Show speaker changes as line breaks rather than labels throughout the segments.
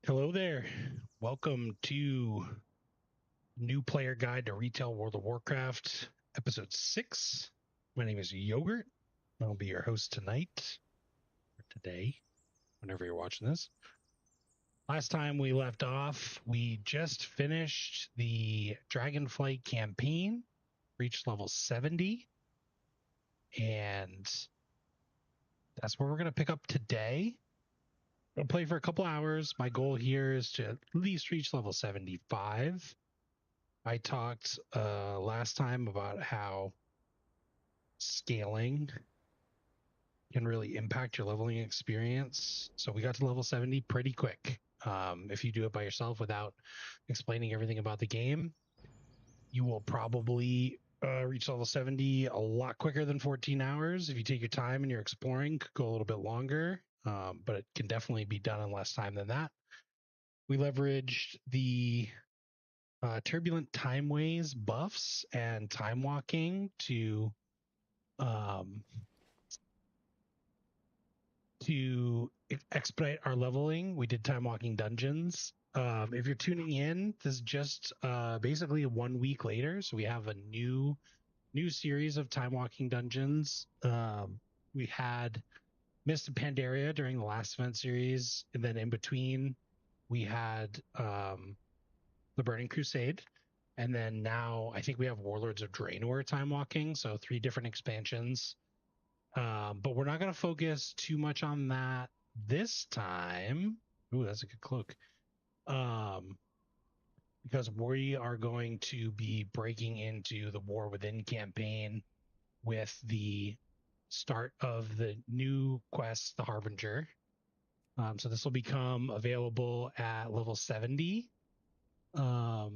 Hello there. Welcome to New Player Guide to Retail World of Warcraft, Episode 6. My name is Yogurt. I'll be your host tonight, or today, whenever you're watching this. Last time we left off, we just finished the Dragonflight campaign, reached level 70, and that's where we're going to pick up today. I'll play for a couple hours. My goal here is to at least reach level 75. I talked last time about how scaling can really impact your leveling experience. So we got to level 70 pretty quick. If you do it by yourself without explaining everything about the game, you will probably reach level 70 a lot quicker than 14 hours. If you take your time and you're exploring, could go a little bit longer, but it can definitely be done in less time than that. We leveraged the turbulent timeways buffs and time walking to expedite our leveling. We did time walking dungeons. If you're tuning in, this is just basically 1 week later, so we have a new series of time walking dungeons. We had Mist of Pandaria during the last event series, and then in between we had the Burning Crusade. And then now I think we have Warlords of Draenor time walking, so 3 different expansions. But we're not going to focus too much on that this time. Ooh, that's a good cloak. Because we are going to be breaking into the War Within campaign with the start of the new quest, the Harbinger. So this will become available at level 70. It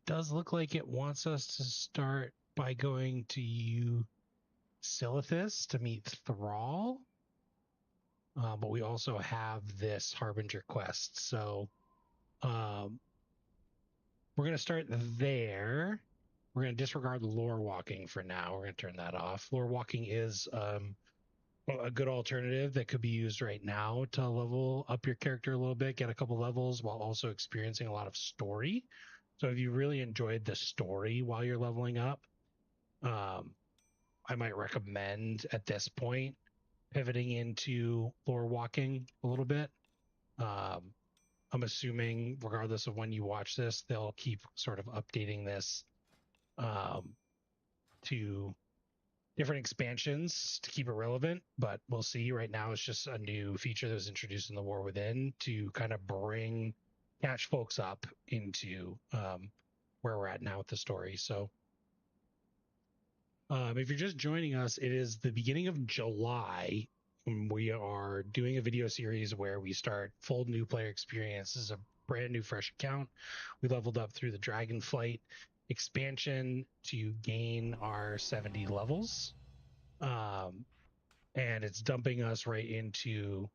does look like it wants us to start by going to Silithus to meet Thrall. But we also have this Harbinger quest. So we're going to start there. We're going to disregard lore walking for now. We're going to turn that off. Lore walking is a good alternative that could be used right now to level up your character a little bit, get a couple levels while also experiencing a lot of story. So if you really enjoyed the story while you're leveling up, I might recommend at this point pivoting into lore walking a little bit. I'm assuming regardless of when you watch this, they'll keep sort of updating this to different expansions to keep it relevant, but we'll see. Right now it's just a new feature that was introduced in the War Within to kind of catch folks up into where we're at now with the story. So if you're just joining us, it is the beginning of July. We are doing a video series where we start full new player experience. This is a brand new fresh account. We leveled up through the Dragonflight expansion to gain our 70 levels. And it's dumping us right into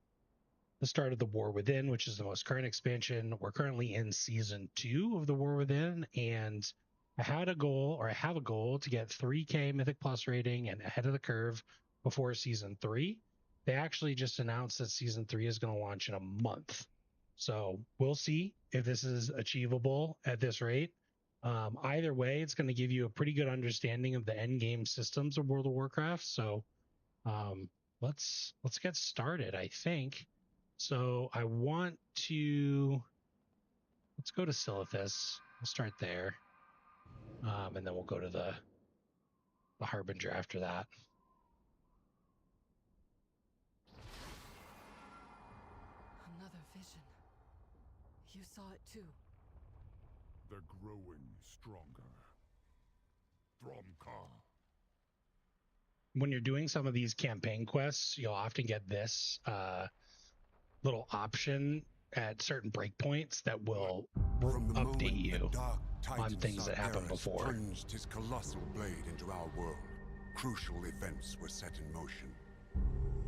the start of the War Within, which is the most current expansion. We're currently in season 2 of the War Within, and I have a goal to get 3K Mythic Plus rating and ahead of the curve before season 3. They actually just announced that season 3 is going to launch in a month. So we'll see if this is achievable at this rate. Either way, it's going to give you a pretty good understanding of the end game systems of World of Warcraft. So let's get started, I think. So I want to, let's go to Silithus. We'll start there. And then we'll go to the Harbinger after that.
Another vision. You saw it too.
They're growing stronger. Thromkar.
When you're doing some of these campaign quests, you'll often get this little option at certain breakpoints that will update you on things that happened before.
Plunged his colossal blade into our world. Crucial events were set in motion.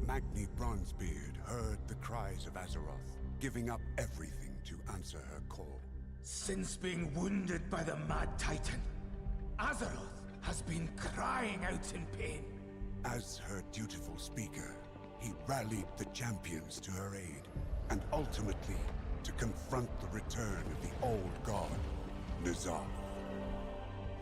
Magni Bronzebeard heard the cries of Azeroth, giving up everything to answer her call.
Since being wounded by the Mad Titan, Azeroth has been crying out in pain.
As her dutiful speaker, he rallied the champions to her aid, and ultimately to confront the return of the old god, N'Zoth.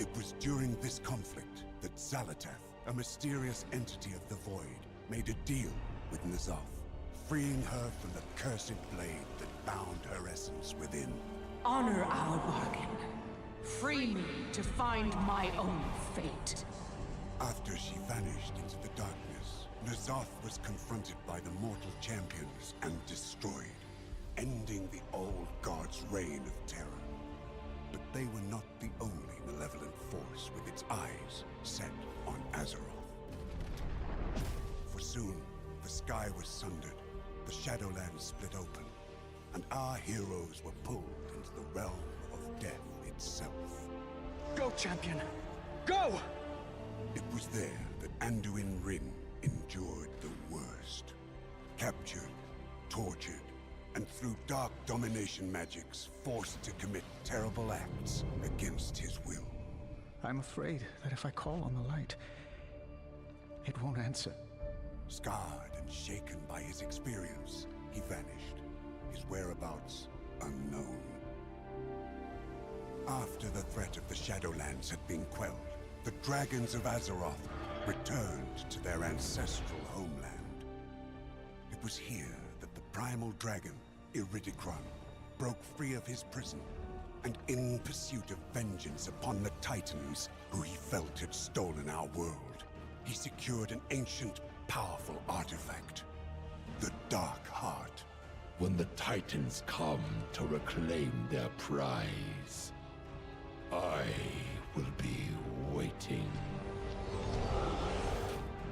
It was during this conflict that Xal'atath, a mysterious entity of the Void, made a deal with N'Zoth, freeing her from the cursed blade that bound her essence within.
Honor our bargain. Free me to find my own fate.
After she vanished into the darkness, N'Zoth was confronted by the mortal champions and destroyed, ending the old god's reign of terror. But they were not the only malevolent force with its eyes set on Azeroth. For soon, the sky was sundered, the Shadowlands split open, and our heroes were pulled into the realm of death itself.
Go, champion! Go!
It was there that Anduin Wrynn endured the worst. Captured, tortured, and through dark domination magics, forced to commit terrible acts against his will.
I'm afraid that if I call on the light, it won't answer.
Scarred and shaken by his experience, he vanished, his whereabouts unknown. After the threat of the Shadowlands had been quelled, the dragons of Azeroth returned to their ancestral homeland. It was here that the primal dragon, Iridikron, broke free of his prison, and in pursuit of vengeance upon the Titans who he felt had stolen our world, he secured an ancient, powerful artifact, the Dark Heart.
When the Titans come to reclaim their prize, I will be waiting.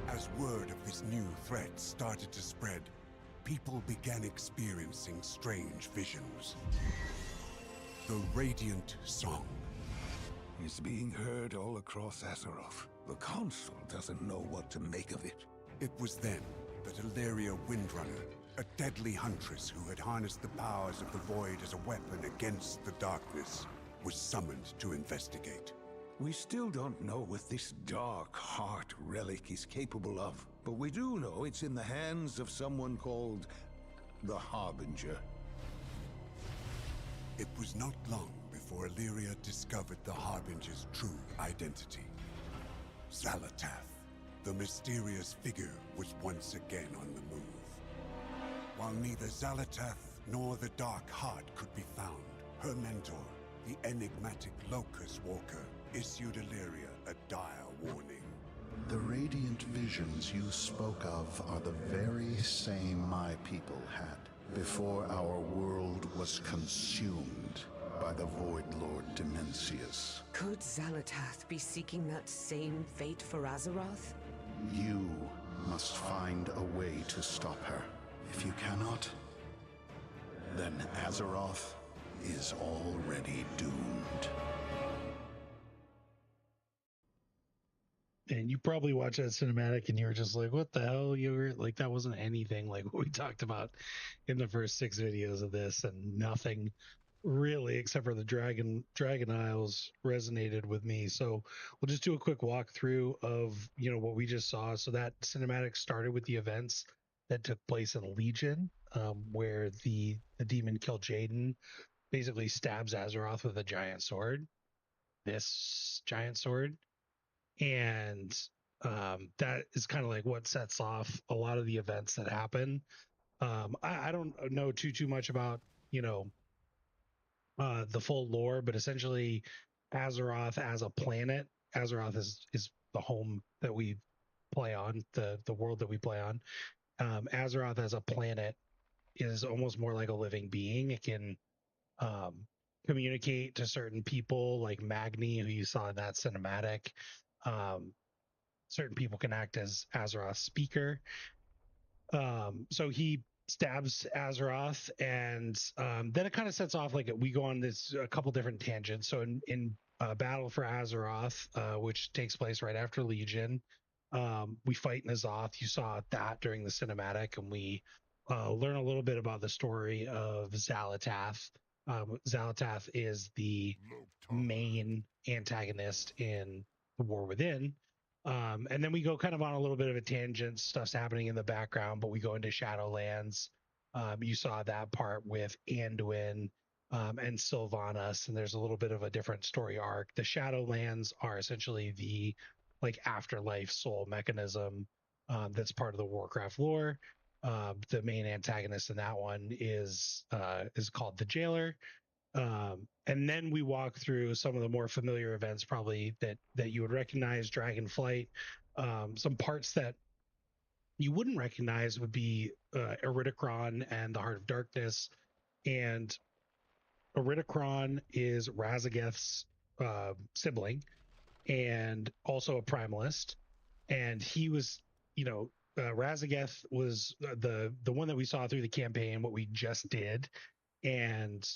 As word of this new threat started to spread, people began experiencing strange visions. The Radiant Song
is being heard all across Azeroth. The Council doesn't know what to make of it.
It was then that Illyria Windrunner, a deadly huntress who had harnessed the powers of the Void as a weapon against the darkness, was summoned to investigate.
We still don't know what this Dark Heart relic is capable of, but we do know it's in the hands of someone called the Harbinger.
It was not long before Illyria discovered the Harbinger's true identity. Xal'atath, the mysterious figure, was once again on the move. While neither Xal'atath nor the Dark Heart could be found, her mentor, the enigmatic Locust Walker, issued Illyria a dire warning.
The radiant visions you spoke of are the very same my people had before our world was consumed by the Void Lord Dimensius.
Could Xal'atath be seeking that same fate for Azeroth?
You must find a way to stop her. If you cannot, then Azeroth is already doomed.
And you probably watched that cinematic and you were just like, what the hell? You were like, that wasn't anything like what we talked about in the first 6 videos of this, and nothing really except for the Dragon Isles resonated with me. So we'll just do a quick walkthrough of, what we just saw. So that cinematic started with the events that took place in Legion, where the demon Kil'jaeden basically stabs Azeroth with a giant sword, this giant sword. And that is kind of like what sets off a lot of the events that happen. I don't know too much about, the full lore, but essentially Azeroth as a planet, Azeroth is the home that we play on, the world that we play on. Azeroth as a planet is almost more like a living being. It can communicate to certain people like Magni, who you saw in that cinematic. Certain people can act as Azeroth's speaker. So he stabs Azeroth, and then it kind of sets off, like, we go on this a couple different tangents. So in Battle for Azeroth, which takes place right after Legion, we fight N'Zoth. You saw that during the cinematic, and we learn a little bit about the story of Xal'atath. Xal'atath is the main antagonist in the War Within. And then we go kind of on a little bit of a tangent. Stuff's happening in the background, but we go into Shadowlands. You saw that part with Anduin and Sylvanas, and there's a little bit of a different story arc. The Shadowlands are essentially the like afterlife soul mechanism that's part of the Warcraft lore. The main antagonist in that one is called the Jailer. And then we walk through some of the more familiar events, probably that you would recognize. Dragonflight. Some parts that you wouldn't recognize would be Eridicron and the Heart of Darkness. And Eridicron is Razageth's sibling and also a primalist. And he was, Razageth was the one that we saw through the campaign, what we just did. And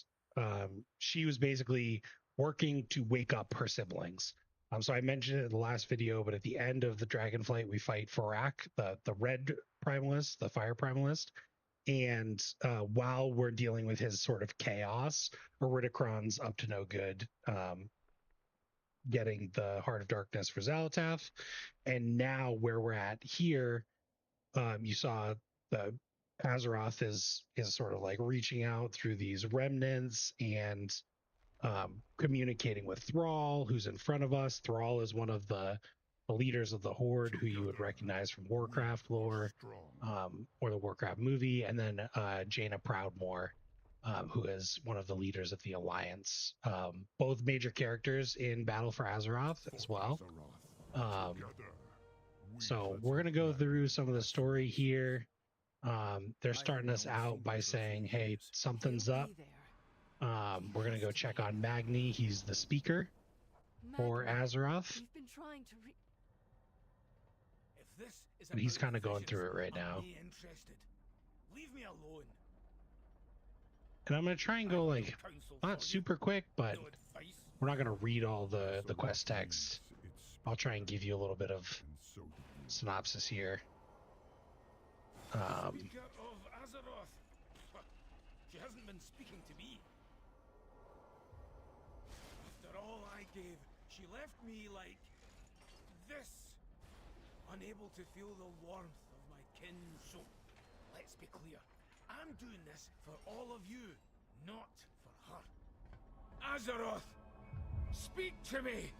she was basically working to wake up her siblings. So I mentioned it in the last video, but at the end of the Dragonflight, we fight Forak, the red primalist, the fire primalist. And while we're dealing with his sort of chaos, Eridicron's up to no good, getting the Heart of Darkness for Xalatath. And now where we're at here, you saw the Azeroth is sort of like reaching out through these remnants and communicating with Thrall, who's in front of us. Thrall is one of the leaders of the Horde, who you would recognize from Warcraft lore or the Warcraft movie, and then Jaina Proudmoore, who is one of the leaders of the Alliance. Both major characters in Battle for Azeroth as well. So we're going to go through some of the story here. They're starting us out by saying, hey, something's up. We're going to go check on Magni. He's the speaker for Azeroth.
We've been trying to
And he's kind of going through it right now.
Leave me alone.
And I'm going to try and go like not super quick, but we're not going to read all the quest text. I'll try and give you a little bit of synopsis here.
Speaker of Azeroth. She hasn't been speaking to me. After all I gave, she left me like this. Unable to feel the warmth of my kin, so let's be clear. I'm doing this for all of you, not for her. Azeroth, speak to me!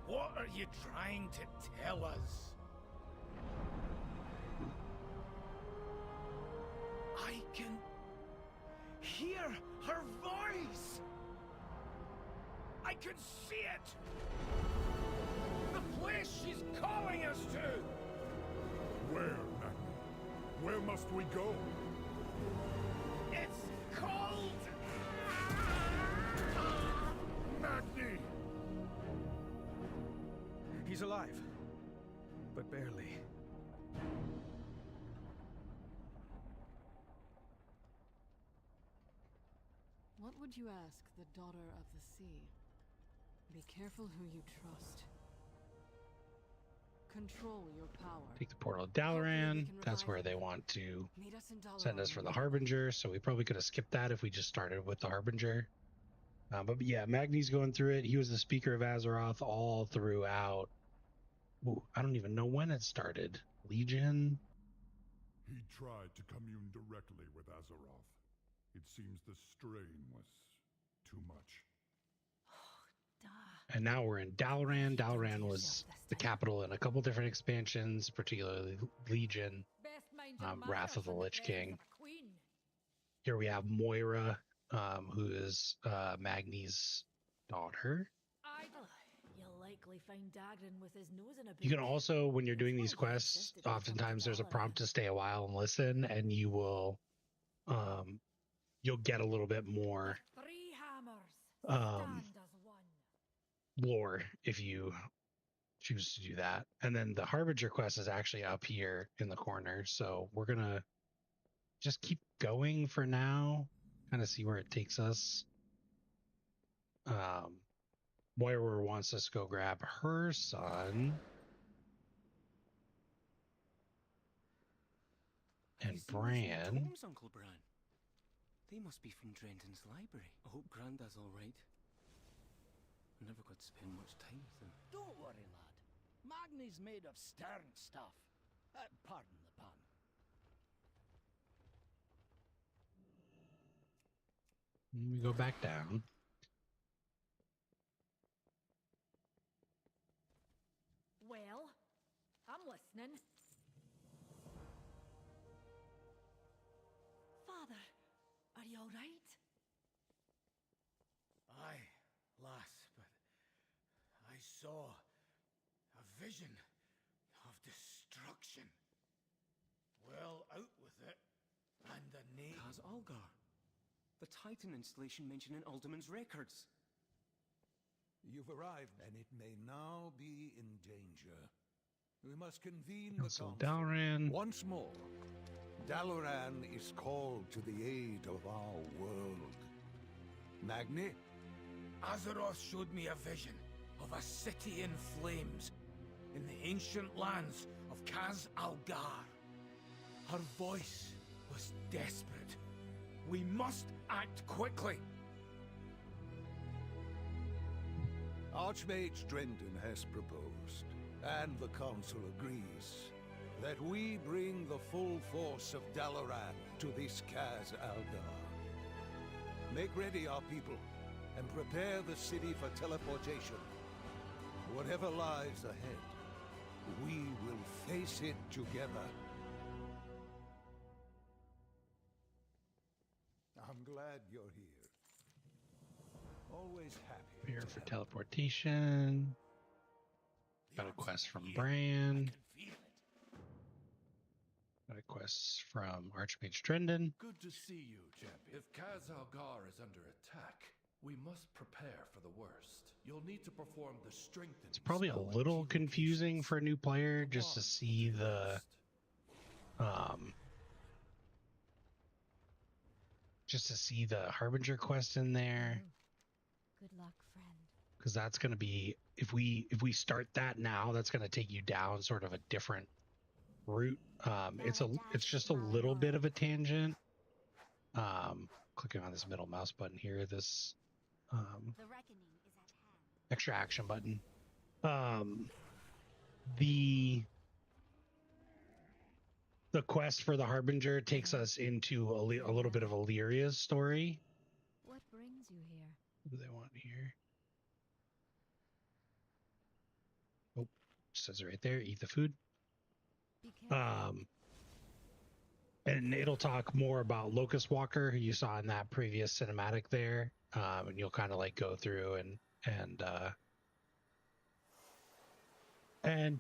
What are you trying to tell us? I can hear her voice! I can see it! The place she's calling us to!
Where, Magni? Where must we go?
It's called...
Magni!
He's alive, but barely.
What would you ask the daughter of the sea? Be careful who you trust. Control your power.
Take the portal of Dalaran. That's where they want to send us for the Harbinger. So we probably could have skipped that if we just started with the Harbinger. But yeah, Magni's going through it. He was the speaker of Azeroth all throughout. Ooh, I don't even know when it started. Legion?
He tried to commune directly with Azeroth. It seems the strain was too much.
And now we're in Dalaran. Dalaran was the capital in a couple different expansions, particularly Legion, Wrath of the Lich King. Here we have Moira, who is Magni's daughter. You can also, when you're doing these quests, oftentimes there's a prompt to stay a while and listen, and you will, you'll get a little bit more lore if you choose to do that. And then the Harbinger quest is actually up here in the corner, so we're gonna just keep going for now, kind of see where it takes us. Moira wants us to go grab her son. And Bran.
Uncle Bran. They must be from Drenton's library. I hope Grandad's all right. I never got to spend much time with him.
Don't worry, lad. Magni's made of stern stuff. Pardon the pun.
We go back down.
Well, I'm listening. Father, are you all right?
Aye, lass, but I saw a vision of destruction. Well, out with it, and the name.
Kaz Algar. The Titan installation mentioned in Alderman's records.
You've arrived, and it may now be in danger. We must convene the
Council
council
Dalran.
once more. Dalaran is called to the aid of our world. Magni?
Azeroth showed me a vision of a city in flames in the ancient lands of Kaz Algar. Her voice was desperate. We must act quickly.
Archmage Drendon has proposed, and the council agrees, that we bring the full force of Dalaran to this Kaz Algar. Make ready, our people, and prepare the city for teleportation. Whatever lies ahead, we will face it together. I'm glad you're here. Always happy.
Here for teleportation. Got a quest from Bran. Got a quest from Archmage Drendon.
Good to see you, champion. If Kaz Algar is under attack, we must prepare for the worst. You'll need to perform the strengthening.
It's probably a little confusing for a new player just to see the Harbinger quest in there.
Good luck, friend.
Because that's going to be, if we start that now, that's going to take you down sort of a different route. It's just a little bit of a tangent. Clicking on this middle mouse button here, this
The reckoning is at hand.
extra action button. The quest for the Harbinger takes us into a little bit of Illyria's story.
What brings you here?
What do they want here? Oh, it says it right there. Eat the food.
Be careful.
And it'll talk more about Locust Walker, who you saw in that previous cinematic there. And you'll kind of like go through and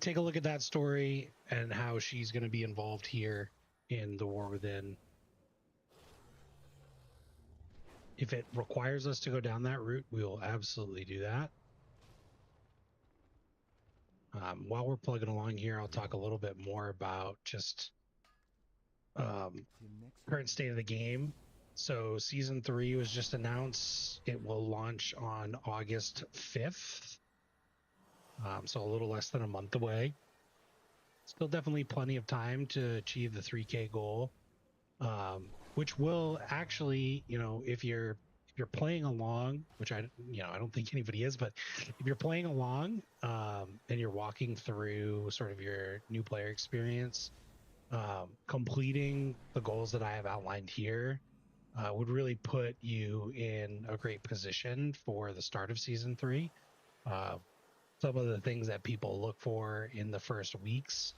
take a look at that story and how she's going to be involved here in the War Within. If it requires us to go down that route, we will absolutely do that. While we're plugging along here, I'll talk a little bit more about just current state of the game. So Season 3 was just announced. It will launch on August 5th. So a little less than a month away. Still definitely plenty of time to achieve the 3K goal. Which will actually, if you're playing along, which I don't think anybody is, but if you're playing along and you're walking through sort of your new player experience, completing the goals that I have outlined here would really put you in a great position for the start of Season 3. Some of the things that people look for in the first weeks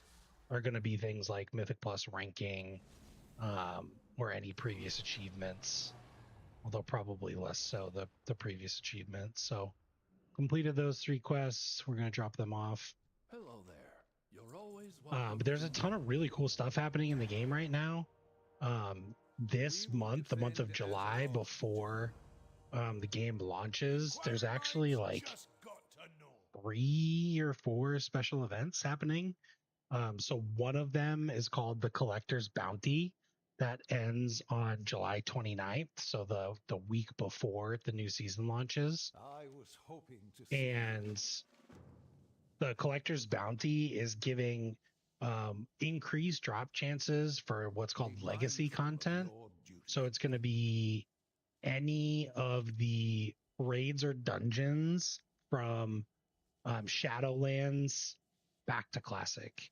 are going to be things like Mythic Plus ranking, or any previous achievements, although probably less so the previous achievements. So completed those 3 quests. We're going to drop them off.
Hello there. You're always welcome.
But there's a ton of really cool stuff happening in the game right now. This month, the month of July, before the game launches, there's actually like 3 or 4 special events happening. So one of them is called the Collector's Bounty. That ends on July 29th, so the week before the new season launches.
I was hoping to
And the Collector's Bounty is giving increased drop chances for what's called legacy content. So it's going to be any of the raids or dungeons from Shadowlands back to Classic.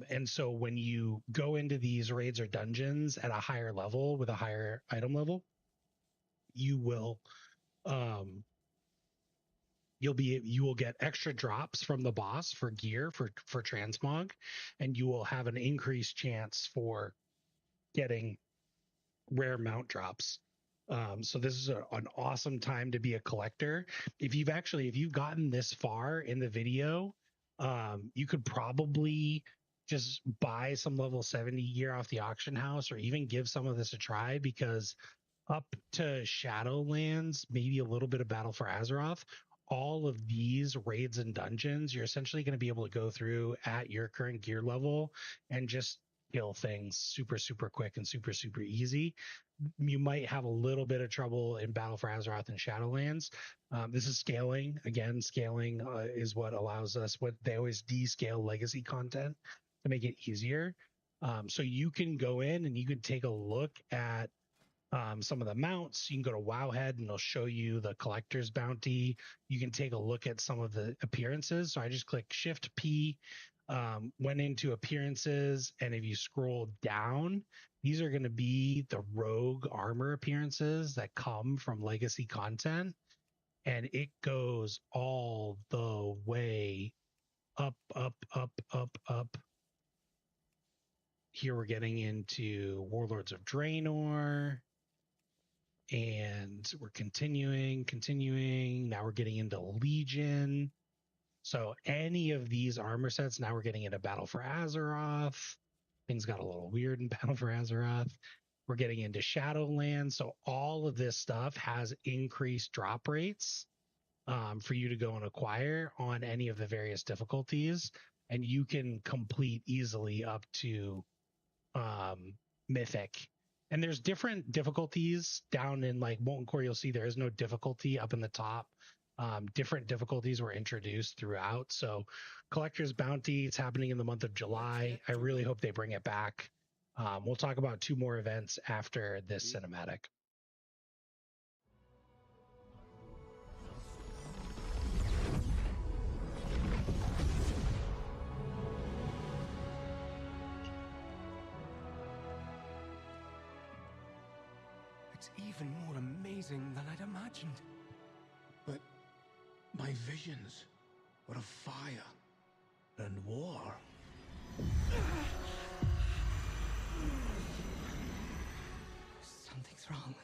And so when you go into these raids or dungeons at a higher level with a higher item level, you will you will get extra drops from the boss for gear for transmog, and you will have an increased chance for getting rare mount drops. So this is an awesome time to be a collector. If you've gotten this far in the video, you could probably just buy some level 70 gear off the auction house, or even give some of this a try, because up to Shadowlands, maybe a little bit of Battle for Azeroth, all of these raids and dungeons, you're essentially going to be able to go through at your current gear level and just kill things super, super quick and super, super easy. You might have a little bit of trouble in Battle for Azeroth and Shadowlands. This is scaling. Again, scaling is what allows us, what they always descale legacy content to make it easier. So you can go in and you can take a look at some of the mounts. You can go to Wowhead and it'll show you the collector's bounty. You can take a look at some of the appearances. So I just click Shift P, went into appearances, and if you scroll down, these are going to be the rogue armor appearances that come from legacy content, and it goes all the way up, up, up, up, up. Here we're getting into Warlords of Draenor, and we're continuing. Now we're getting into Legion. So any of these armor sets, now we're getting into Battle for Azeroth. Things got a little weird in Battle for Azeroth. We're getting into Shadowlands. So all of this stuff has increased drop rates for you to go and acquire on any of the various difficulties. And you can complete easily up to Mythic. And there's different difficulties down in like Molten Core. You'll see there is no difficulty up in the top. Different difficulties were introduced throughout. So Collector's Bounty, it's happening in the month of July. I really hope they bring it back. We'll talk about 2 more events after this cinematic.
It's even more amazing than I'd imagined.
But my visions were of fire and war.
Something's wrong.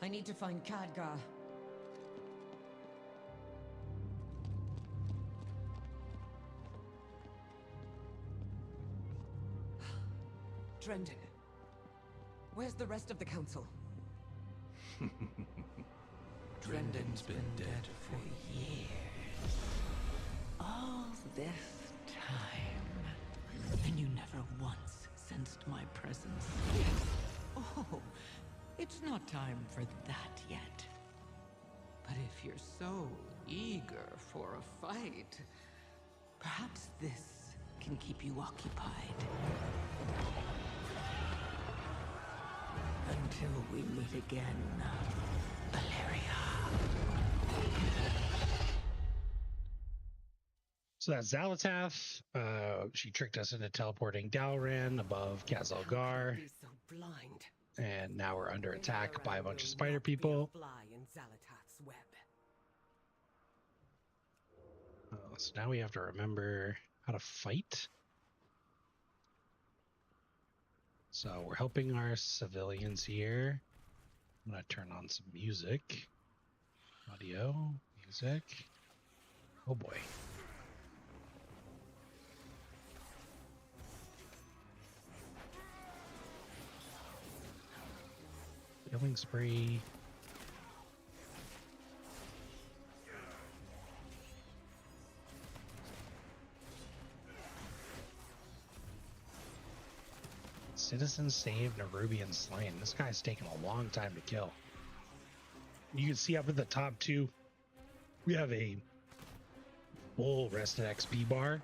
I need to find Khadgar. Drendon. Where's the rest of the council?
Drendon's been dead for
years. All this time. And you never once sensed my presence. Oh, it's not time for that yet. But if you're so eager for a fight, perhaps this can keep you occupied. Until we meet again, Valeria.
So that's Xalatath. She tricked us into teleporting Dalren above Khazalgar.
So blind.
And now we're under attack by a bunch of spider people.
Fly in Xalatath's web.
So now we have to remember how to fight. So we're helping our civilians here. I'm going to turn on some music. Audio, music. Oh boy. Killing spree. Citizen saved Nerubian slain. This guy's taking a long time to kill. You can see up at the top too, we have a full rested XP bar.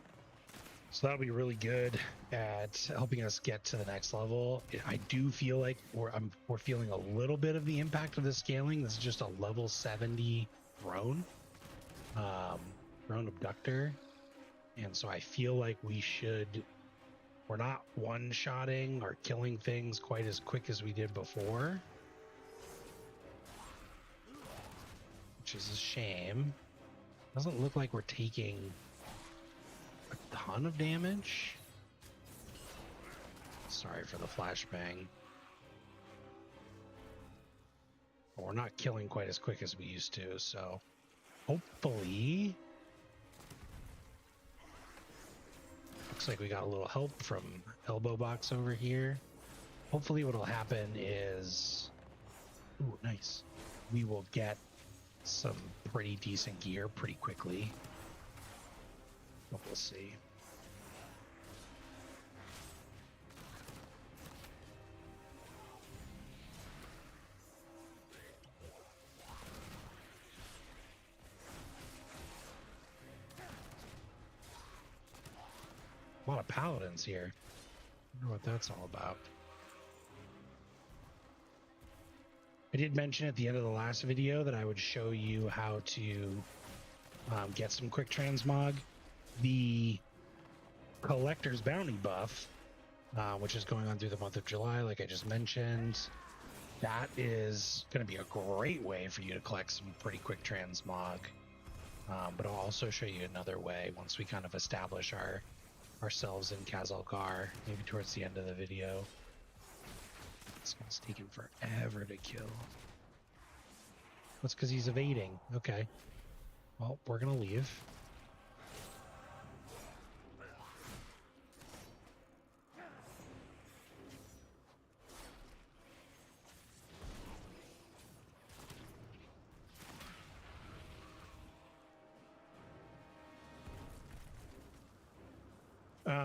So that'll be really good at helping us get to the next level. I do feel like we're feeling a little bit of the impact of the scaling. This is just a level 70 drone, drone abductor. And so I feel like we're not one-shotting or killing things quite as quick as we did before. which is a shame. Doesn't look like we're taking a ton of damage. Sorry for the flashbang. But we're not killing quite as quick as we used to, so hopefully... Looks like we got a little help from Elbow Box over here. Hopefully what'll happen is... Ooh, nice. We will get some pretty decent gear pretty quickly. But we'll see. A lot of paladins here. I wonder what that's all about. I did mention at the end of the last video that I would show you how to get some quick transmog. The collector's bounty buff, which is going on through the month of July, like I just mentioned, that is going to be a great way for you to collect some pretty quick transmog. But I'll also show you another way once we kind of establish ourselves in Khazalgar, maybe towards the end of the video. This one's taking forever to kill. That's because he's evading. Okay. Well, we're gonna leave.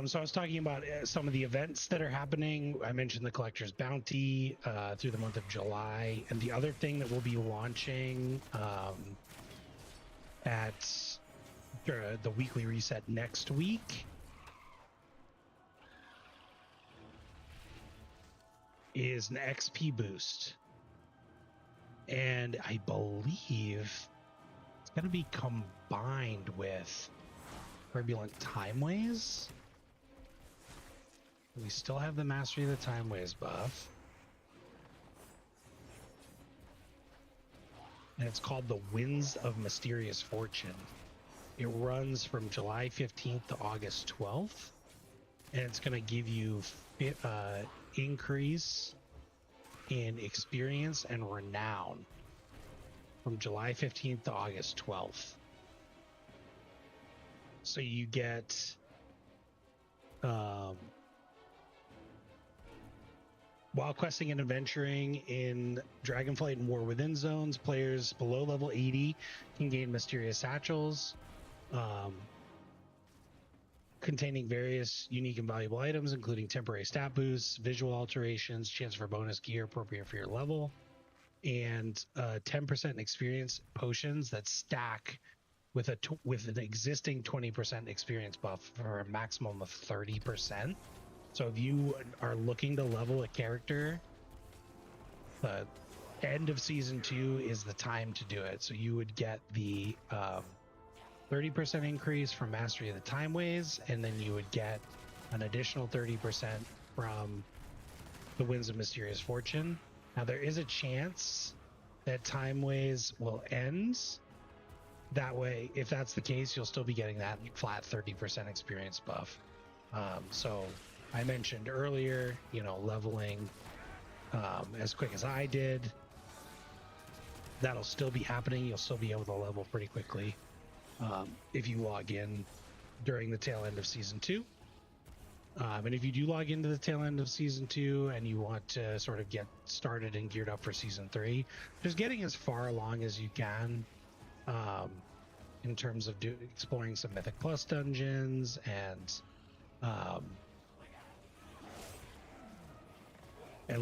So I was talking about some of the events that are happening. I mentioned the Collector's Bounty through the month of July. And the other thing that we'll be launching at the weekly reset next week is an XP boost. And I believe it's going to be combined with Turbulent Timeways. We still have the Mastery of the Timeways buff. And it's called the Winds of Mysterious Fortune. It runs from July 15th to August 12th. And it's going to give you increase in experience and renown from July 15th to August 12th. So you get while questing and adventuring in Dragonflight and War Within zones, players below level 80 can gain mysterious satchels containing various unique and valuable items, including temporary stat boosts, visual alterations, chance for bonus gear appropriate for your level, and 10% experience potions that stack with an existing 20% experience buff for a maximum of 30%. So if you are looking to level a character, the end of season 2 is the time to do it. So you would get the 30% increase from Mastery of the Timeways, and then you would get an additional 30% from the Winds of Mysterious Fortune. Now there is a chance that Timeways will end. That way, if that's the case, you'll still be getting that flat 30% experience buff. So I mentioned earlier, leveling as quick as I did. That'll still be happening. You'll still be able to level pretty quickly if you log in during the tail end of Season 2. And if you do log into the tail end of Season 2 and you want to sort of get started and geared up for Season 3, just getting as far along as you can in terms of exploring some Mythic Plus dungeons and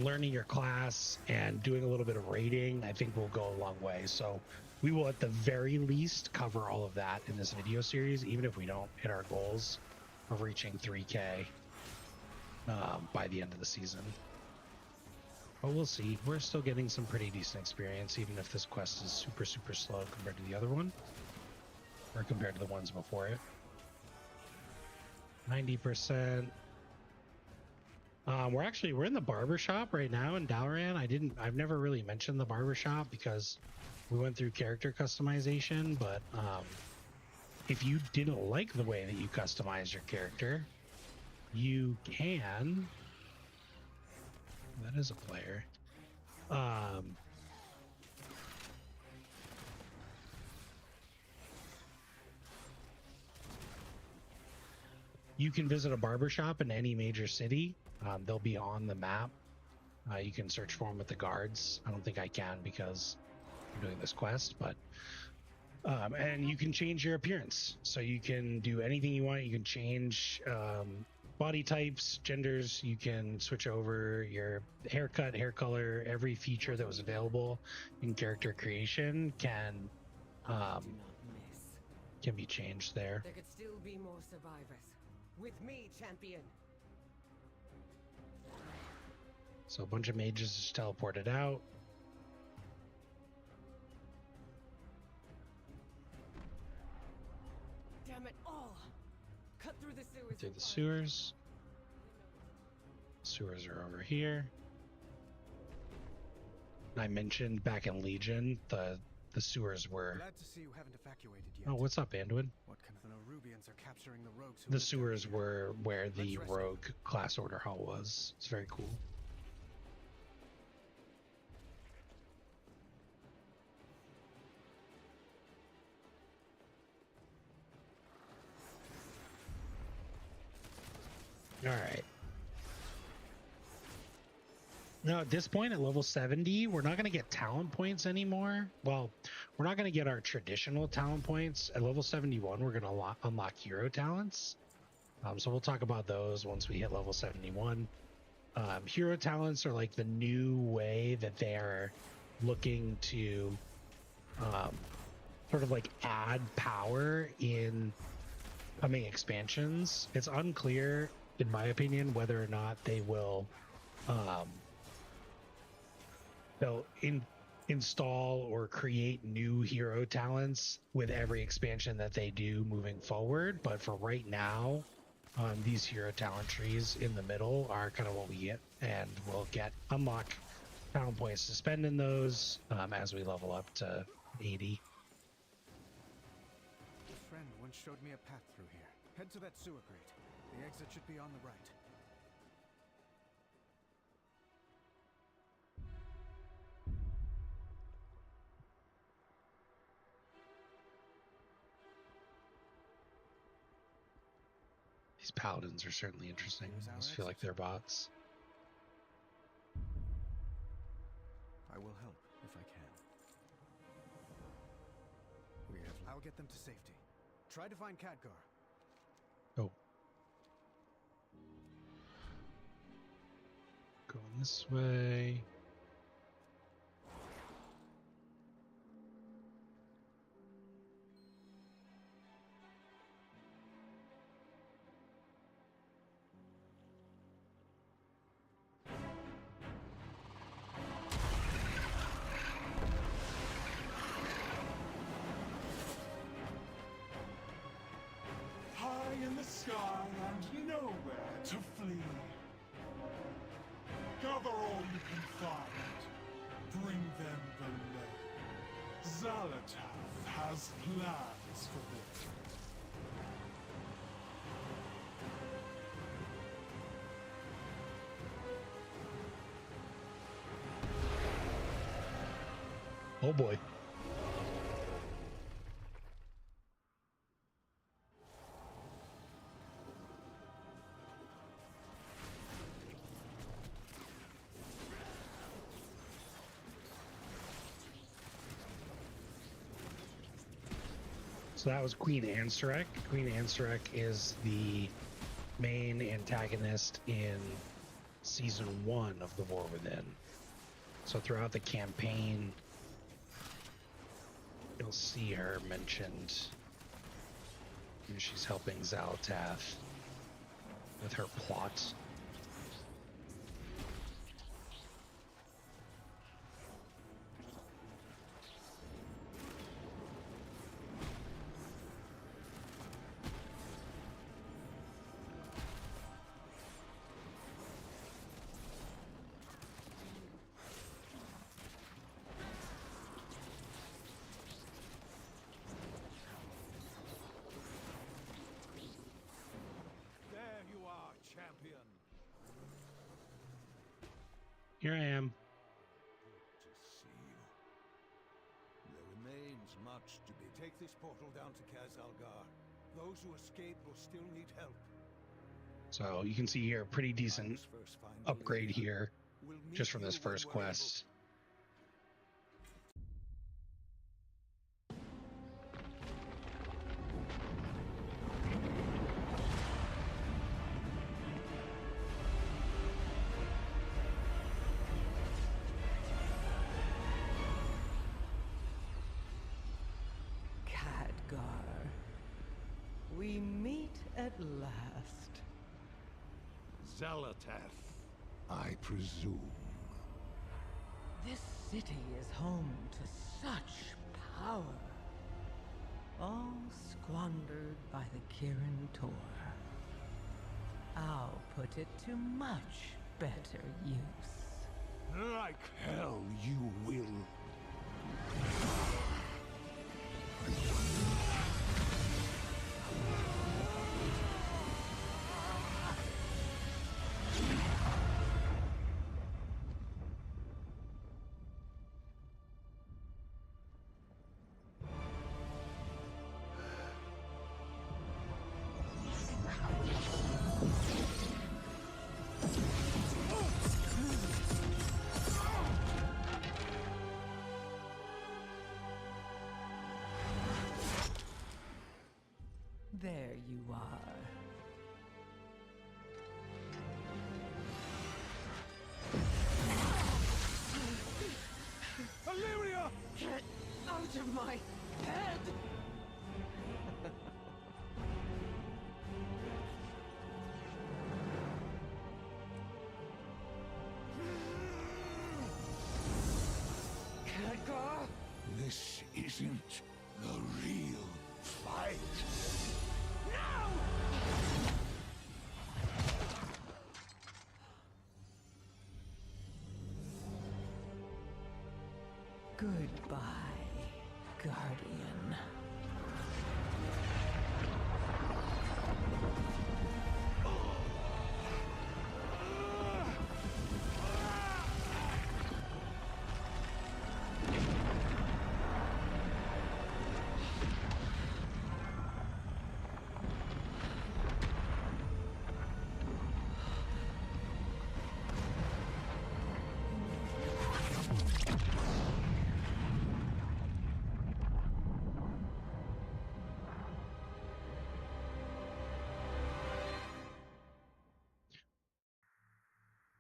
learning your class and doing a little bit of raiding, I think will go a long way. So we will at the very least cover all of that in this video series, even if we don't hit our goals of reaching 3K by the end of the season. But we'll see. We're still getting some pretty decent experience, even if this quest is super, super slow compared to the other one, or compared to the ones before it. 90%. We're in the barber shop right now in Dalaran. I've never really mentioned the barber shop because we went through character customization, but if you didn't like the way that you customize your character, you can. That is a player. You can visit a barbershop in any major city. They'll be on the map. You can search for them with the guards. I don't think I can because I'm doing this quest, but and you can change your appearance. So you can do anything you want. You can change body types, genders. You can switch over your haircut, hair color. Every feature that was available in character creation can be changed there.
There could still be more survivors. With me, champion.
So a bunch of mages just teleported out.
Damn it all! Cut through the sewers.
Through the sewers. Sewers are over here. I mentioned back in Legion the sewers were.
Glad to see you haven't evacuated yet.
Oh, what's up, Anduin?
What kind of Norubians are capturing the rogues?
The sewers were where the rogue class order hall was. It's very cool. All right. Now, at this point, at level 70, we're not going to get talent points anymore. Well, we're not going to get our traditional talent points. At level 71, we're going to unlock hero talents. So we'll talk about those once we hit level 71. Hero talents are like the new way that they are looking to sort of like add power in coming expansions. It's unclear, in my opinion, whether or not they will they'll install or create new hero talents with every expansion that they do moving forward. But for right now, these hero talent trees in the middle are kind of what we get, and we'll unlock talent points to spend in those as we level up to 80.
A friend once showed me a path through here. Head to that sewer grate. The exit should be on the right.
These paladins are certainly interesting. I just feel like they're bots.
I will help if I can. I'll get them to safety. Try to find Khadgar.
Oh. Going this way.
In the sky and nowhere to flee. Gather all you can find. Bring them below. Zalatath has plans for them.
Oh boy. So that was Queen Ansarek. Queen Ansarek is the main antagonist in Season 1 of The War Within. So throughout the campaign, you'll see her mentioned. She's helping Zalatath with her plot. here I am.
Good to see you. There remains much to be. Take this portal down to Kaz Algar. Those who escape will still need help.
So you can see here a pretty decent upgrade here just from this first quest.
We meet at last.
Zalatath, I presume.
This city is home to such power. All squandered by the Kirin Tor. I'll put it to much better use.
Like hell you will.
There you are.
Illyria!
Get out of my head! Khadgar?
This isn't the real fight.
Goodbye, Guardian.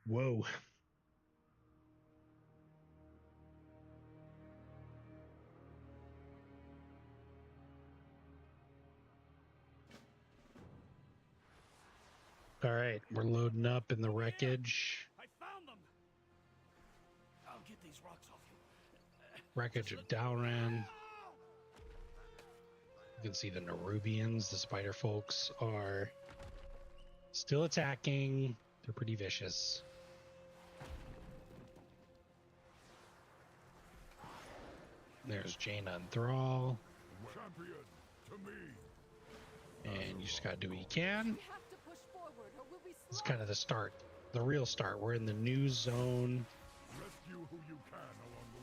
Whoa. All right, we're loading up in the wreckage.
I found them. I'll get these rocks off you.
Wreckage of Dalran. You can see the Nerubians, the spider folks, are still attacking. They're pretty vicious. There's Jaina and Thrall.
Champion, to me.
And you just gotta do what you can.
We have to push forward or we'll be
It's kind of the start, the real start. We're in the new zone.
Rescue who you can along the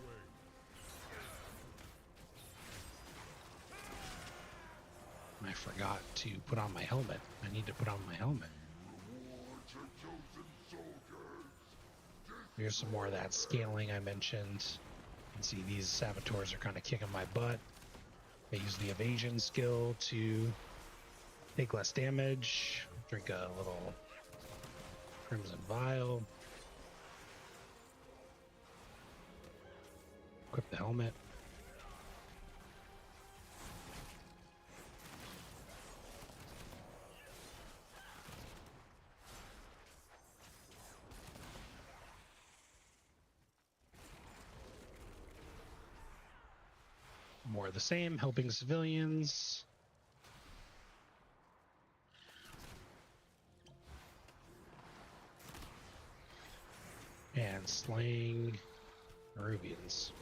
way.
I forgot to put on my helmet. I need to put on my helmet. Here's some more of that scaling I mentioned. You can see these saboteurs are kind of kicking my butt. I use the evasion skill to take less damage. Drink a little Crimson Vial. Equip the helmet. More of the same, helping civilians. And slaying Nerubians.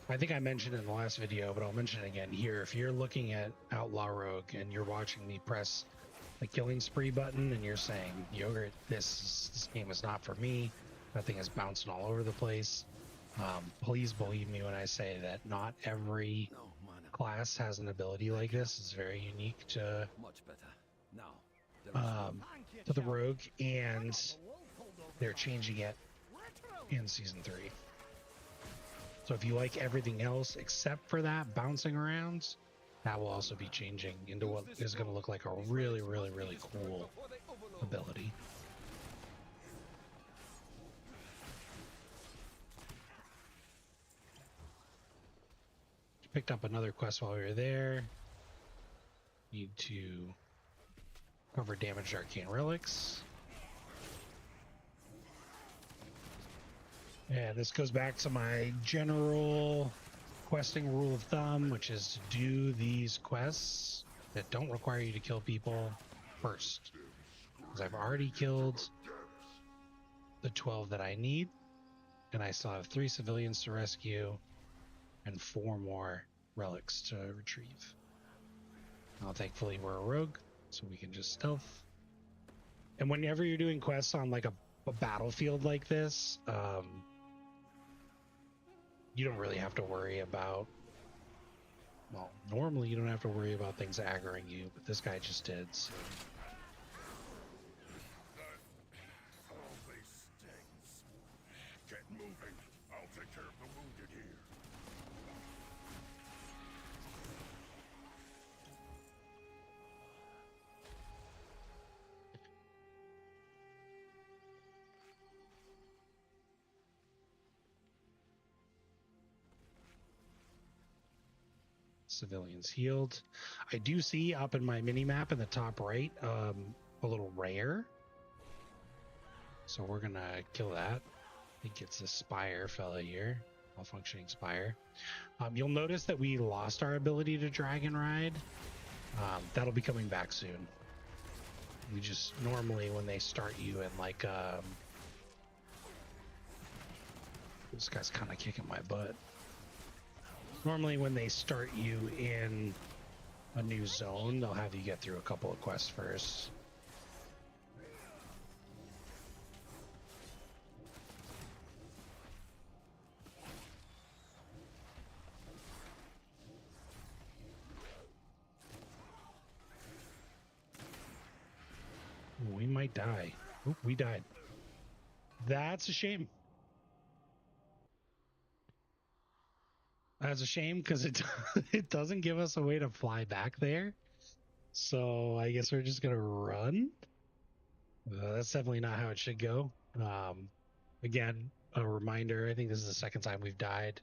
I think I mentioned it in the last video, but I'll mention it again here. If you're looking at Outlaw Rogue and you're watching me press the killing spree button and you're saying, Yogurt, this game is not for me, that thing is bouncing all over the place, please believe me when I say that not every class has an ability like this. It's very unique to the Rogue, and they're changing it in Season 3. So if you like everything else except for that bouncing around, that will also be changing into what is going to look like a really, really, really cool ability. Picked up another quest while we were there. Need to cover damaged arcane relics. And this goes back to my general questing rule of thumb, which is to do these quests that don't require you to kill people first. Because I've already killed the 12 that I need, and I still have 3 civilians to rescue and 4 more relics to retrieve. Now, thankfully, we're a rogue, so we can just stealth. And whenever you're doing quests on like a battlefield like this, you don't really have to worry about, well, normally you don't have to worry about things aggroing you, but this guy just did, so.
That always stings. Get moving. I'll take care of the wounded here.
Civilians healed. I do see up in my mini map in the top right a little rare, so we're gonna kill that. I think it's a spire fella here, malfunctioning spire. You'll notice that we lost our ability to dragon ride. That'll be coming back soon. We just normally, when they start you in like this guy's kind of kicking my butt. Normally when they start you in a new zone, they'll have you get through a couple of quests first. We might die. Oop, we died. That's a shame. That's a shame because it doesn't give us a way to fly back there. So I guess we're just gonna run. That's definitely not how it should go. Again, a reminder, I think this is the second time we've died.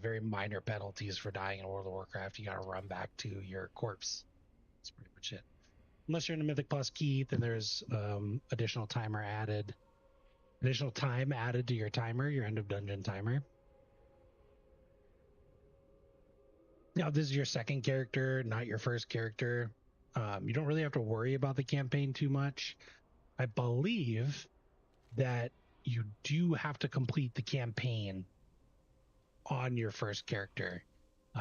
Very minor penalties for dying in World of Warcraft. You gotta run back to your corpse. That's pretty much it. Unless you're in a Mythic Plus key, then there's additional time added to your timer, your end of dungeon timer. Now, this is your second character, not your first character. You don't really have to worry about the campaign too much. I believe that you do have to complete the campaign on your first character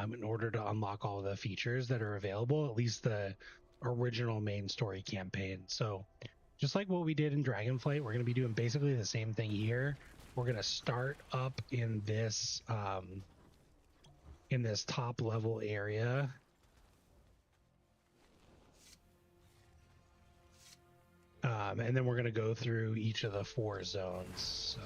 in order to unlock all of the features that are available, at least the original main story campaign. So just like what we did in Dragonflight, we're going to be doing basically the same thing here. We're going to start up in this top level area. And then we're going to go through each of the 4 zones. So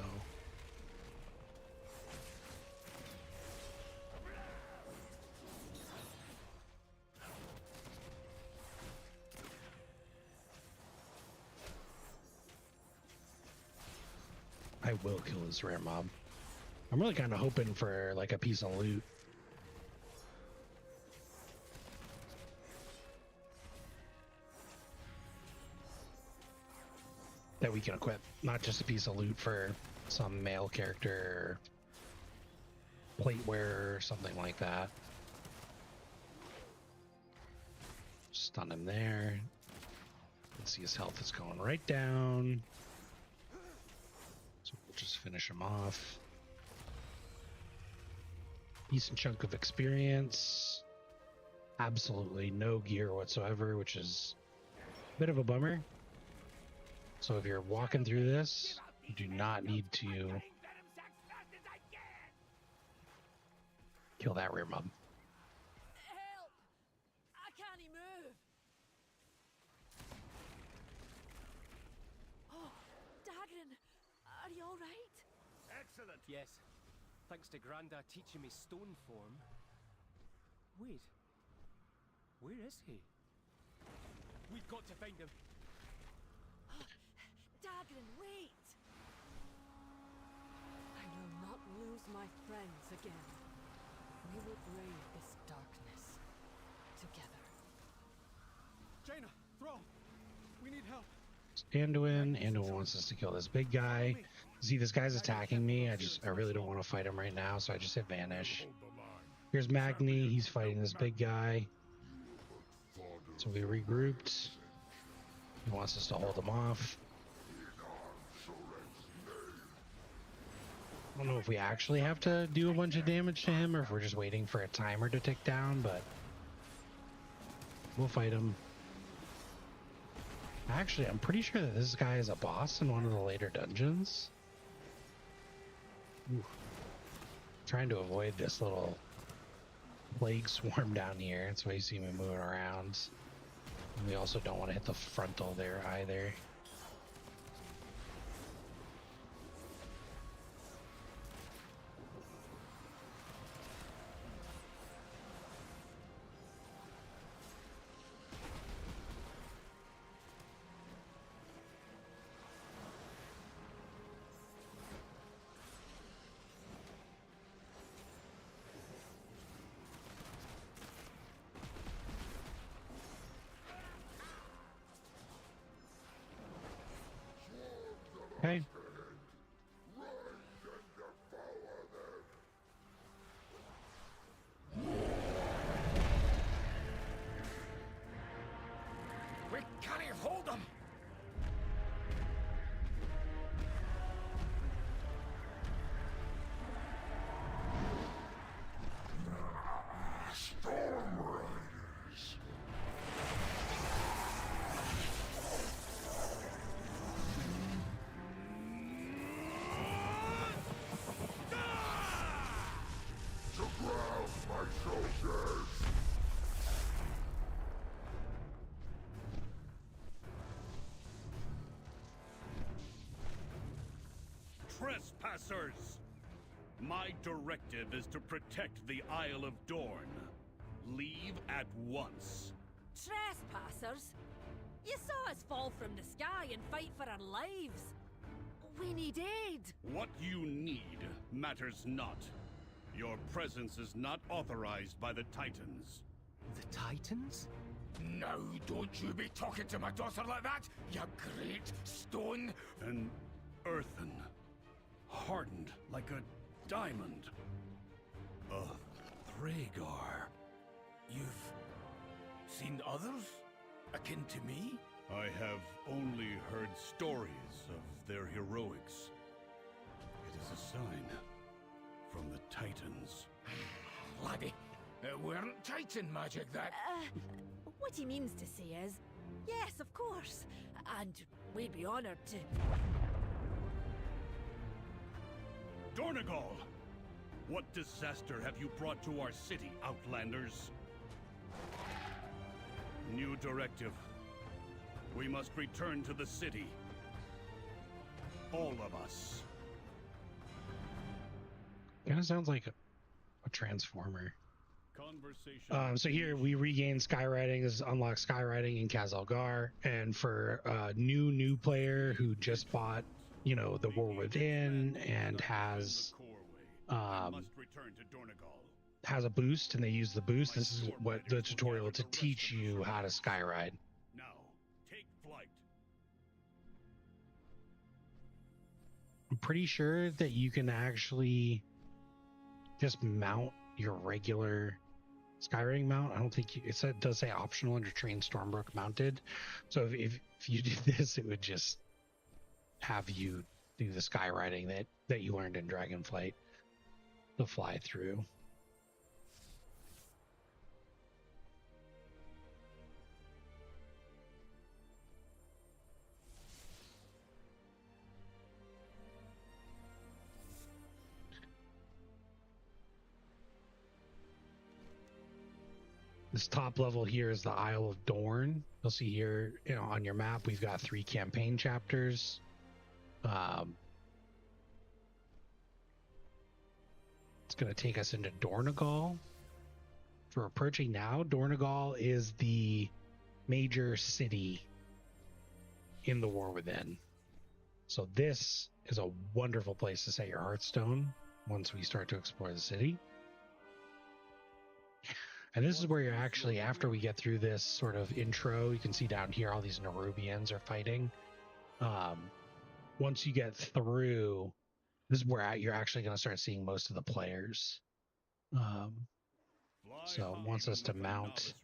I will kill this rare mob. I'm really kind of hoping for like a piece of loot. That we can equip, not just a piece of loot for some male character, plateware or something like that. Stun him there. Let's see, his health is going right down. So we'll just finish him off. decent chunk of experience. Absolutely no gear whatsoever, which is a bit of a bummer. So if you're walking through this, you do not need to kill that rear mob.
Help! I can't move. Oh, Dagrin, are you all right?
Excellent. Yes. Thanks to Granda teaching me stone form. Wait. Where is he? We've got to find him.
Dagrin, wait! I will not lose my friends again. We will brave this darkness together.
Jaina, Thrall, we need help.
Anduin wants us to kill this big guy. See, this guy's attacking me. I really don't want to fight him right now, so I just hit vanish. Here's Magni. He's fighting this big guy. So we regrouped. He wants us to hold him off. I don't know if we actually have to do a bunch of damage to him or if we're just waiting for a timer to tick down, but we'll fight him. Actually, I'm pretty sure that this guy is a boss in one of the later dungeons. Ooh. Trying to avoid this little plague swarm down here. That's why you see me moving around. And we also don't want to hit the frontal there either. Okay.
We can't hold them.
Storm Riders. To ground, my soldiers!
Trespassers! My directive is to protect the Isle of Dorne. Leave at once.
Trespassers? You saw us fall from the sky and fight for our lives. We need aid.
What you need matters not. Your presence is not authorized by the Titans.
The Titans?
Now don't you be talking to my daughter like that, you great stone!
An earthen, hardened like a diamond. A Thragar.
You've seen others akin to me?
I have only heard stories of their heroics. It is a sign from the Titans.
Laddie, it weren't Titan magic that...
What he means to say is, yes, of course, and we'd be honored to...
Dornegal! What disaster have you brought to our city, Outlanders? New directive. We must return to the city. All of us.
Kind of sounds like a transformer.
Conversation.
So here we regain skywriting. This unlocks skywriting in Khazalgar, and for a new player who just bought, you know, the War Within and has a boost, and they use the boost. This is what the tutorial to teach you how to skyride.
Now, take flight.
I'm pretty sure that you can actually just mount your regular skywriting mount. I don't think it does say optional under Train Stormbrook mounted. So if you did this, it would just have you do the skywriting that you learned in Dragonflight to fly through. This top level here is the Isle of Dorn. You'll see here, on your map, we've got 3 campaign chapters. It's going to take us into Dornegal. If we're approaching now, Dornegal is the major city in the War Within. So this is a wonderful place to set your Hearthstone once we start to explore the city. And this is where you're actually, after we get through this sort of intro, you can see down here all these Nerubians are fighting. Once you get through, this is where you're actually going to start seeing most of the players. So it wants us to mount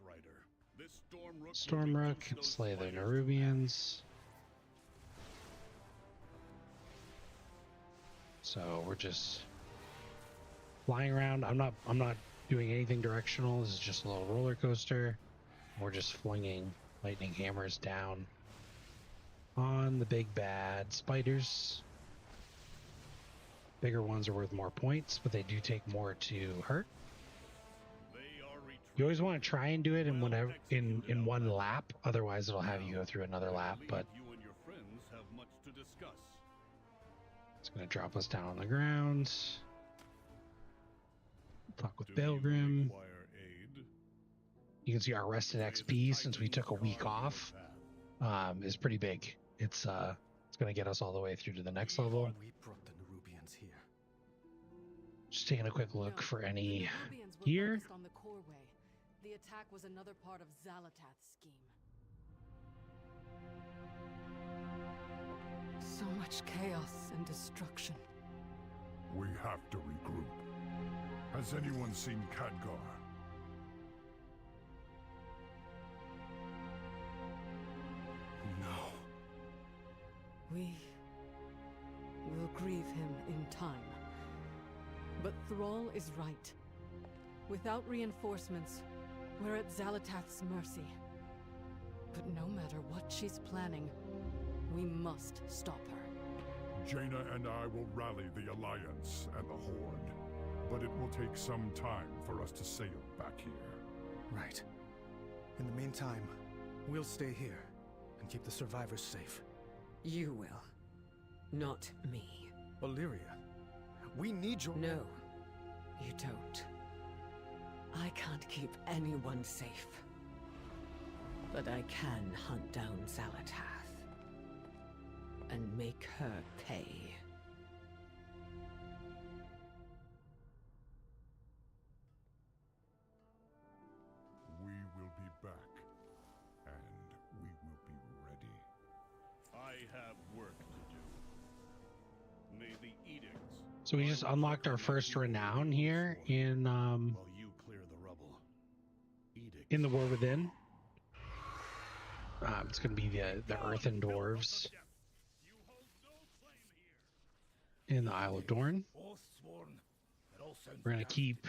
Stormrook, slay the Nerubians. So we're just flying around. I'm not doing anything directional. This is just a little roller coaster. We're just flinging lightning hammers down on the big bad spiders. Bigger ones are worth more points, but they do take more to hurt. You always want to try and do it in one lap, otherwise it'll have you go through another lap. But it's going to drop us down on the ground. Talk with Belgrim. You can see our rested XP since we took a week off is pretty big. It's going to get us all the way through to the next level.
We brought the Nerubians here.
Just taking a quick look for any
The Nerubians were
here.
focused on the core way. The attack was another part of Zalatath's scheme. So much chaos and destruction.
We have to regroup. Has anyone seen Khadgar?
No.
We will grieve him in time. But Thrall is right. Without reinforcements, we're at Zalatath's mercy. But no matter what she's planning, we must stop her.
Jaina and I will rally the Alliance and the Horde. But it will take some time for us to sail back here.
Right. In the meantime, we'll stay here and keep the survivors safe.
You will. Not me.
Illyria, we need your...
No, you don't. I can't keep anyone safe. But I can hunt down Zalatath. And make her pay.
We will be back. And we will be ready.
I have work to do. May the edicts...
So we just unlocked our first renown here in
While you clear the rubble.
in the War Within. It's going to be the Earthen Dwarves in the Isle of Dorn. We're going to keep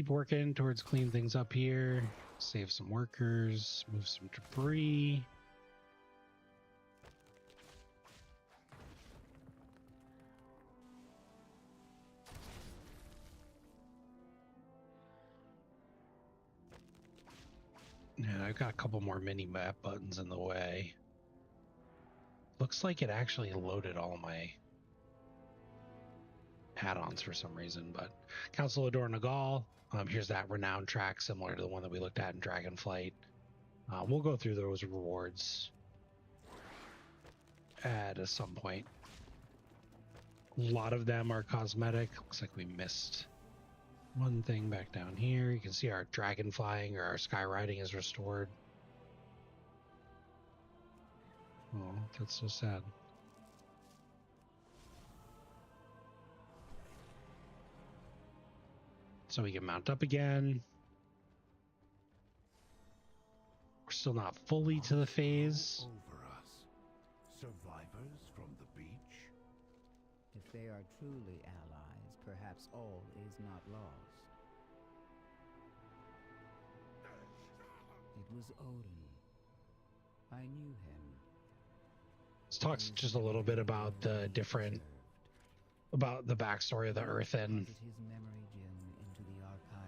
working towards clean things up here, save some workers, move some debris. Yeah, I've got a couple more mini map buttons in the way. Looks like it actually loaded all my add-ons for some reason, but Council of Dornegal, here's that renowned track similar to the one that we looked at in Dragonflight. We'll go through those rewards at some point. A lot of them are cosmetic. Looks like we missed one thing back down here. You can see our dragon flying or our sky riding is restored. Oh, that's so sad. So we can mount up again. We're still not fully to the phase.
Over us. Survivors from the beach?
If they are truly allies, perhaps all is not lost. It was Odin. I knew him.
Let's talk just a little bit about the backstory of the Earthen.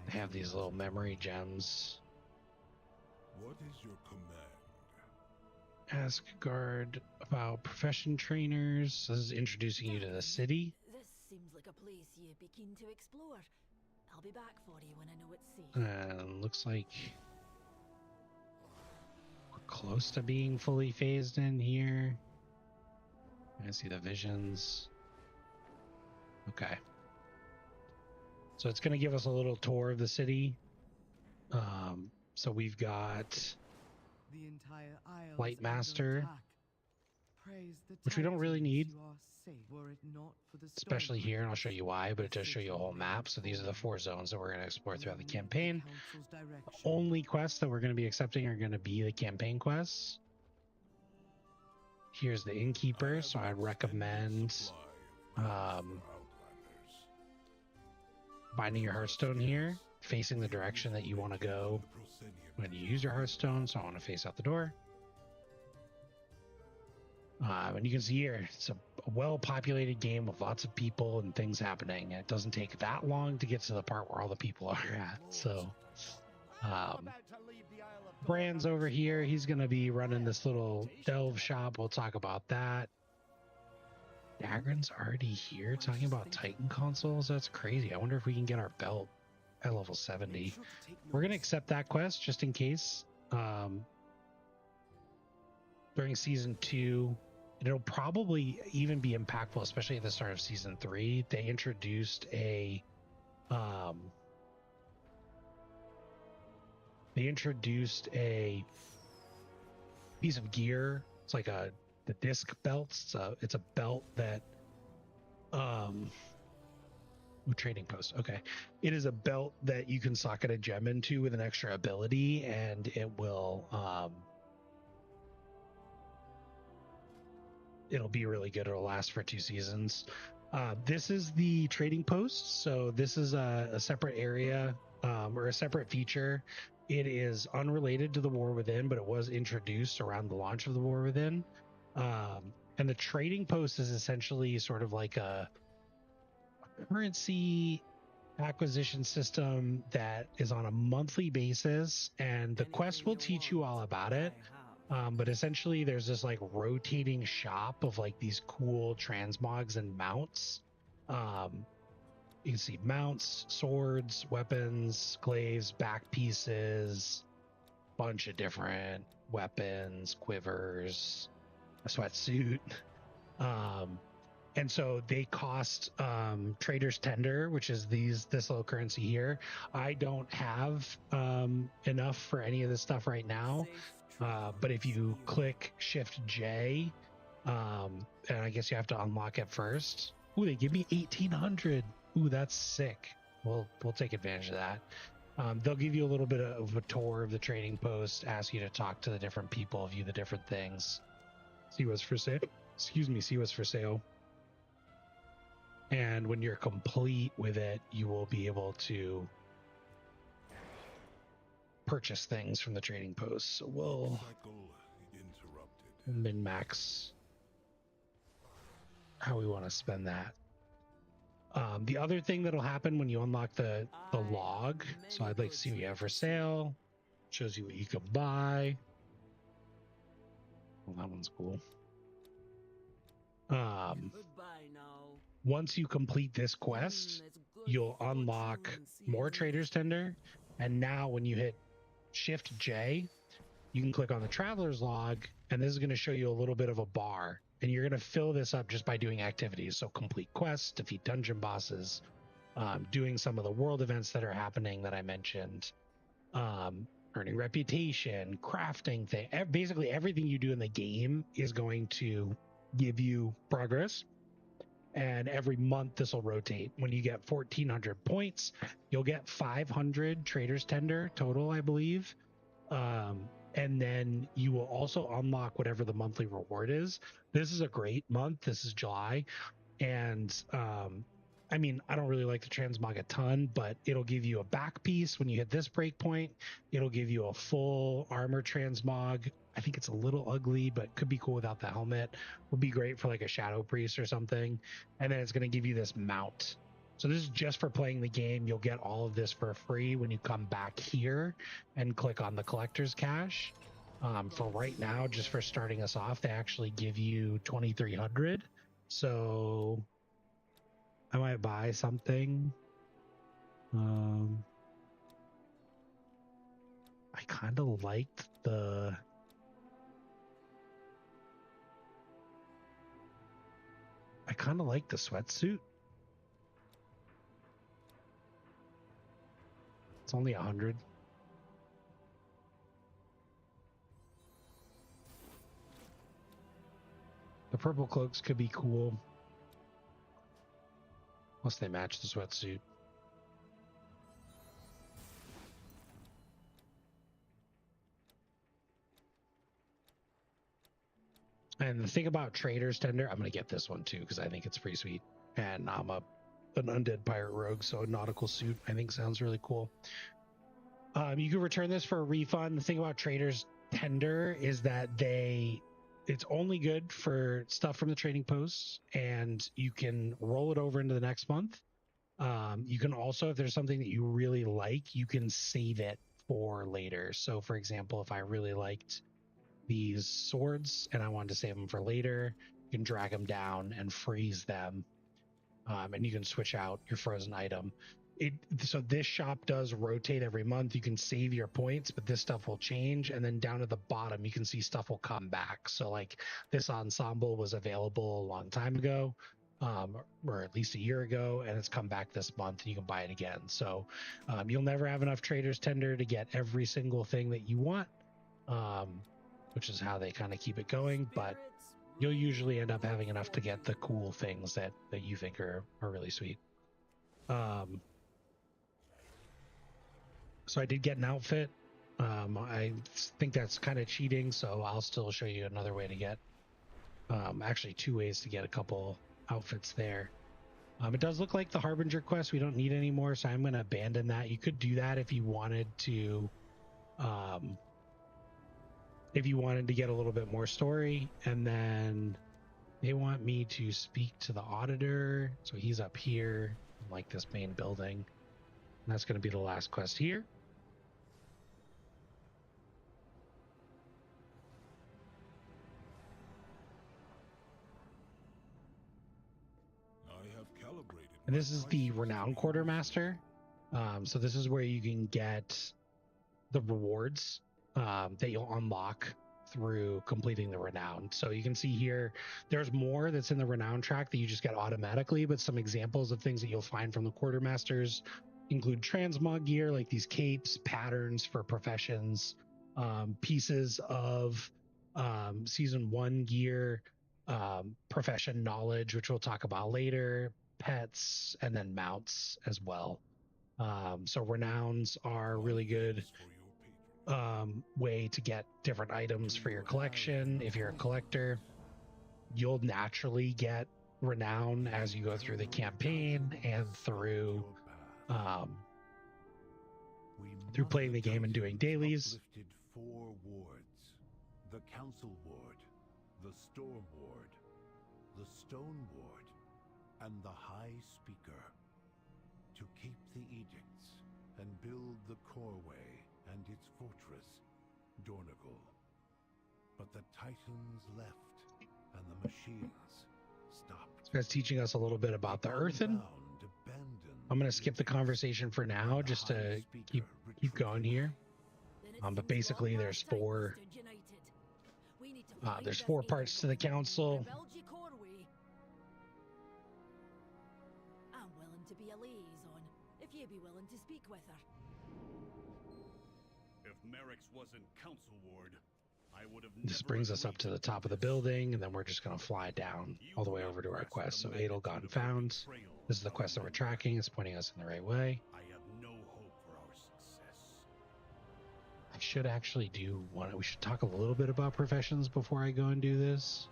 They have these little memory gems.
What is your command?
Ask guard about profession trainers. This is introducing you to the city.
This seems like a place you'd be keen to explore. I'll be back for you when I know it's safe.
And looks like we're close to being fully phased in here. I see the visions. Okay. So it's going to give us a little tour of the city. So we've got
The entire isle
Light Master, which we don't really need, especially here, and I'll show you why, but it does show you a whole map. So these are the 4 zones that we're going to explore throughout the campaign. The only quests that we're going to be accepting are going to be the campaign quests. Here's the innkeeper, so I'd recommend binding your hearthstone here, facing the direction that you want to go when you use your hearthstone. So I want to face out the door. And you can see here, it's a well-populated game with lots of people and things happening. It doesn't take that long to get to the part where all the people are at. So Brand's over here. He's going to be running this little delve shop. We'll talk about that. Dagran's already here talking about Titan consoles. That's crazy. I wonder if we can get our belt at level 70. We're going to accept that quest just in case. During season 2, it'll probably even be impactful, especially at the start of season 3. They introduced a piece of gear. It's like the disc belt. It's a belt that trading post. Okay. It is a belt that you can socket a gem into with an extra ability, and it will it'll be really good. It'll last for 2 seasons. This is the trading post. So this is a separate area or a separate feature. It is unrelated to the War Within, but it was introduced around the launch of the War Within. And the trading post is essentially sort of like a currency acquisition system that is on a monthly basis, and the quest will teach you all about it. But essentially there's this like rotating shop of like these cool transmogs and mounts. You can see mounts, swords, weapons, glaives, back pieces, bunch of different weapons, quivers, a sweatsuit. And so they cost Trader's Tender, which is this little currency here. I don't have enough for any of this stuff right now. But if you click Shift J, and I guess you have to unlock it first. Ooh, they give me 1,800. Ooh, that's sick. We'll take advantage of that. They'll give you a little bit of a tour of the trading post, ask you to talk to the different people, view the different things, see what's for sale. See what's for sale. And when you're complete with it, you will be able to purchase things from the trading post. So we'll min-max how we want to spend that. The other thing that'll happen when you unlock the log, so I'd like to see what you have for sale. Shows you what you can buy. Well, that one's cool. Once you complete this quest, you'll unlock more Trader's Tender. And now when you hit Shift J, you can click on the Traveler's Log, and this is going to show you a little bit of a bar. And you're going to fill this up just by doing activities. So complete quests, defeat dungeon bosses, doing some of the world events that are happening that I mentioned, earning reputation, crafting thing. Basically everything you do in the game is going to give you progress. And every month this will rotate. When you get 1,400 points, you'll get 500 Trader's Tender total, I believe. And then you will also unlock whatever the monthly reward is. This is a great month. This is July. And I mean, I don't really like the transmog a ton, but it'll give you a back piece when you hit this breakpoint. It'll give you a full armor transmog. I think it's a little ugly, but could be cool without the helmet. Would be great for like a Shadow Priest or something. And then it's going to give you this mount. So this is just for playing the game. You'll get all of this for free when you come back here and click on the collector's cache. For right now, just for starting us off, they actually give you 2,300. So I might buy something. I kind of liked the... I kind of like the sweatsuit. It's only 100. The purple cloaks could be cool. Unless they match the sweatsuit. And the thing about Trader's Tender, I'm going to get this one too because I think it's pretty sweet. And I'm an undead pirate rogue, so a nautical suit I think sounds really cool. You can return this for a refund. The thing about Trader's Tender is that it's only good for stuff from the trading posts, and you can roll it over into the next month. You can also, if there's something that you really like, you can save it for later. So for example, if I really liked these swords and I wanted to save them for later, you can drag them down and freeze them, and you can switch out your frozen item. So this shop does rotate every month. You can save your points, but this stuff will change. And then down at the bottom, you can see stuff will come back. So like this ensemble was available a long time ago, or at least a year ago, and it's come back this month and you can buy it again. So you'll never have enough Trader's Tender to get every single thing that you want, which is how they kind of keep it going. But you'll usually end up having enough to get the cool things that you think are really sweet. So I did get an outfit. I think that's kind of cheating, so I'll still show you another way to get, actually 2 ways to get a couple outfits there. It does look like the Harbinger quest we don't need anymore, so I'm going to abandon that. You could do that if you wanted to, get a little bit more story. And then they want me to speak to the auditor, so he's up here in like this main building. And that's going to be the last quest here. And this is the Renowned Quartermaster. So this is where you can get the rewards that you'll unlock through completing the Renowned. So you can see here, there's more that's in the Renowned track that you just get automatically, but some examples of things that you'll find from the Quartermasters include transmog gear, like these capes, patterns for professions, pieces of season 1 gear, profession knowledge, which we'll talk about later, pets, and then mounts as well. So Renowns are really good way to get different items for your collection. If you're a collector, you'll naturally get renown as you go through the campaign and through playing the game and doing dailies.
4 wards: the Council Ward, the Storm Ward, the Stone Ward, and the High Speaker, to keep the edicts and build the Coreway and its fortress, Dornagal. But the Titans left, and the machines stopped.
This guy's teaching us a little bit about the Earthen. I'm going to skip the conversation for now, just to keep going here. But basically, there's 4 parts to the council.
I'm willing to be a liaison, if you be willing to speak with her.
If Merrick's wasn't Council Ward, I would have
This brings us up to the top of the building, and then we're just going to fly down all the way over to our quest. So Edelgard found. This is the quest that we're tracking. It's pointing us in the right way.
I have no hope for our success.
I should actually do one. We should talk a little bit about professions before I go and do this.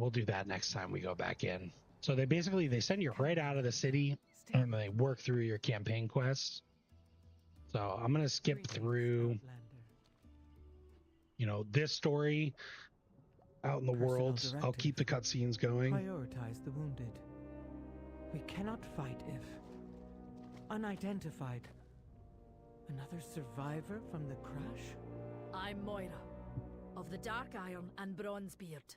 we'll do that next time we go back in. So they send you right out of the city and they work through your campaign quests. So I'm going to skip through, you know, this story out in the world. I'll keep the cutscenes going.
Prioritize the wounded. We cannot fight if unidentified. Another survivor from the crash?
I'm Moira, of the Dark Iron and Bronzebeard.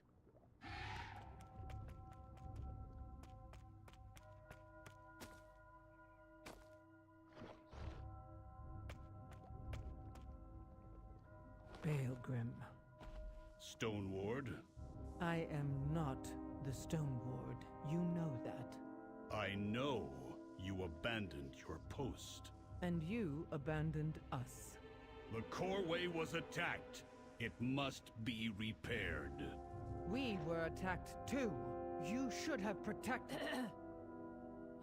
Baelgrim.
Stone Ward?
I am not the Stone Ward. You know that.
I know you abandoned your post.
And you abandoned us.
The Coreway was attacked. It must be repaired.
We were attacked too. You should have protected...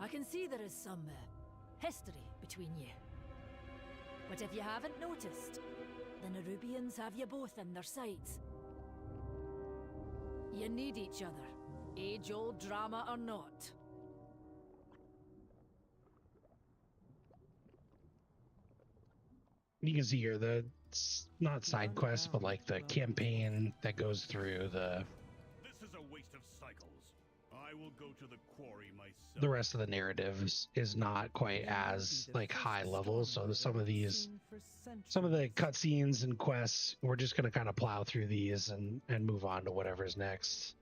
I can see there is some history between you. But if you haven't noticed, the Nerubians have you both in their sights. You need each other, age-old drama or not.
You can see here the, not side quests, but like the campaign that goes through the...
This is a waste of cycles. I will go to the quarry myself.
The rest of the narrative is not quite as like high level. So some of the cutscenes and quests, we're just going to kind of plow through these and move on to whatever's next.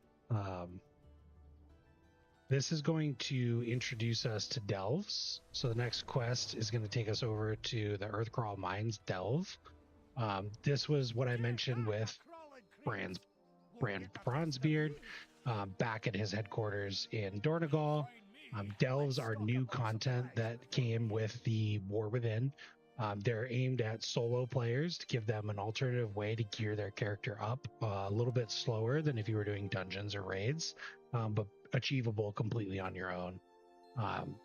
This is going to introduce us to delves. So the next quest is going to take us over to the Earthcrawl Mines delve. This was what I mentioned with Brand Bronzebeard back at his headquarters in Dornegal. Delves are new content that came with the War Within. They're aimed at solo players to give them an alternative way to gear their character up a little bit slower than if you were doing dungeons or raids, but achievable completely on your own.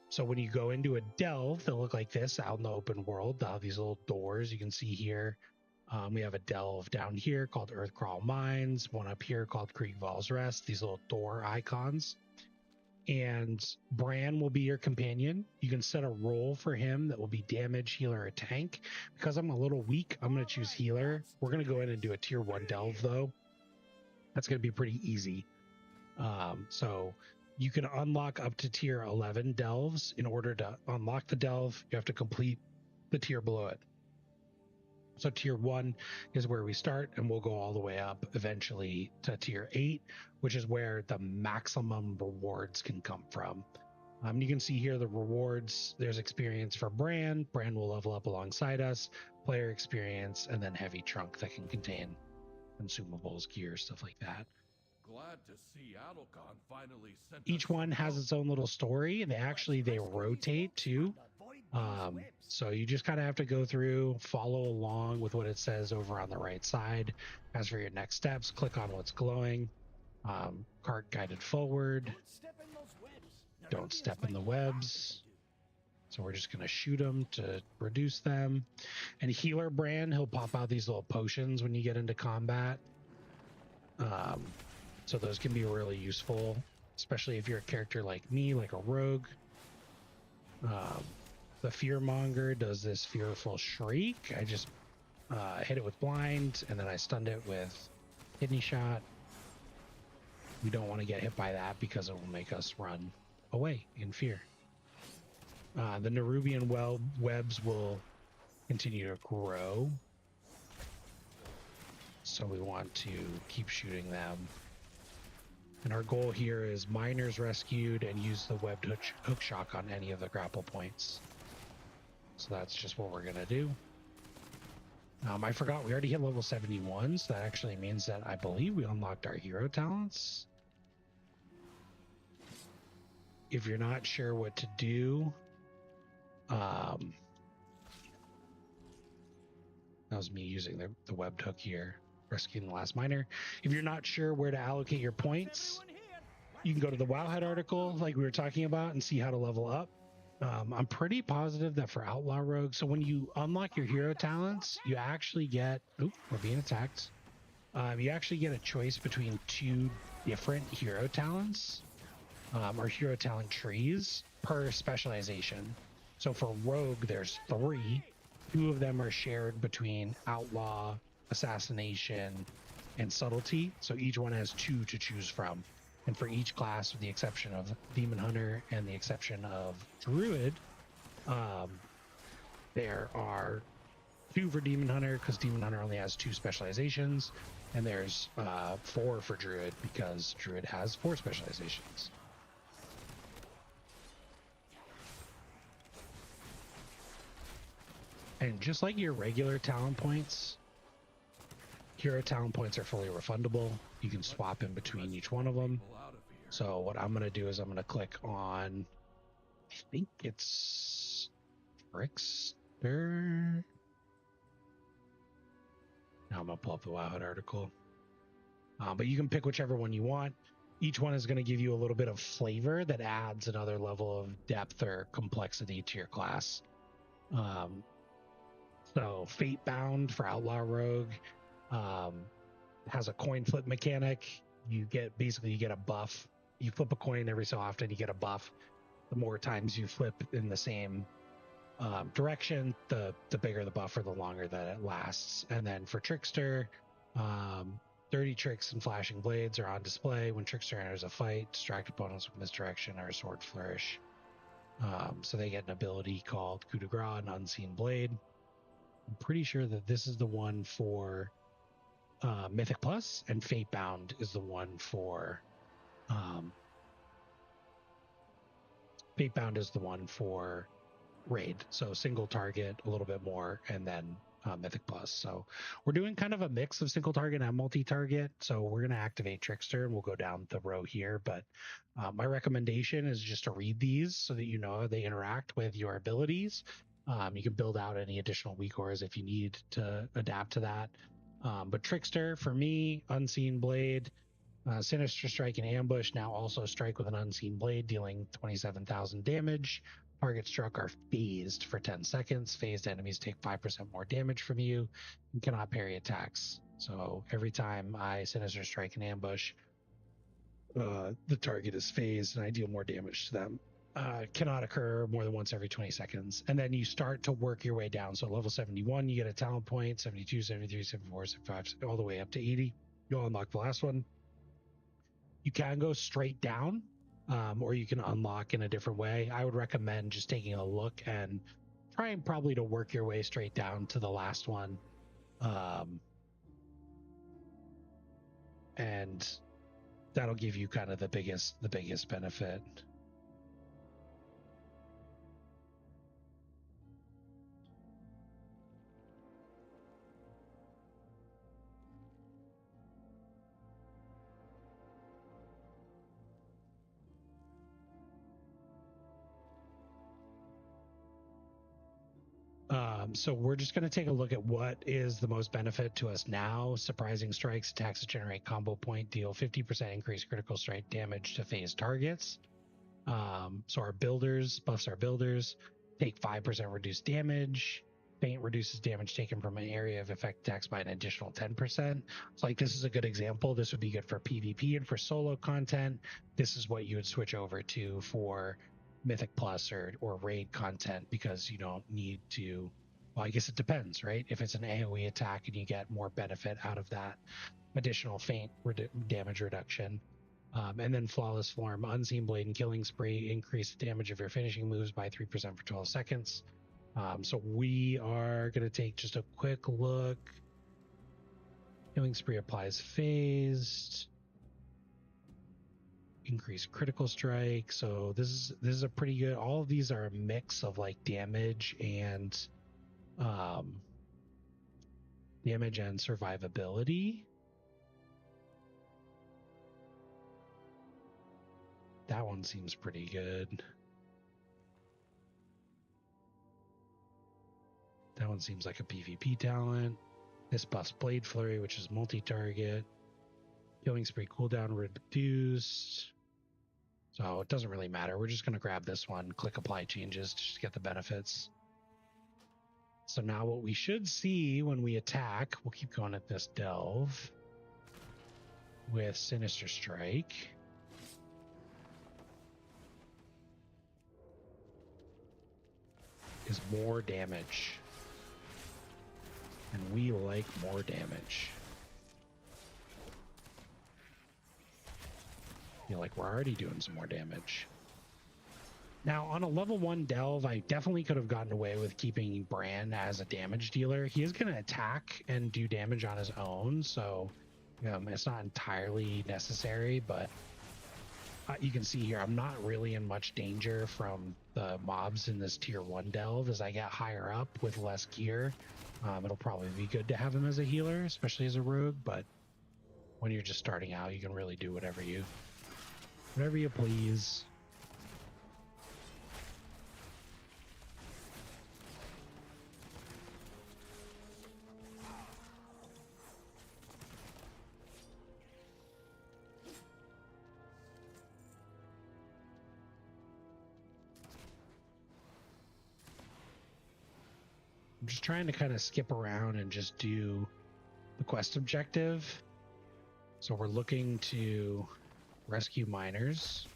So when you go into a delve, they'll look like this out in the open world. They'll have these little doors you can see here. We have a delve down here called Earthcrawl Mines, one up here called Kriegval's Rest, these little door icons. And Bran will be your companion. You can set a role for him that will be damage, healer, or tank. Because I'm a little weak, I'm going to choose healer. We're going to go in and do a tier 1 delve though. That's going to be pretty easy. So you can unlock up to tier 11 delves. In order to unlock the delve, you have to complete the tier below it. So tier 1 is where we start, and we'll go all the way up eventually to tier 8, which is where the maximum rewards can come from. You can see here the rewards. There's experience for Bran. Bran will level up alongside us, player experience, and then heavy trunk that can contain consumables, gear, stuff like that.
Glad to see Adelcon finally sent
Each one has its own little story. They rotate too. So you just kind of have to go through, follow along with what it says over on the right side. As for your next steps, click on what's glowing. Cart guided forward. Don't step in the webs. So we're just going to shoot them to reduce them. And healer Bran, he'll pop out these little potions when you get into combat. So those can be really useful, especially if you're a character like me, like a rogue. The Fearmonger does this fearful shriek. I just hit it with blind, and then I stunned it with kidney shot. We don't want to get hit by that because it will make us run away in fear. The Nerubian webs will continue to grow, so we want to keep shooting them. And our goal here is miners rescued and use the webbed hook shock on any of the grapple points. So that's just what we're going to do. I forgot we already hit level 71, so that actually means that I believe we unlocked our hero talents. If you're not sure what to do, that was me using the webbed hook here, rescuing the last miner. If you're not sure where to allocate your points, you can go to the Wowhead article like we were talking about and see how to level up. I'm pretty positive that for Outlaw Rogue, so when you unlock your hero talents, you actually get... Oop, we're being attacked. You actually get a choice between two different hero talents or hero talent trees per specialization. So for Rogue, there's 3. 2 of them are shared between Outlaw, Assassination, and Subtlety. So each one has 2 to choose from. And for each class, with the exception of Demon Hunter and the exception of Druid, there are 2 for Demon Hunter because Demon Hunter only has 2 specializations, and there's 4 for Druid because Druid has 4 specializations. And just like your regular talent points, hero talent points are fully refundable. You can swap in between each one of them. So what I'm going to do is I'm going to click on, I think it's Trickster. Now I'm going to pull up the Wowhead article. But you can pick whichever one you want. Each one is going to give you a little bit of flavor that adds another level of depth or complexity to your class. So Fatebound for Outlaw Rogue has a coin flip mechanic. You get a buff. You flip a coin every so often, you get a buff. The more times you flip in the same direction, the bigger the buff or the longer that it lasts. And then for Trickster, dirty tricks and flashing blades are on display. When Trickster enters a fight, distract opponents with misdirection or a sword flourish. So they get an ability called Coup de Grace, an unseen blade. I'm pretty sure that this is the one for Mythic Plus, and Fatebound is the one for Raid. So single target, a little bit more, and then Mythic Plus. So we're doing kind of a mix of single target and multi-target. So we're going to activate Trickster, and we'll go down the row here. But my recommendation is just to read these so that you know how they interact with your abilities. You can build out any additional weak auras if you need to adapt to that. But Trickster, for me, Unseen Blade, Sinister Strike and Ambush now also strike with an Unseen Blade, dealing 27,000 damage. Targets struck are phased for 10 seconds. Phased enemies take 5% more damage from you and cannot parry attacks. So every time I Sinister Strike and Ambush, the target is phased and I deal more damage to them. Cannot occur more than once every 20 seconds. And then you start to work your way down. So level 71, you get a talent point, 72, 73, 74, 75, all the way up to 80. You'll unlock the last one. You can go straight down, or you can unlock in a different way. I would recommend just taking a look and trying probably to work your way straight down to the last one. And that'll give you kind of the biggest benefit. So we're just going to take a look at what is the most benefit to us now. Surprising strikes, attacks that generate combo point, deal 50% increased critical strike damage to phased targets. So our builders, buffs our builders, take 5% reduced damage. Faint reduces damage taken from an area of effect attacks by an additional 10%. So like this is a good example. This would be good for PvP and for solo content. This is what you would switch over to for Mythic Plus or Raid content, because you don't need to, well, I guess it depends, right? If it's an AoE attack and you get more benefit out of that additional faint damage reduction. And then Flawless Form, Unseen Blade and Killing Spree increase the damage of your finishing moves by 3% for 12 seconds. So we are going to take just a quick look. Killing Spree applies phased. Increase critical strike. So this is a pretty good, all of these are a mix of like damage and survivability. That one seems pretty good. That one seems like a PvP talent. This buffs Blade Flurry, which is multi-target. Killing Spree cooldown reduced. So it doesn't really matter. We're just going to grab this one, click apply changes to just get the benefits. So now what we should see when we attack, we'll keep going at this delve. with Sinister Strike. Is more damage. And we like more damage. Feel like we're already doing some more damage. Now, on a level 1 delve, I definitely could have gotten away with keeping Bran as a damage dealer. He is going to attack and do damage on his own, so it's not entirely necessary, but you can see here, I'm not really in much danger from the mobs in this tier 1 delve. As I get higher up with less gear, it'll probably be good to have him as a healer, especially as a rogue, but when you're just starting out, you can really do whatever you please. I'm just trying to kind of skip around and just do the quest objective. So we're looking to rescue miners.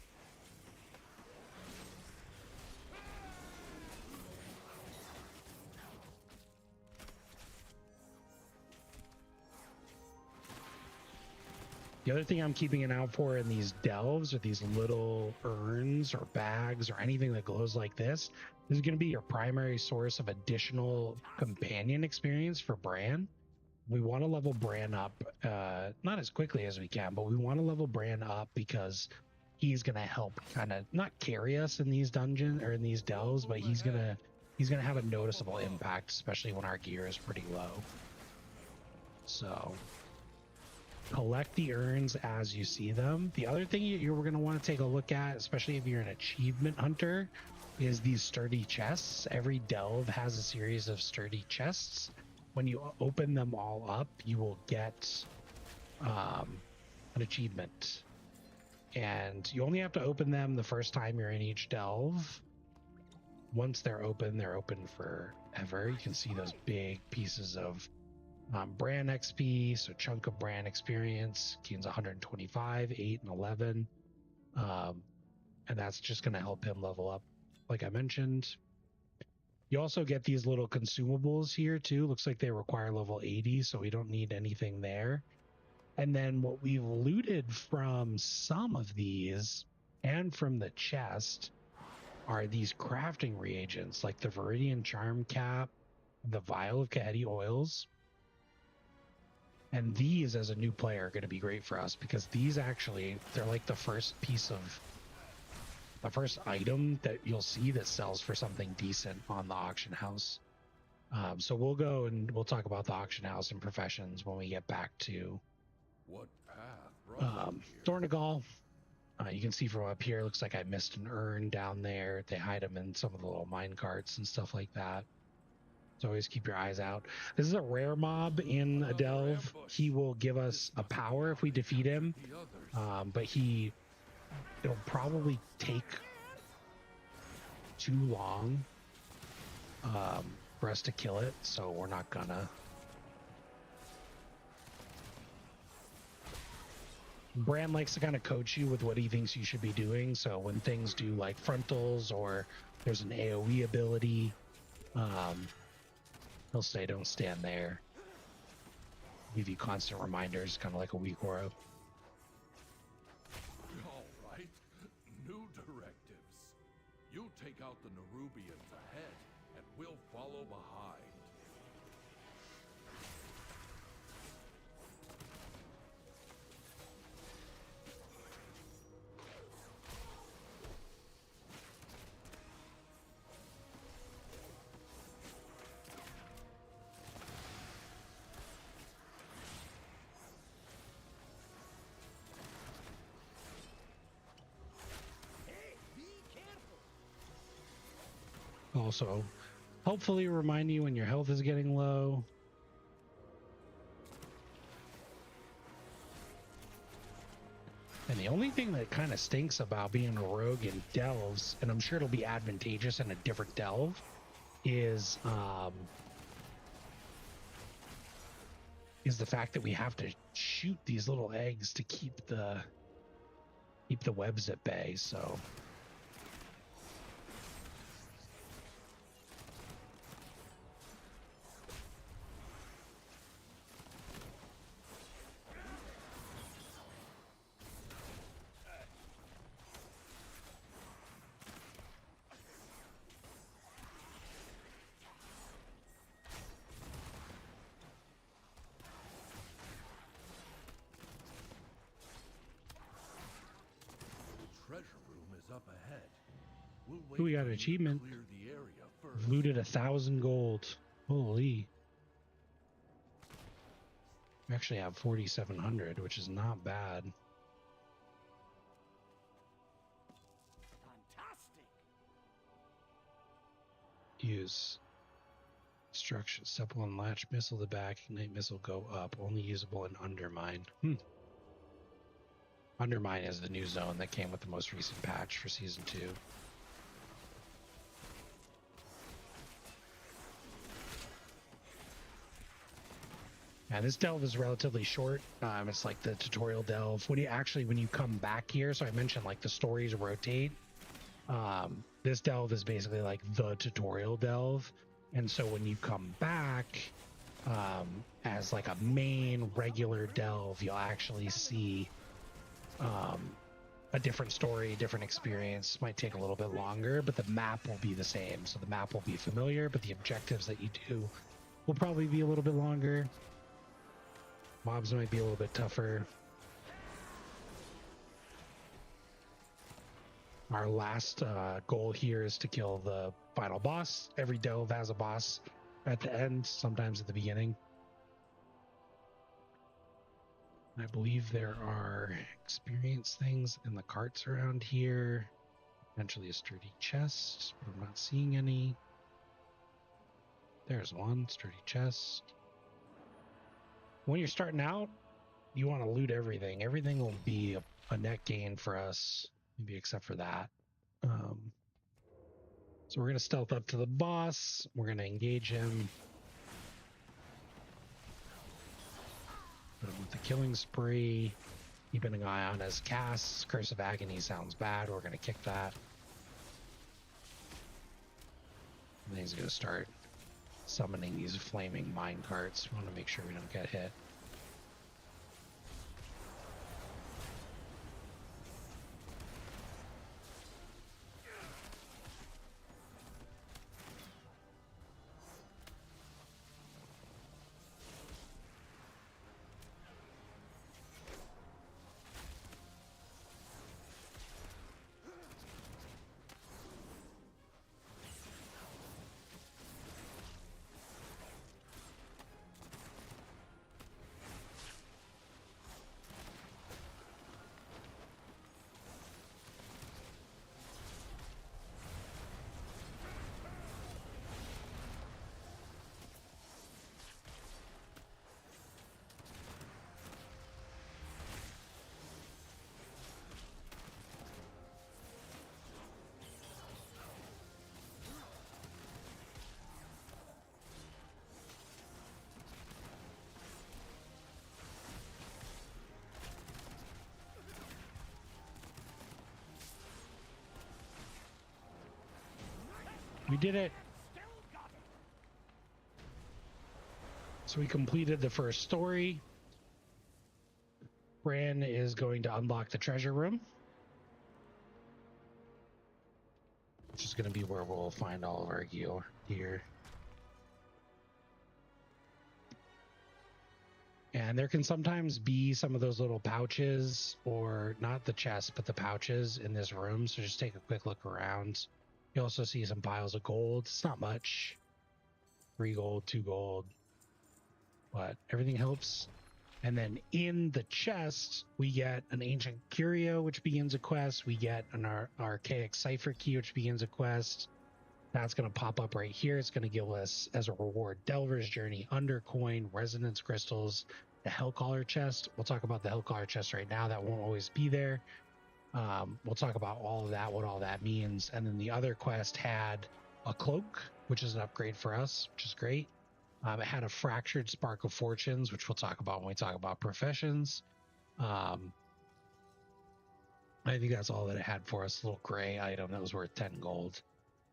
The other thing I'm keeping an eye out for in these delves are these little urns or bags or anything that glows like this. This is going to be your primary source of additional companion experience for Bran. We want to level Bran up, not as quickly as we can, but we want to level Bran up because he's going to help kind of not carry us in these dungeons or in these delves, but he's going to have a noticeable impact, especially when our gear is pretty low. So collect the urns as you see them. The other thing you're going to want to take a look at, especially if you're an achievement hunter, is these sturdy chests. Every delve has a series of sturdy chests. When you open them all up, you will get an achievement. And you only have to open them the first time you're in each delve. Once they're open forever. You can see those big pieces of Bran XP, so chunk of Bran experience, gains 125, 8, and 11. And that's just going to help him level up, like I mentioned. You also get these little consumables here too. Looks like they require level 80, so we don't need anything there. And then what we've looted from some of these and from the chest are these crafting reagents, like the Viridian Charm Cap, the Vial of Kaheti Oils. And these, as a new player, are going to be great for us because these actually, they're like the first item that you'll see that sells for something decent on the auction house. So we'll go and we'll talk about the auction house and professions when we get back to
what path
Thornagal. You can see from up here, looks like I missed an urn down there. They hide them in some of the little mine carts and stuff like that. So always keep your eyes out. This is a rare mob in a delve. He will give us a power if we defeat him, but it'll probably take too long for us to kill it, so we're not gonna. Bran likes to kind of coach you with what he thinks you should be doing, so when things do like frontals or there's an AoE ability, he'll say don't stand there. Give you constant reminders, kind of like a weak aura.
All right, new directives. You take out the Nerubians ahead, and we'll follow behind.
Also, hopefully remind you when your health is getting low. And the only thing that kind of stinks about being a rogue in delves, and I'm sure it'll be advantageous in a different delve, is is the fact that we have to shoot these little eggs to keep the webs at bay. So
Up ahead.
We got an achievement. Looted 1,000 gold. Holy. We actually have 4,700, which is not bad.
Fantastic.
Use instruction. Step 1, latch missile to back. Ignite missile, go up. Only usable in Undermine. Undermine is the new zone that came with the most recent patch for Season 2. And this delve is relatively short. It's like the tutorial delve. When you come back here, so I mentioned like the stories rotate. This delve is basically like the tutorial delve. And so when you come back as like a main regular delve, you'll actually see a different story, different experience. Might take a little bit longer, but the map will be the same. So the map will be familiar, but the objectives that you do will probably be a little bit longer. Mobs might be a little bit tougher. Our last goal here is to kill the final boss. Every delve has a boss at the end, sometimes at the beginning. I believe there are experience things in the carts around here. Potentially a sturdy chest, but I'm not seeing any. There's one, sturdy chest. When you're starting out, you want to loot everything. Everything will be a net gain for us, maybe except for that. So we're going to stealth up to the boss. We're going to engage him. Put him with the killing spree. Keeping an eye on his casts. Curse of Agony sounds bad. We're going to kick that. And then he's going to start summoning these flaming mine carts. We want to make sure we don't get hit. We did it. So we completed the first story. Bran is going to unlock the treasure room, which is going to be where we'll find all of our gear. And there can sometimes be some of those little pouches, or not the chest, but the pouches in this room. So just take a quick look around. You also see some piles of gold. It's not much. 3 gold, 2 gold. But everything helps. And then in the chest, we get an Ancient Curio, which begins a quest. We get an Archaic Cipher Key, which begins a quest. That's going to pop up right here. It's going to give us, as a reward, Delver's Journey, Undercoin, Resonance Crystals, the Hellcaller chest. We'll talk about the Hellcaller chest right now. That won't always be there. We'll talk about all of that, what all that means. And then the other quest had a cloak, which is an upgrade for us, which is great. It had a fractured spark of fortunes, which we'll talk about when we talk about professions. I think that's all that it had for us. A little gray item that was worth 10 gold.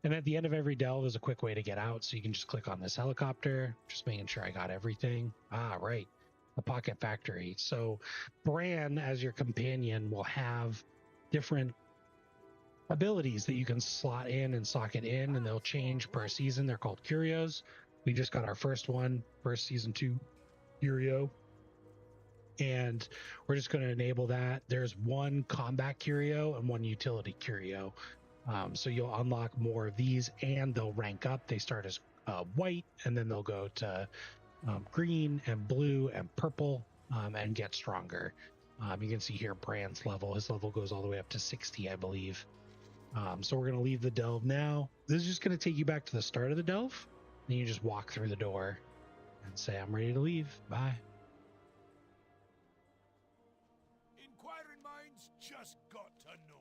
And at the end of every delve is a quick way to get out. So you can just click on this helicopter, just making sure I got everything. Ah, right. The Pocket Factory. So Bran, as your companion, will have different abilities that you can slot in and socket in, and they'll change per season. They're called curios. We just got our first one, first season 2 curio. And we're just going to enable that. There's one combat curio and one utility curio. So you'll unlock more of these, and they'll rank up. They start as white, and then they'll go to green and blue and purple, and get stronger. You can see here Bran's level. His level goes all the way up to 60, I believe. So we're going to leave the delve now. This is just going to take you back to the start of the delve. Then you just walk through the door and say, I'm ready to leave. Bye.
Inquiring minds just got to know.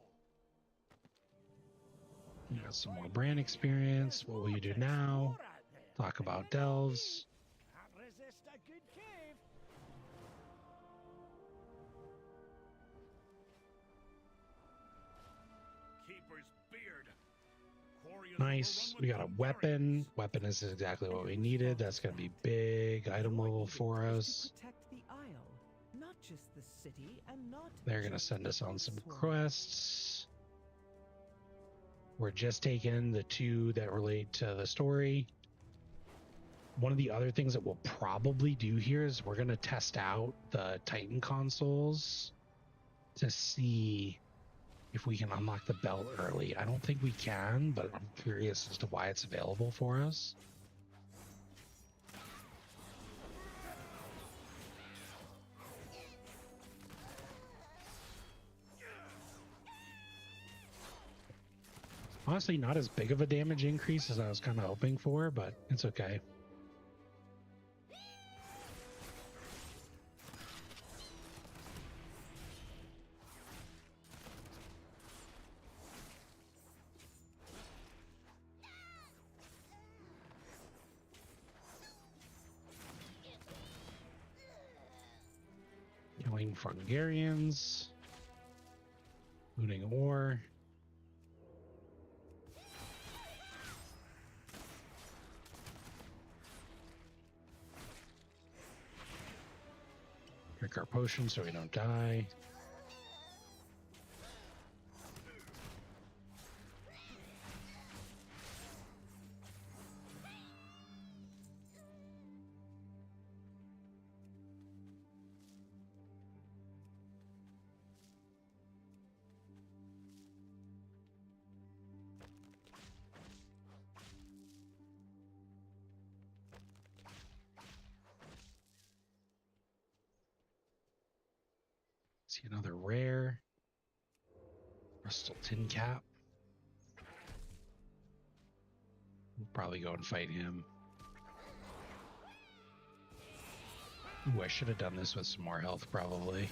You got some more Bran experience. What will you do now? Talk about delves.
Can't resist a good cave.
Keeper's beard.
Nice. We got a weapon. Weapon is exactly what we needed. That's going to be big item level for us.
Protect the Isle, not just the city, and not.
They're going to send us on some quests. We're just taking the 2 that relate to the story. One of the other things that we'll probably do here is we're going to test out the Titan consoles to see if we can unlock the belt early. I don't think we can, but I'm curious as to why it's available for us. Honestly, not as big of a damage increase as I was kind of hoping for, but it's okay. Killing Frungarians. Looting ore. Drink our potion so we don't die. See another rare. Crystal tin cap. We'll probably go and fight him. Ooh, I should have done this with some more health, probably.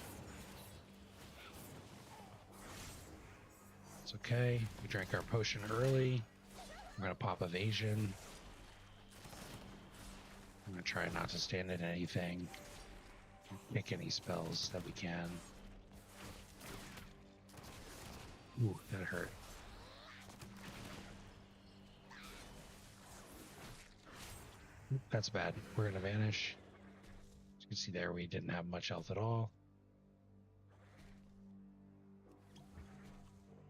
It's okay. We drank our potion early. We're going to pop evasion. I'm going to try not to stand in anything. Pick any spells that we can. Ooh, that hurt. Oop, that's bad. We're going to vanish. As you can see there, we didn't have much health at all.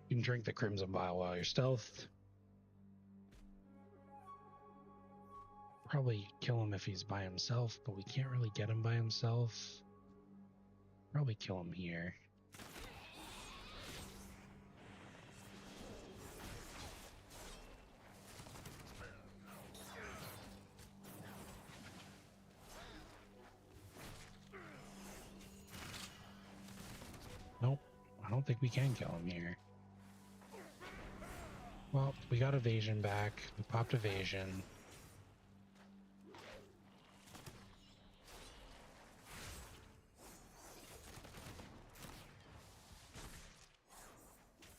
You can drink the Crimson Vial while you're stealthed. Probably kill him if he's by himself, but we can't really get him by himself. Probably kill him here. Nope, I don't think we can kill him here. Well, we got evasion back. We popped evasion.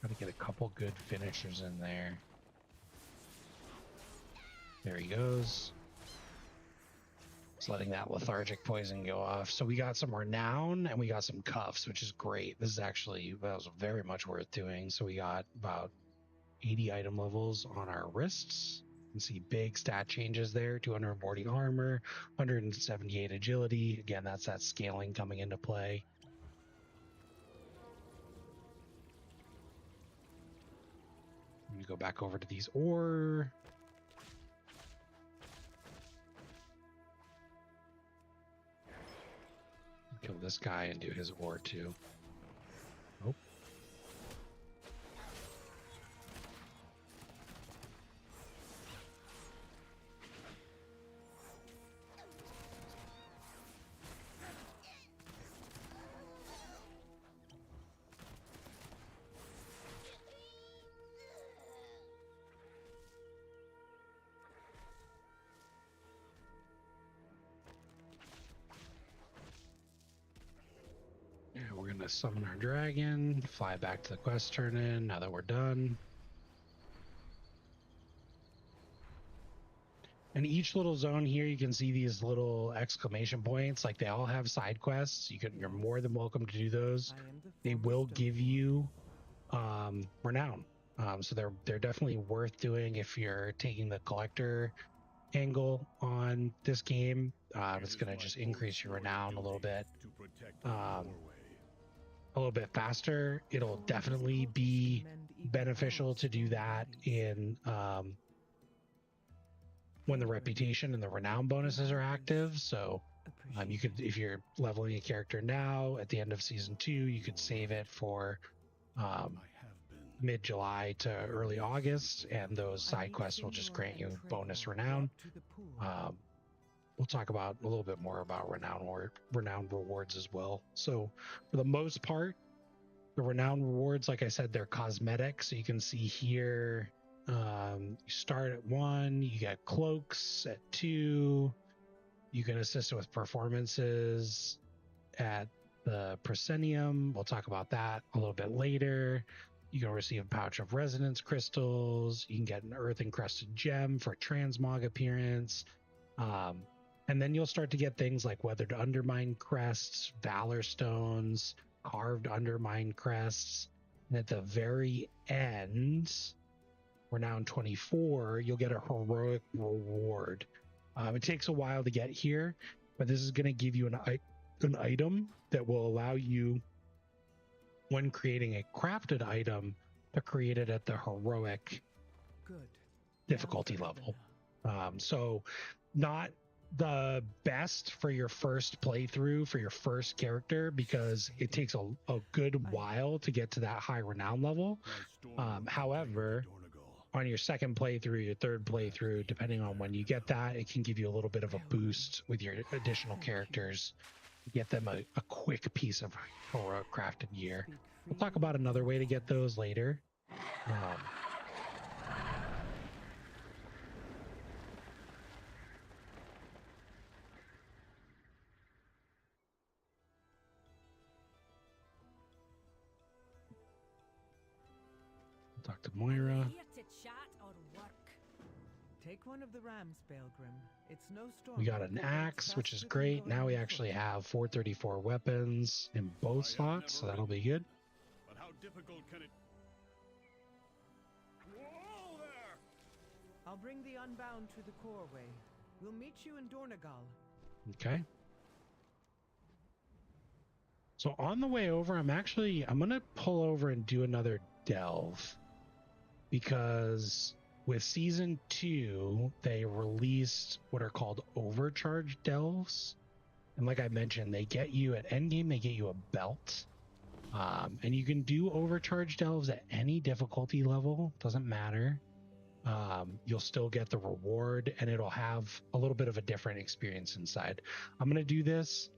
Gotta get a couple good finishers in there. There he goes. Just letting that lethargic poison go off. So we got some renown and we got some cuffs, which is great. This is actually, that was very much worth doing. So we got about 80 item levels on our wrists. You can see big stat changes there. 240 armor, 178 agility. Again, that's that scaling coming into play. Let me go back over to these ore. Kill this guy and do his ore too. Oh. We're gonna summon our dragon, fly back to the quest turn in now that we're done. And each little zone here, you can see these little exclamation points, like they all have side quests. You're more than welcome to do those. They will give you renown. So they're definitely worth doing if you're taking the collector angle on this game. It's gonna just increase your renown a little bit. A little bit faster. It'll definitely be beneficial to do that in when the reputation and the renown bonuses are active. So you could, if you're leveling a character now at the end of season 2, you could save it for mid-July to early August, and those side quests will just grant you bonus renown. We'll talk about a little bit more about renown rewards as well. So for the most part, the renown rewards, like I said, they're cosmetic. So you can see here, you start at 1, you get cloaks at 2, you can assist with performances at the proscenium. We'll talk about that a little bit later. You can receive a pouch of resonance crystals. You can get an earth encrusted gem for transmog appearance. And then you'll start to get things like weathered undermine crests, valor stones, carved undermine crests. And at the very end, renown 24, you'll get a heroic reward. It takes a while to get here, but this is going to give you an item that will allow you, when creating a crafted item, to create it at the heroic difficulty level. So not the best for your first playthrough for your first character, because it takes a good while to get to that high renown level. However, on your second playthrough, your third playthrough, depending on when you get that, it can give you a little bit of a boost with your additional characters. Get them a quick piece of heroic crafted gear. We'll talk about another way to get those later. Talk to Moira.
Take one of the rams, Belgrim. It's no storm.
We got an axe, which is great. Now we actually have 434 weapons in both slots, so that'll be good.
But how difficult can it...
Whoa there! I'll bring the Unbound to the Coreway. We'll meet you in Dornagal.
Okay. So on the way over, I'm going to pull over and do another delve, because with season 2, they released what are called overcharge delves. And like I mentioned, they get you at endgame, they get you a belt. And you can do overcharge delves at any difficulty level, doesn't matter. You'll still get the reward, and it'll have a little bit of a different experience inside. I'm going to do this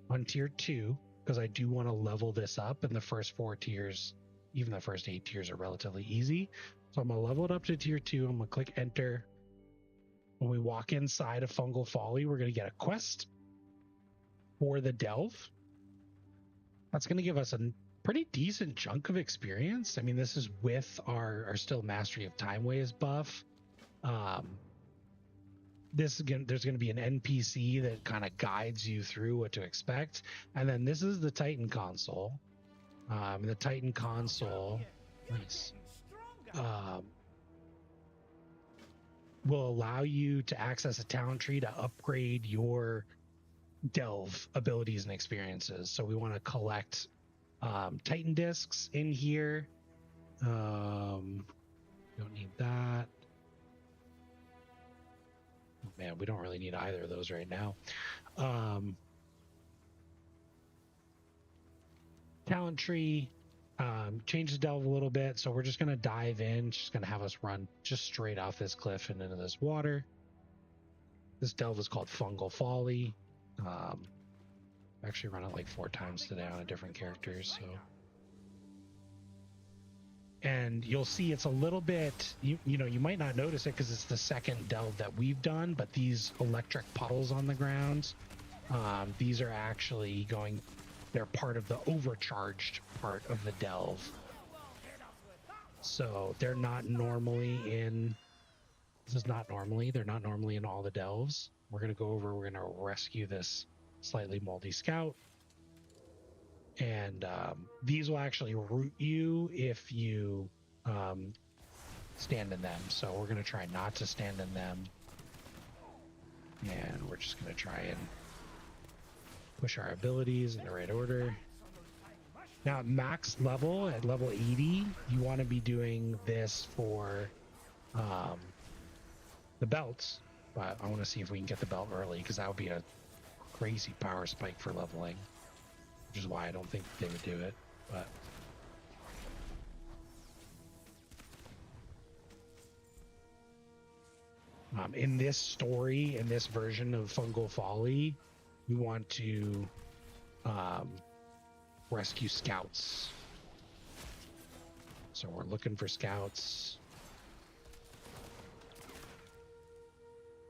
on tier 2, because I do want to level this up, and the first 4 tiers, even the first 8 tiers, are relatively easy. So I'm going to level it up to tier 2. I'm going to click enter. When we walk inside of Fungal Folly, we're going to get a quest for the delve. That's going to give us a pretty decent chunk of experience. I mean, this is with our still Mastery of Time Ways buff. there's going to be an NPC that kind of guides you through what to expect. And then this is the Titan console. The Titan console, nice, will allow you to access a talent tree to upgrade your delve abilities and experiences. So we want to collect Titan discs in here. Don't need that. Oh, man, we don't really need either of those right now. Talent tree, change the delve a little bit. So we're just going to dive in. Just going to have us run just straight off this cliff and into this water. This delve is called Fungal Folly. Actually run it like 4 times today on a different characters. So, and you'll see it's a little bit, you know, you might not notice it because it's the second delve that we've done, but these electric puddles on the ground, these are actually they're part of the overcharged part of the delve. So they're not normally in, they're not normally in all the delves. We're going to go over, we're going to rescue this slightly moldy scout. And these will actually root you if you stand in them. So we're going to try not to stand in them. And we're just going to try and push our abilities in the right order. Now at max level, at level 80, you want to be doing this for the belts. But I want to see if we can get the belt early, because that would be a crazy power spike for leveling. Which is why I don't think they would do it, but in this story, in this version of Fungal Folly, we want to rescue scouts. So we're looking for scouts.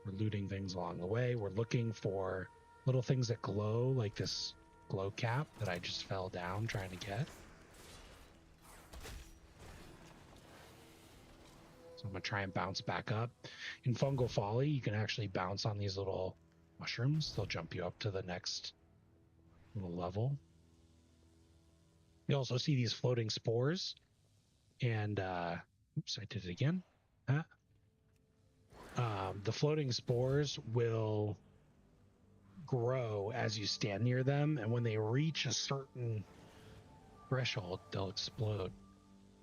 We're looting things along the way. We're looking for little things that glow, like this glow cap that I just fell down trying to get. So I'm gonna try and bounce back up. In Fungal Folly, you can actually bounce on these little mushrooms. They'll jump you up to the next little level. You also see these floating spores, and oops, I did it again. The floating spores will grow as you stand near them, and when they reach a certain threshold, they'll explode,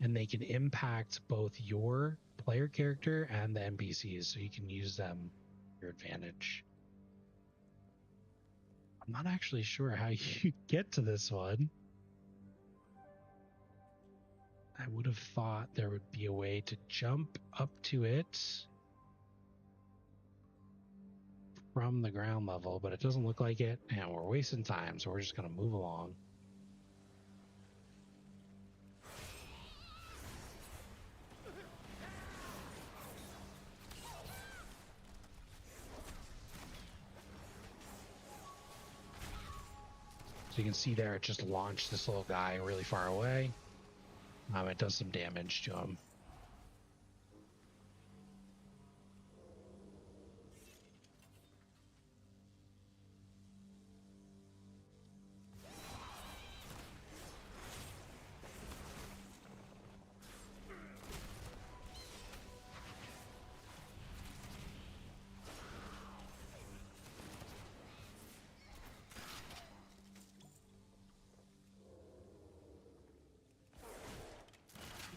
and they can impact both your player character and the NPCs, so you can use them to your advantage. I'm not actually sure how you get to this one. I would have thought there would be a way to jump up to it from the ground level, but it doesn't look like it, and we're wasting time, so we're just going to move along. So you can see there, it just launched this little guy really far away. It does some damage to him.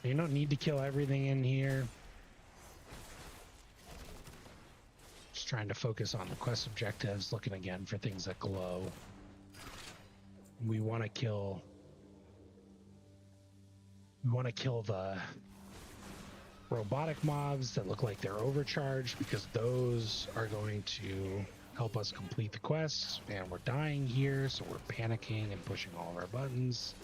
You don't need to kill everything in here. Just trying to focus on the quest objectives, looking again for things that glow. We want to kill the robotic mobs that look like they're overcharged, because those are going to help us complete the quests. And we're dying here, so we're panicking and pushing all of our buttons.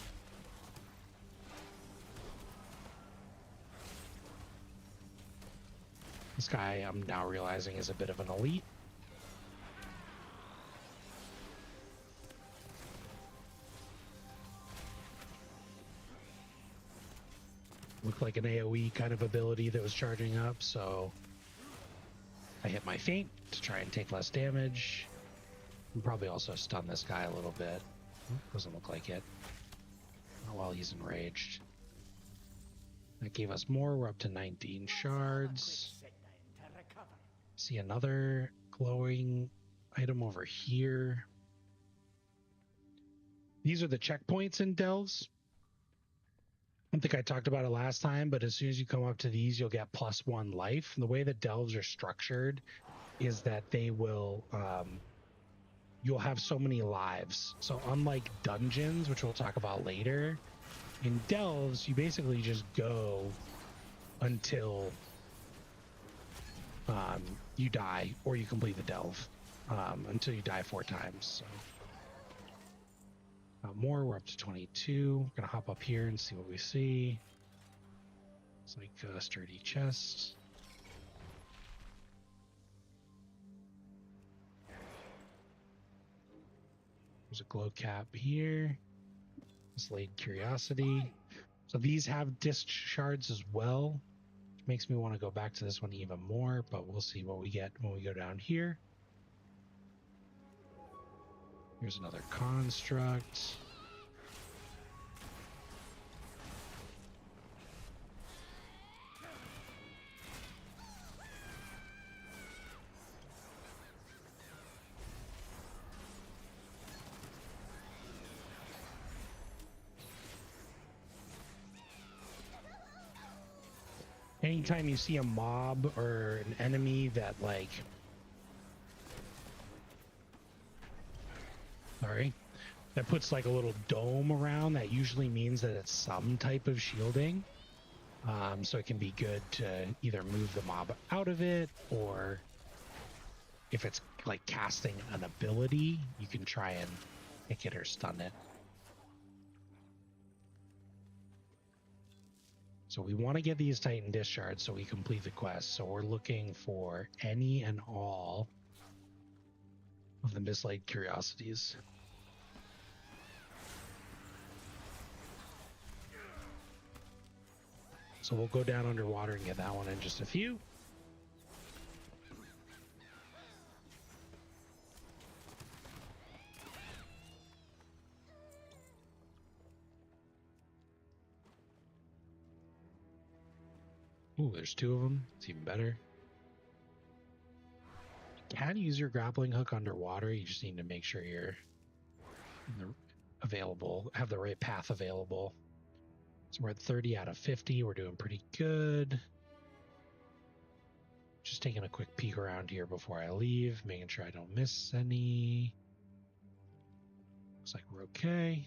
This guy, I'm now realizing, is a bit of an elite. Looked like an AoE kind of ability that was charging up, so I hit my feint to try and take less damage. And probably also stun this guy a little bit. Doesn't look like it. Not while he's enraged. That gave us more. We're up to 19 shards. See another glowing item over here. These are the checkpoints in delves. I don't think I talked about it last time, but as soon as you come up to these, you'll get +1 life. And the way that delves are structured is that they will, you'll have so many lives. So unlike dungeons, which we'll talk about later, in delves, you basically just go until you die or you complete the delve, until you die 4 times. So more, we're up to 22. We're gonna hop up here and see what we see. It's like a sturdy chest. There's a glow cap here. Slayed Curiosity. So these have disc shards as well, which makes me want to go back to this one even more, but we'll see what we get when we go down here. Here's another construct. Anytime you see a mob or an enemy that that puts like a little dome around, that usually means that it's some type of shielding. So it can be good to either move the mob out of it, or if it's like casting an ability, you can try and hit it or stun it. So we want to get these Titan discharged so we complete the quest. So we're looking for any and all of the mislaid curiosities. So we'll go down underwater and get that one in just a few. Ooh, there's 2 of them. It's even better. You can use your grappling hook underwater. You just need to make sure you're have the right path available. So we're at 30 out of 50. We're doing pretty good. Just taking a quick peek around here before I leave, making sure I don't miss any. Looks like we're okay.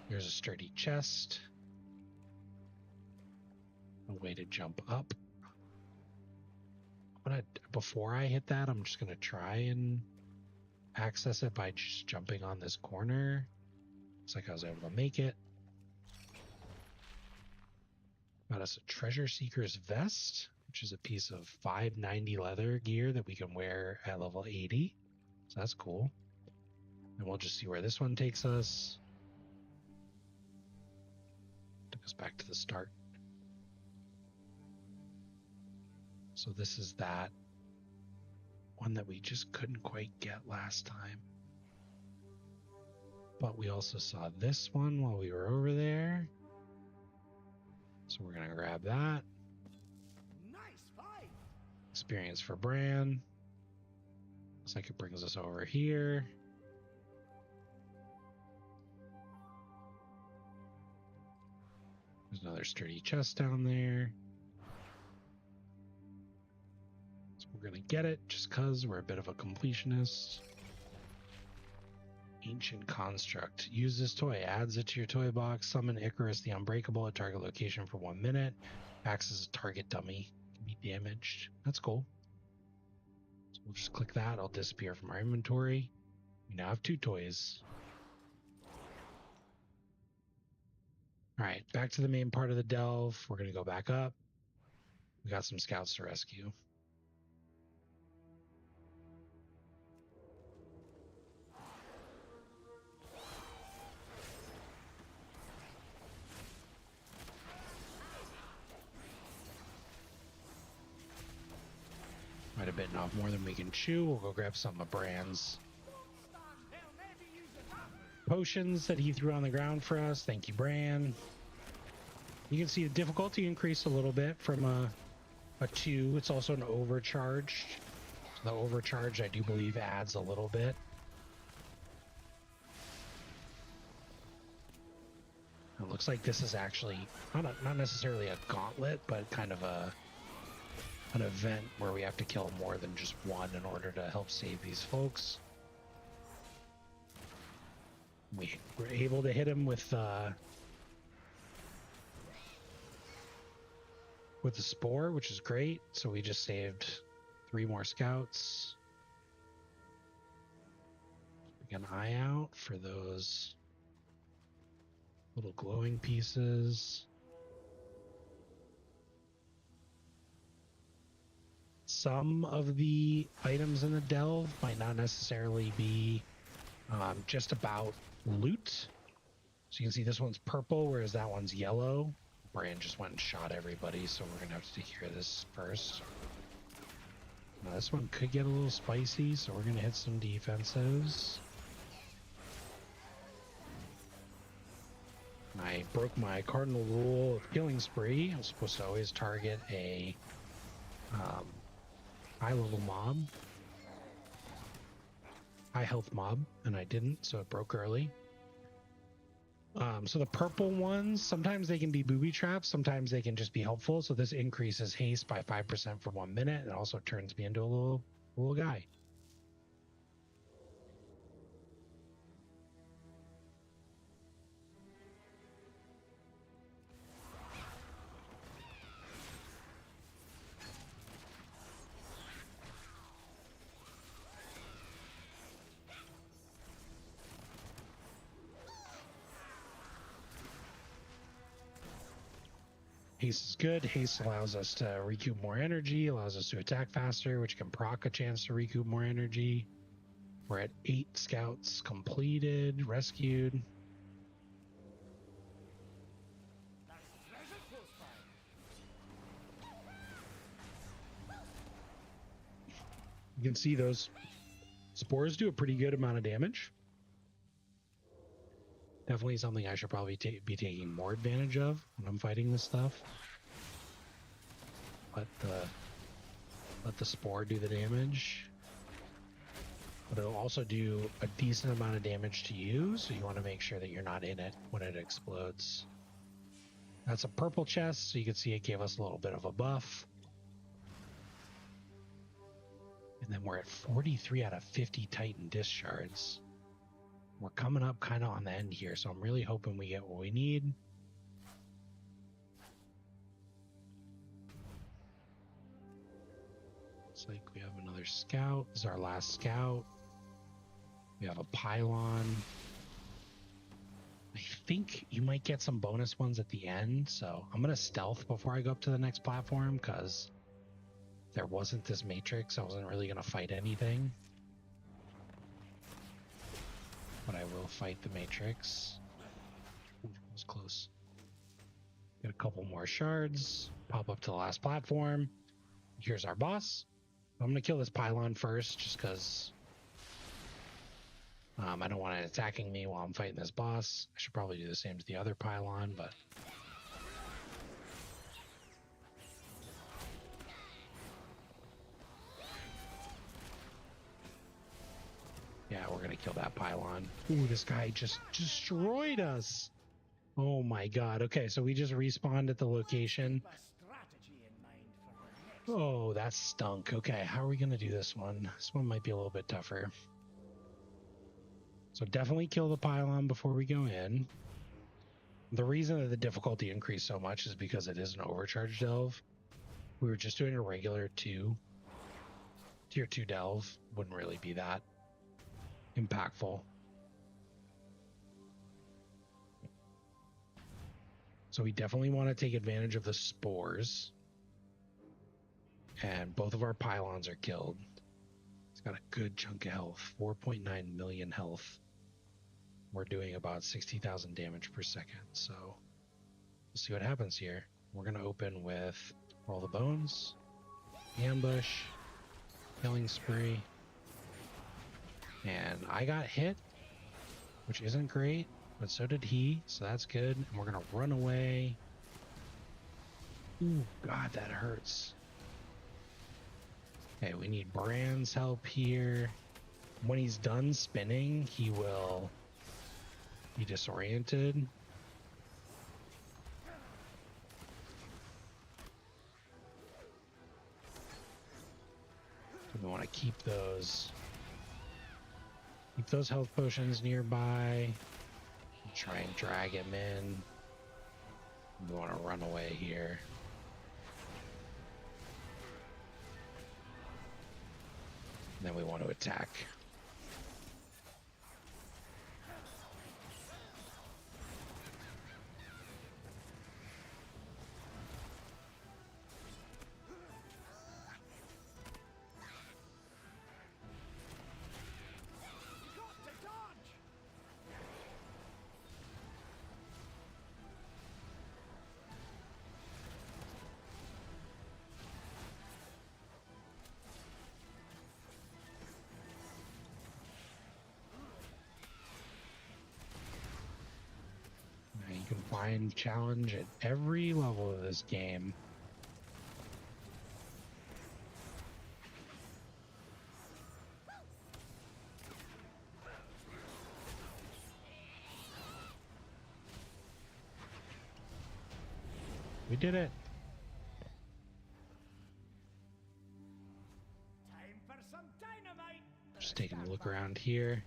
There's a sturdy chest. A way to jump up. Before I hit that, I'm just going to try and access it by just jumping on this corner. Looks like I was able to make it. Got us a Treasure Seeker's Vest, which is a piece of 590 leather gear that we can wear at level 80. So that's cool. And we'll just see where this one takes us. Took us back to the start. So this is that one that we just couldn't quite get last time. But we also saw this one while we were over there. So we're going to grab that.
Nice fight.
Experience for Bran. Looks like it brings us over here. There's another sturdy chest down there. So we're going to get it just because we're a bit of a completionist. Ancient Construct. Use this toy. Adds it to your toy box. Summon Icarus the Unbreakable at target location for 1 minute. Acts as a target dummy. Can be damaged. That's cool. So we'll just click that. It'll disappear from our inventory. We now have 2 toys. Alright, back to the main part of the delve. We're going to go back up. We got some scouts to rescue. bitten off more than we can chew. We'll go grab some of Bran's potions that he threw on the ground for us. Thank you, Bran. You can see the difficulty increase a little bit from a 2. It's also an overcharged. So the overcharge, I do believe, adds a little bit. It looks like this is actually not necessarily a gauntlet, but kind of an event where we have to kill more than just one in order to help save these folks. We were able to hit him with the spore, which is great. So we just saved 3 more scouts. Keep an eye out for those little glowing pieces. Some of the items in the delve might not necessarily be just about loot. So you can see this one's purple, whereas that one's yellow. Bran just went and shot everybody, so we're gonna have to take care of this first. Now this one could get a little spicy, so we're gonna hit some defensives. I broke my cardinal rule of killing spree. I'm supposed to always target a high level mob, high health mob, and I didn't, so it broke early. So the purple ones, sometimes they can be booby traps, sometimes they can just be helpful. So this increases haste by 5% for 1 minute. It also turns me into a little guy. Haste is good. Haste allows us to recoup more energy, allows us to attack faster, which can proc a chance to recoup more energy. We're at 8 scouts completed, rescued. You can see those spores do a pretty good amount of damage. Definitely something I should probably be taking more advantage of when I'm fighting this stuff. Let the spore do the damage. But it'll also do a decent amount of damage to you, so you want to make sure that you're not in it when it explodes. That's a purple chest, so you can see it gave us a little bit of a buff. And then we're at 43 out of 50 Titan discharges. We're coming up kind of on the end here, so I'm really hoping we get what we need. Looks like we have another scout. This is our last scout. We have a pylon. I think you might get some bonus ones at the end, so I'm going to stealth before I go up to the next platform, because there wasn't this matrix. I wasn't really going to fight anything. But I will fight the matrix. Ooh, that was close. Get a couple more shards. Pop up to the last platform. Here's our boss. I'm going to kill this pylon first, just because I don't want it attacking me while I'm fighting this boss. I should probably do the same to the other pylon, but yeah, we're gonna kill that pylon. Ooh, this guy just destroyed us. Oh my god. Okay, so we just respawned at the location. Oh, that stunk. Okay, how are we gonna do this one? This one might be a little bit tougher. So definitely kill the pylon before we go in. The reason that the difficulty increased so much is because it is an overcharge delve. We were just doing a regular tier 2 delve. Wouldn't really be that impactful. So we definitely want to take advantage of the spores. And both of our pylons are killed. It's got a good chunk of health, 4.9 million health. We're doing about 60,000 damage per second. So we'll see what happens here. We're going to open with Roll the Bones, Ambush, killing spree. And I got hit, which isn't great, but so did he, so that's good. And we're gonna run away. Ooh, God, that hurts. Okay, we need Brand's help here. When he's done spinning, he will be disoriented. So we want to keep those health potions nearby. Try and drag him in. We want to run away here. And then we want to attack. You can find challenge at every level of this game. We did it.
Time for some dynamite.
Just taking a look around here.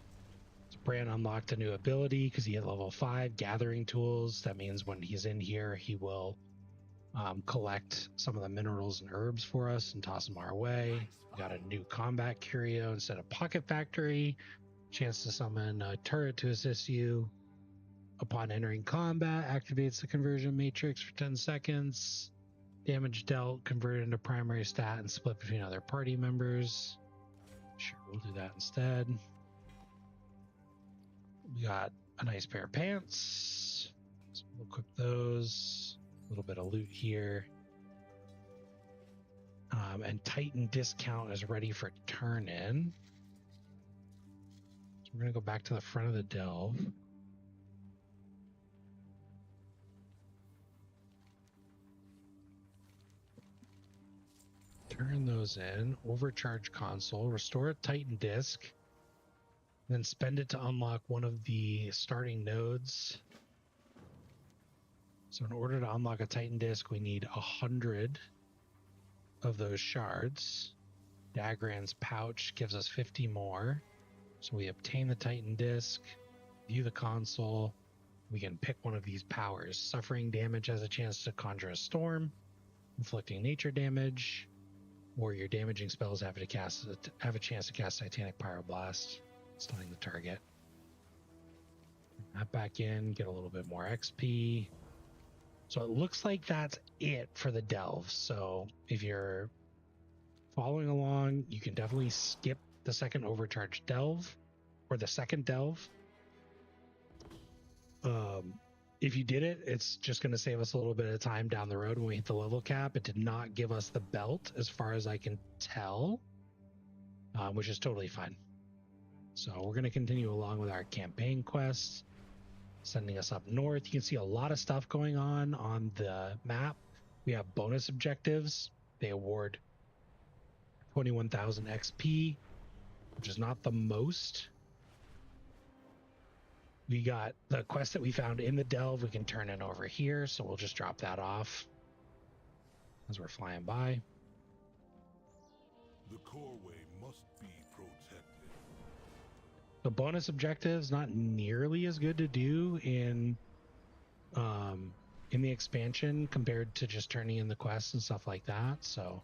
Bran unlocked a new ability because he hit level 5, gathering tools. That means when he's in here, he will collect some of the minerals and herbs for us and toss them our way. We got a new combat curio instead of pocket factory. Chance to summon a turret to assist you. Upon entering combat, activates the conversion matrix for 10 seconds. Damage dealt, converted into primary stat and split between other party members. Sure, we'll do that instead. We got a nice pair of pants. So we'll equip those. A little bit of loot here. And Titan discount is ready for turn in. So we're going to go back to the front of the delve. Turn those in. Overcharge console. Restore a Titan disc. Then spend it to unlock one of the starting nodes. So in order to unlock a Titan disc, we need 100 of those shards. Dagran's pouch gives us 50 more. So we obtain the Titan disc, view the console. We can pick one of these powers. Suffering damage has a chance to conjure a storm. Inflicting nature damage. Or your damaging spells have a chance to cast Titanic Pyroblast. Stunning the target. Bring that back in, get a little bit more XP. So it looks like that's it for the delve. So if you're following along, you can definitely skip the second overcharge delve or the second delve. If you did it, it's just going to save us a little bit of time down the road when we hit the level cap. It did not give us the belt as far as I can tell, which is totally fine. So we're going to continue along with our campaign quests, sending us up north. You can see a lot of stuff going on the map. We have bonus objectives. They award 21,000 XP, which is not the most. We got the quest that we found in the delve. We can turn in over here, so we'll just drop that off as we're flying by.
The coreway must be protected.
The bonus objectives not nearly as good to do in the expansion compared to just turning in the quests and stuff like that. So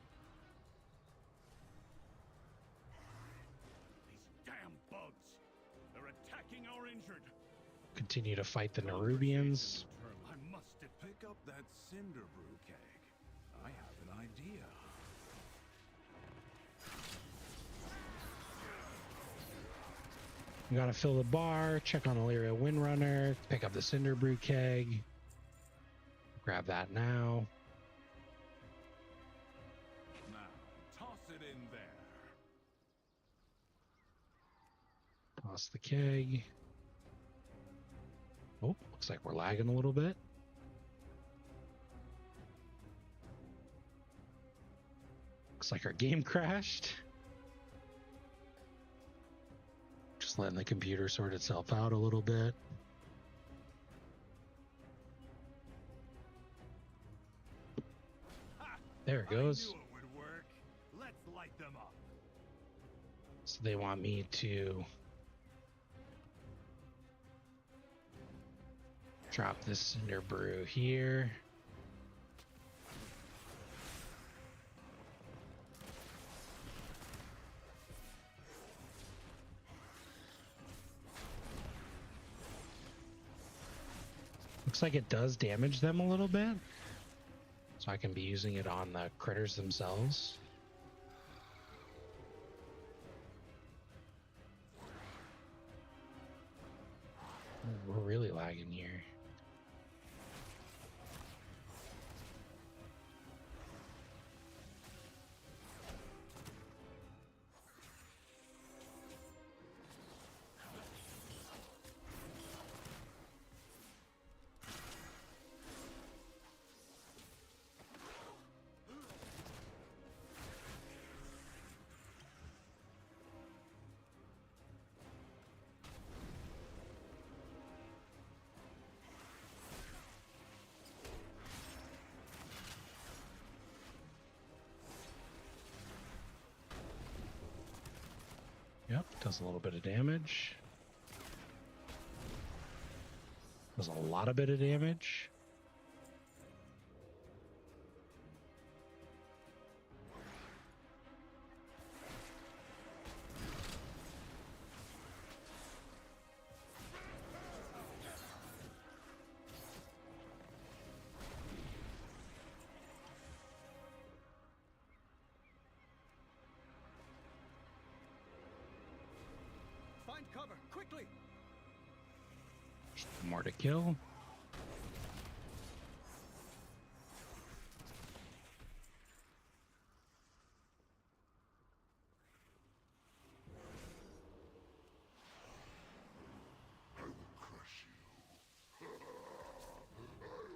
These damn bugs! They're attacking our injured.
Continue to fight the Nerubians.
I must pick up that cinder brew keg. I have an idea.
We gotta fill the bar, check on Illyria Windrunner, pick up the Cinder Brew keg. Grab that now.
Now, toss it in there.
Toss the keg. Oh, looks like we're lagging a little bit. Looks like our game crashed. Just letting the computer sort itself out a little bit. There it goes.
Let's light them up.
So they want me to drop this cinder brew here. Looks like it does damage them a little bit. So I can be using it on the critters themselves. We're really lagging here. Yep, does a little bit of damage. Does a lot of bit of damage.
Find cover, quickly!
More to kill.
I will crush you. I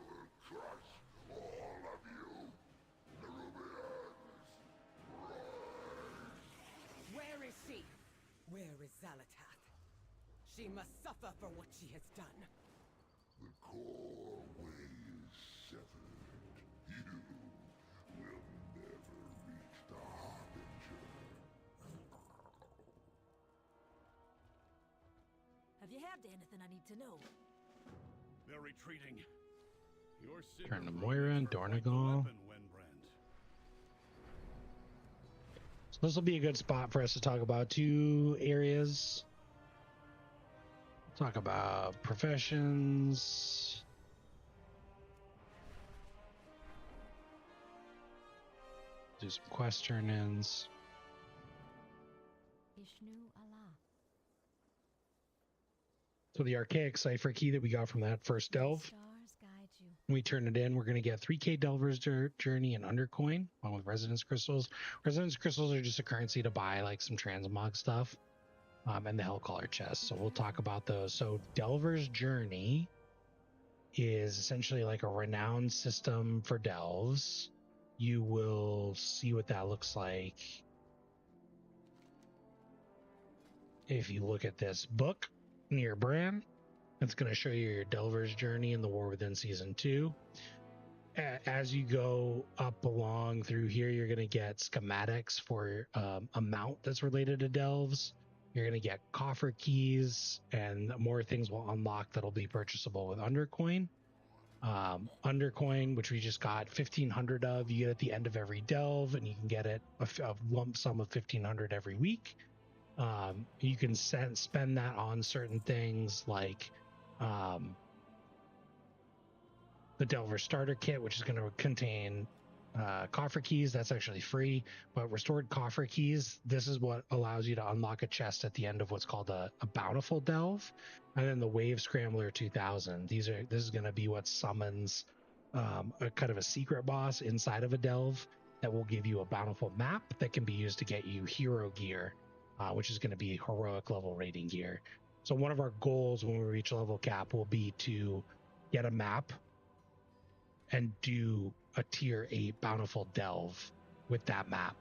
will crush all of you. Nerubians, rise!
Where is she? Where is Zalatath? She must suffer for what she has done.
The core way is severed. You will never reach the Harbinger.
Have you heard anything I need to know?
They're retreating. Your
Turn to Moira and Dornegal. So this will be a good spot for us to talk about two areas. Talk about professions. Do some quest turn-ins.
Ishnu Allah.
So the archaic cipher key that we got from that first delve,
Stars guide you.
when we turn it in, we're going to get 3K Delver's Journey and Undercoin, along with Resonance Crystals. Resonance Crystals are just a currency to buy like some transmog stuff, and the Hellcaller chest. So we'll talk about those. So Delver's Journey is essentially like a renowned system for delves. You will see what that looks like if you look at this book near Bran. It's going to show you your Delver's Journey in the War Within Season 2. As you go up along through here, you're going to get schematics for a mount that's related to delves. You're going to get coffer keys, and more things will unlock that'll be purchasable with Undercoin. Undercoin, which we just got 1,500 of, you get at the end of every delve, and you can get it a lump sum of 1,500 every week. You can spend that on certain things like the Delver Starter Kit, which is going to contain coffer keys. That's actually free, but restored coffer keys, this is what allows you to unlock a chest at the end of what's called a bountiful delve. And then the Wave Scrambler 2000, this is going to be what summons a kind of a secret boss inside of a delve that will give you a bountiful map that can be used to get you hero gear which is going to be heroic level rating gear. So one of our goals when we reach level cap will be to get a map and do a tier 8 bountiful delve with that map,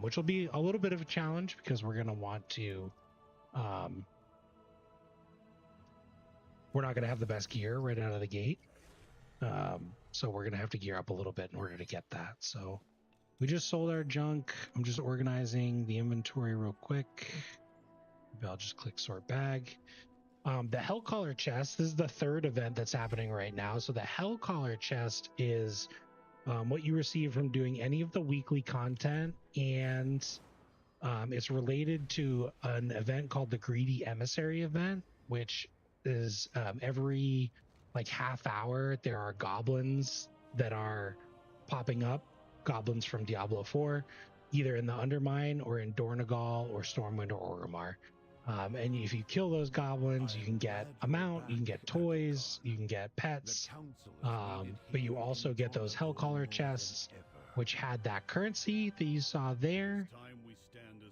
which will be a little bit of a challenge because we're going to want to we're not going to have the best gear right out of the gate, so we're going to have to gear up a little bit in order to get that. So we just sold our junk. I'm just organizing the inventory real quick. Maybe I'll just click sort bag. The Hellcaller chest, this is the third event that's happening right now. So the Hellcaller chest is what you receive from doing any of the weekly content, and it's related to an event called the Greedy Emissary event, which is every like half hour there are goblins that are popping up, goblins from Diablo 4, either in the Undermine or in Dornegal or Stormwind or Orgrimmar. And if you kill those goblins, you can get a mount, you can get toys, you can get pets, but you also get those Hellcaller chests, which had that currency that you saw there.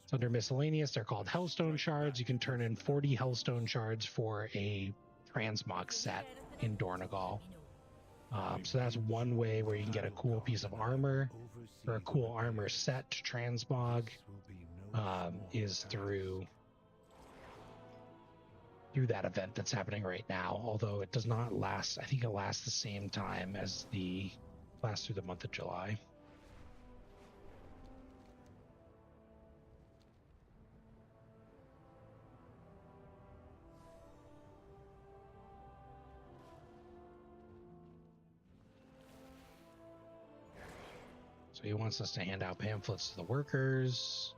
It's under miscellaneous. They're called Hellstone shards. You can turn in 40 Hellstone shards for a transmog set in Dornegal. So that's one way where you can get a cool piece of armor or a cool armor set to transmog, is through that event that's happening right now, although it does not last. I think it lasts the same time as the lasts through the month of July. So he wants us to hand out pamphlets to the workers.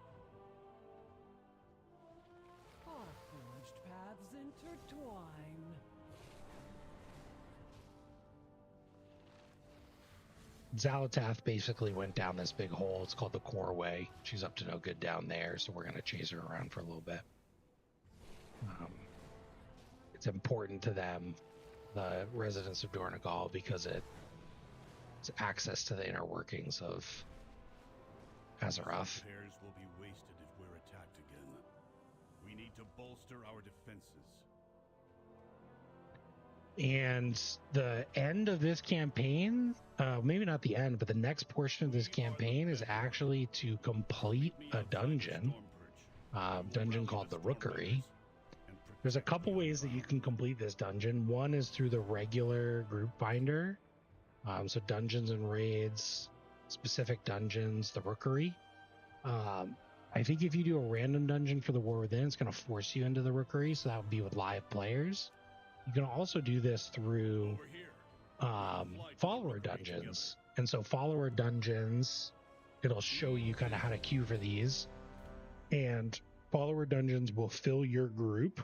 Zalatath basically went down this big hole. It's called the Core Way. She's up to no good down there, so we're going to chase her around for a little bit. It's important to them, the residents of Dornegal, because it's access to the inner workings of Azeroth.
Repairs will be wasted if we're attacked again. We need to bolster our defenses.
And the end of this campaign, maybe not the end, but the next portion of this campaign is actually to complete a dungeon called the Rookery. There's a couple ways that you can complete this dungeon. One is through the regular group finder. So dungeons and raids, specific dungeons, the Rookery. I think if you do a random dungeon for the War Within, it's going to force you into the Rookery, so that would be with live players. You can also do this through follower dungeons. And so follower dungeons, it'll show you kind of how to queue for these. And follower dungeons will fill your group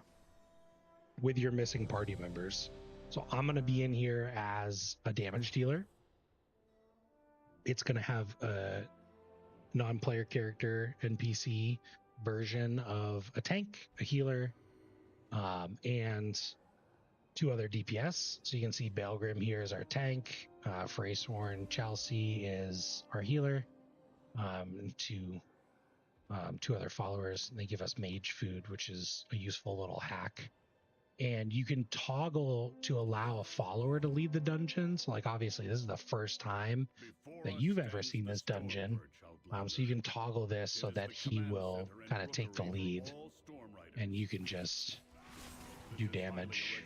with your missing party members. So I'm going to be in here as a damage dealer. It's going to have a non-player character NPC version of a tank, a healer, and 2 other DPS. So you can see Balgrim here is our tank, Freysworn Chelsea is our healer, and 2 other followers. And they give us mage food, which is a useful little hack. And you can toggle to allow a follower to lead the dungeon. So like obviously this is the first time that you've ever seen this dungeon. So you can toggle this so that he will kind of take the lead and you can just do damage.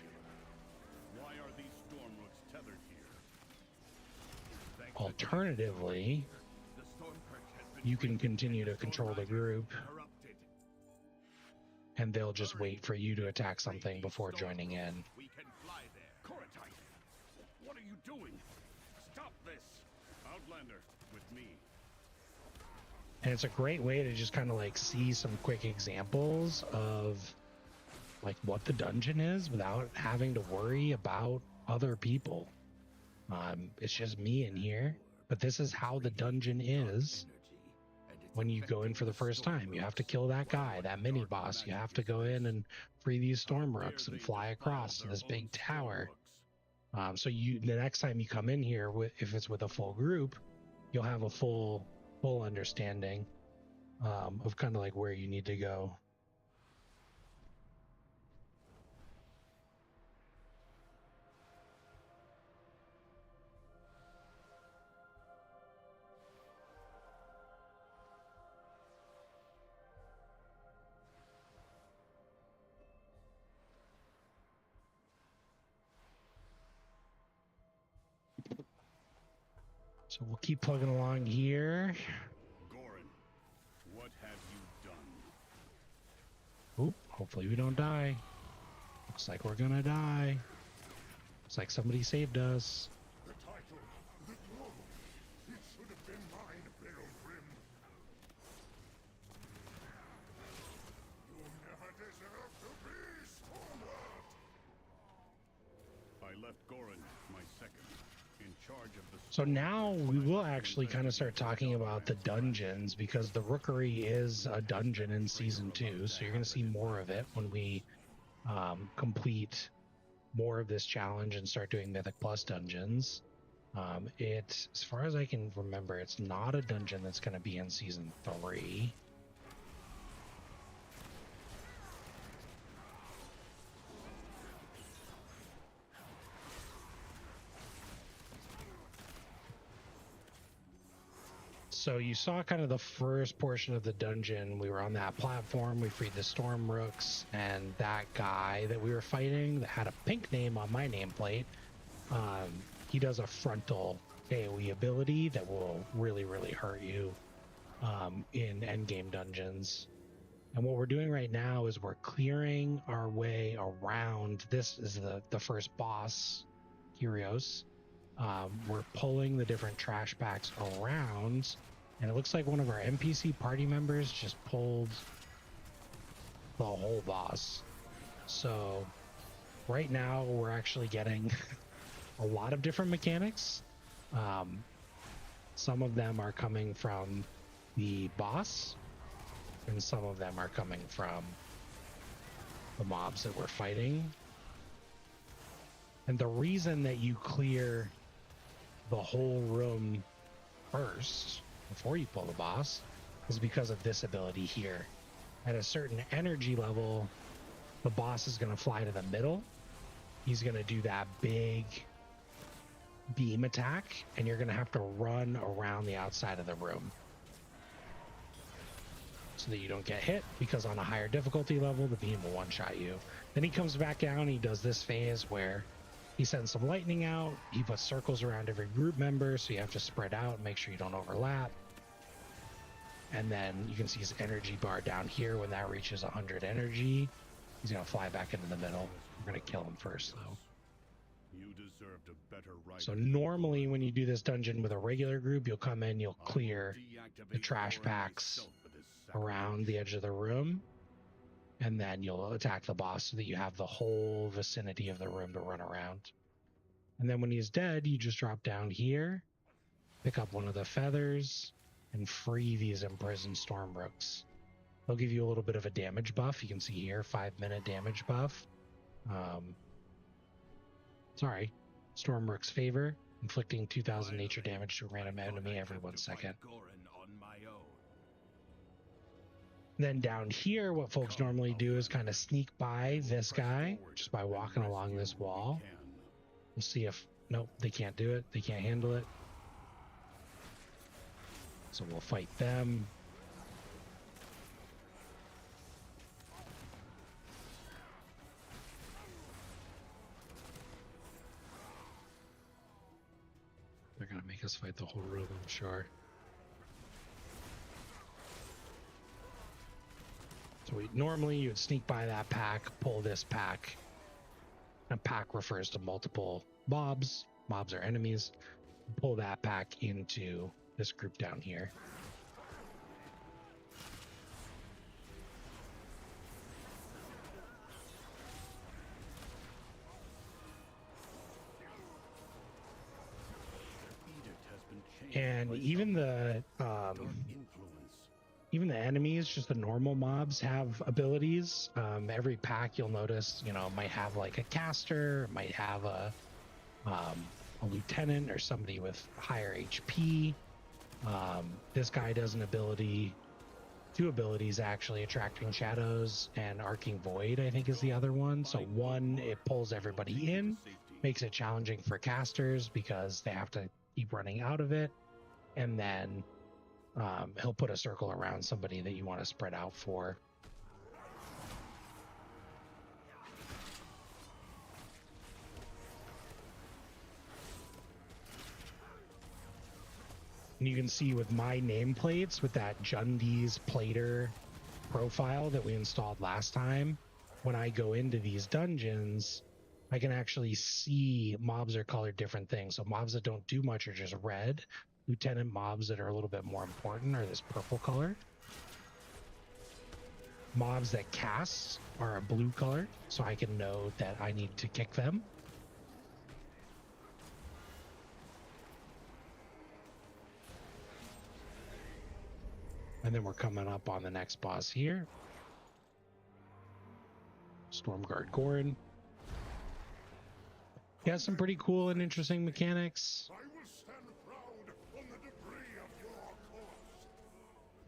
Alternatively, you can continue to control the group and they'll just wait for you to attack something before joining in.
We can fly there. What are you doing? Stop this!
Outlander, with me.
And it's a great way to just kind of like see some quick examples of like what the dungeon is without having to worry about other people. It's just me in here, but this is how the dungeon is when you go in for the first time. You have to kill that guy, that mini boss. You have to go in and free these Stormrooks and fly across to this big tower. So the next time you come in here, if it's with a full group, you'll have a full understanding of kind of like where you need to go. So we'll keep plugging along here.
Goran, what have you done?
Oop, hopefully we don't die. Looks like we're gonna die. Looks like somebody saved us.
The title, the throne, it should have been mine, Baelgrim. You never deserved to be Stormlord.
I left Goran, my second, in charge of the...
So now we will actually kind of start talking about the dungeons, because the Rookery is a dungeon in Season 2, so you're going to see more of it when we complete more of this challenge and start doing Mythic Plus dungeons. As far as I can remember, it's not a dungeon that's going to be in Season 3. So you saw kind of the first portion of the dungeon. We were on that platform. We freed the Storm Rooks, and that guy that we were fighting that had a pink name on my nameplate, he does a frontal AoE ability that will really, really hurt you in endgame dungeons. And what we're doing right now is we're clearing our way around. This is the first boss, Kyrios. We're pulling the different trash packs around, and it looks like one of our NPC party members just pulled the whole boss. So right now we're actually getting a lot of different mechanics. Some of them are coming from the boss, and some of them are coming from the mobs that we're fighting. And the reason that you clear the whole room first before you pull the boss is because of this ability here. At a certain energy level, the boss is going to fly to the middle. He's going to do that big beam attack, and you're going to have to run around the outside of the room so that you don't get hit, because on a higher difficulty level, the beam will one-shot you. Then he comes back down, he does this phase where he sends some lightning out. He puts circles around every group member, so you have to spread out and make sure you don't overlap. And then you can see his energy bar down here. When that reaches 100 energy, he's going to fly back into the middle. We're going to kill him first, though.
You deserved a better right.
So normally when you do this dungeon with a regular group, you'll come in, you'll clear the trash packs around the edge of the room, and then you'll attack the boss so that you have the whole vicinity of the room to run around. And then when he's dead, you just drop down here, pick up one of the feathers, and free these imprisoned Storm Rooks. They'll give you a little bit of a damage buff. You can see here, 5-minute damage buff. Storm Rook's favor, inflicting 2,000 nature damage to a random enemy every 1 second. Then down here, what folks normally do is kind of sneak by this guy just by walking along this wall. We'll see if... Nope, they can't do it. They can't handle it. So we'll fight them. They're going to make us fight the whole room, I'm sure. So normally you would sneak by that pack, pull this pack. A pack refers to multiple mobs. Mobs are enemies. Pull that pack into this group down here. And even the enemies, just the normal mobs, have abilities. Every pack, you'll notice, might have like a caster, might have a lieutenant or somebody with higher HP. This guy does an ability 2 abilities actually, Attracting Shadows and Arcing Void, I think is the other one. So one, it pulls everybody in, makes it challenging for casters because they have to keep running out of it. And then he'll put a circle around somebody that you want to spread out for. And you can see with my nameplates, with that Jundi's Plater profile that we installed last time, when I go into these dungeons, I can actually see mobs are colored different things. So mobs that don't do much are just red. Lieutenant mobs that are a little bit more important are this purple color. Mobs that cast are a blue color, so I can know that I need to kick them. And then we're coming up on the next boss here. Stormguard Gorin. He has some pretty cool and interesting mechanics.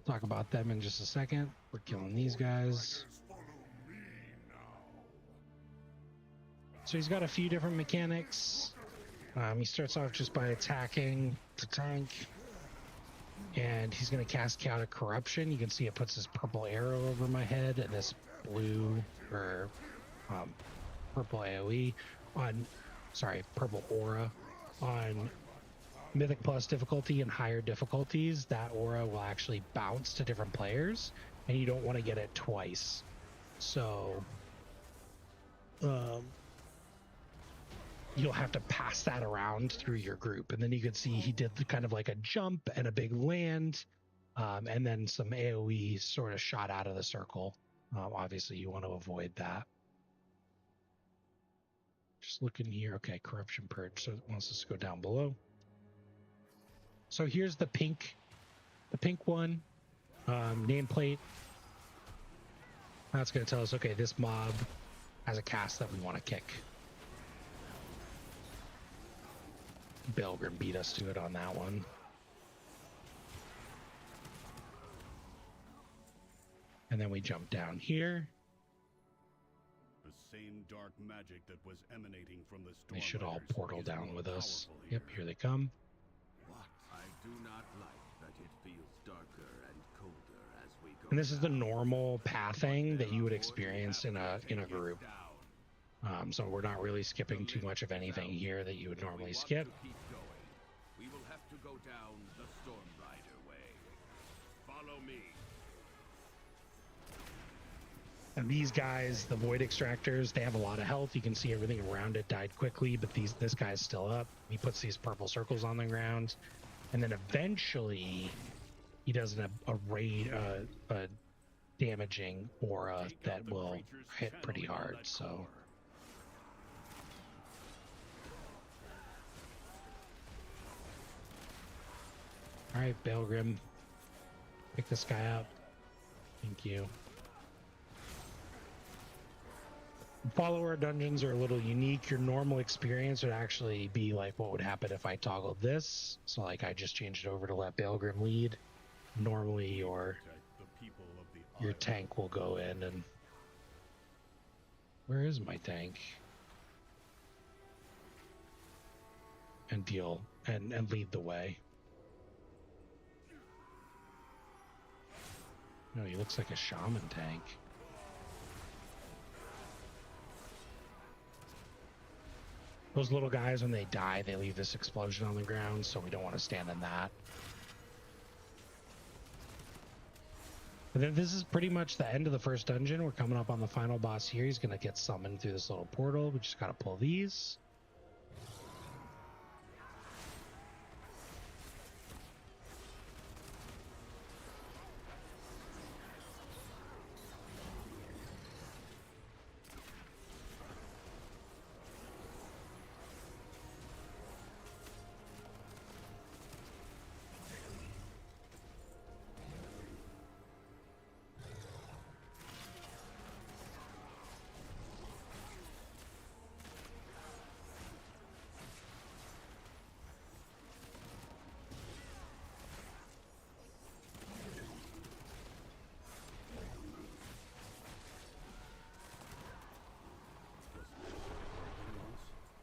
Talk about them in just a second. We're killing these guys. So he's got a few different mechanics. He starts off just by attacking the tank. And he's going to cast Chaotic Corruption. You can see it puts this purple arrow over my head and this blue or purple AoE on, sorry, purple aura on Mythic Plus difficulty and higher difficulties. That aura will actually bounce to different players, and you don't want to get it twice. So you'll have to pass that around through your group. And then you can see he did kind of like a jump and a big land, and then some AoE sort of shot out of the circle. Obviously, you want to avoid that. Just looking here. Okay, Corruption Purge. So it wants us to go down below. So here's the pink one, nameplate. That's going to tell us, okay, this mob has a cast that we want to kick. Belgrim beat us to it on that one. And then we jump down here.
The same dark magic that was emanating from the storm.
They should all portal down with us. Yep, here they come.
What? I do not like that it feels darker and colder as we go.
And this is the normal pathing that you would experience in a group. So we're not really skipping too much of anything here that you would normally skip.
We will have to go down the Storm Rider way. Follow me.
And these guys, the Void Extractors, they have a lot of health. You can see everything around it died quickly, but this guy's still up. He puts these purple circles on the ground, and then eventually he does a damaging aura that will hit pretty hard. So. All right, Belgrim, pick this guy up. Thank you. Follower dungeons are a little unique. Your normal experience would actually be like what would happen if I toggled this. So like I just changed it over to let Belgrim lead. Normally your tank will go in and... Where is my tank? And deal and lead the way. No, he looks like a shaman tank. Those little guys, when they die, they leave this explosion on the ground, so we don't want to stand in that. And then this is pretty much the end of the first dungeon. We're coming up on the final boss here. He's going to get summoned through this little portal. We just got to pull these.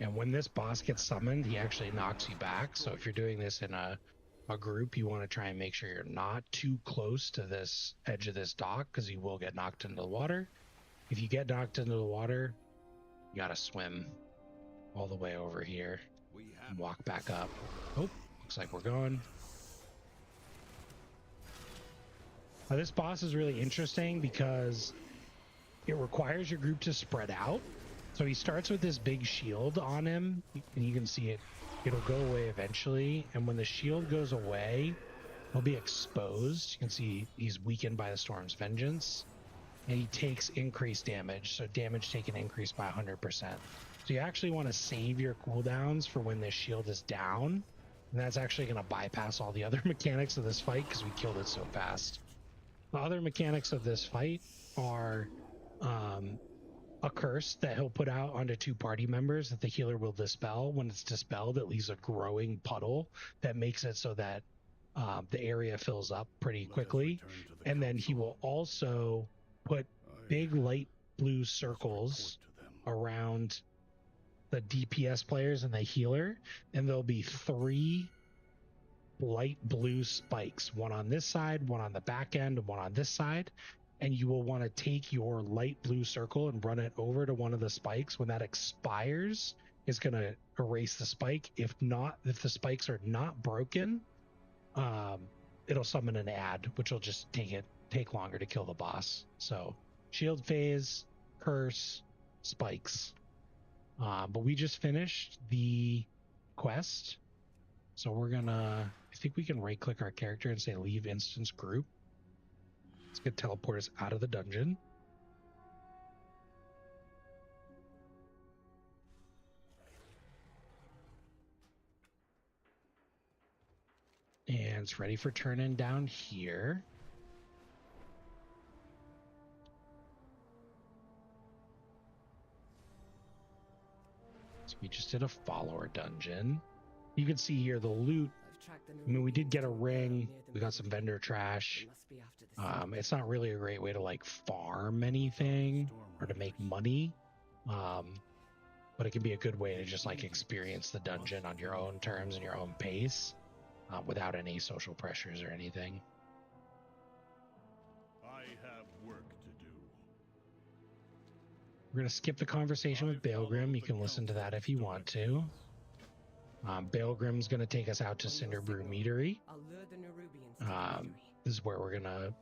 And when this boss gets summoned, he actually knocks you back. So if you're doing this in a group, you want to try and make sure you're not too close to this edge of this dock, because you will get knocked into the water. If you get knocked into the water, you got to swim all the way over here and walk back up. Oh, looks like we're going. Now, this boss is really interesting because it requires your group to spread out. So he starts with this big shield on him, and you can see it'll go away eventually. And when the shield goes away, he'll be exposed. You can see he's weakened by the Storm's Vengeance, and he takes increased damage. So damage taken increased by 100%. So you actually want to save your cooldowns for when this shield is down. And that's actually going to bypass all the other mechanics of this fight because we killed it so fast. The other mechanics of this fight are a curse that he'll put out onto 2 party members that the healer will dispel. When it's dispelled, it leaves a growing puddle that makes it so that the area fills up pretty quickly. And then he will also put big light blue circles around the DPS players and the healer, and there'll be 3 light blue spikes, one on this side, one on the back end, and one on this side. And you will want to take your light blue circle and run it over to one of the spikes. When that expires, it's going to erase the spike. If the spikes are not broken, it'll summon an ad, which will just take longer to kill the boss. So shield phase, curse, spikes. But we just finished the quest. So we're gonna, I think we can right click our character and say leave instance group. It's gonna teleport us out of the dungeon. And it's ready for turn-in down here. So we just did a follower dungeon. You can see here the loot. I mean, we did get a ring. We got some vendor trash. It's not really a great way to like farm anything or to make money. But it can be a good way to just like experience the dungeon on your own terms and your own pace, without any social pressures or anything.
I have work to do.
We're going to skip the conversation with Baelgrim. You can listen to that if you want to. Baelgrim's going to take us out to Cinderbrew Meadery. This is where we're going to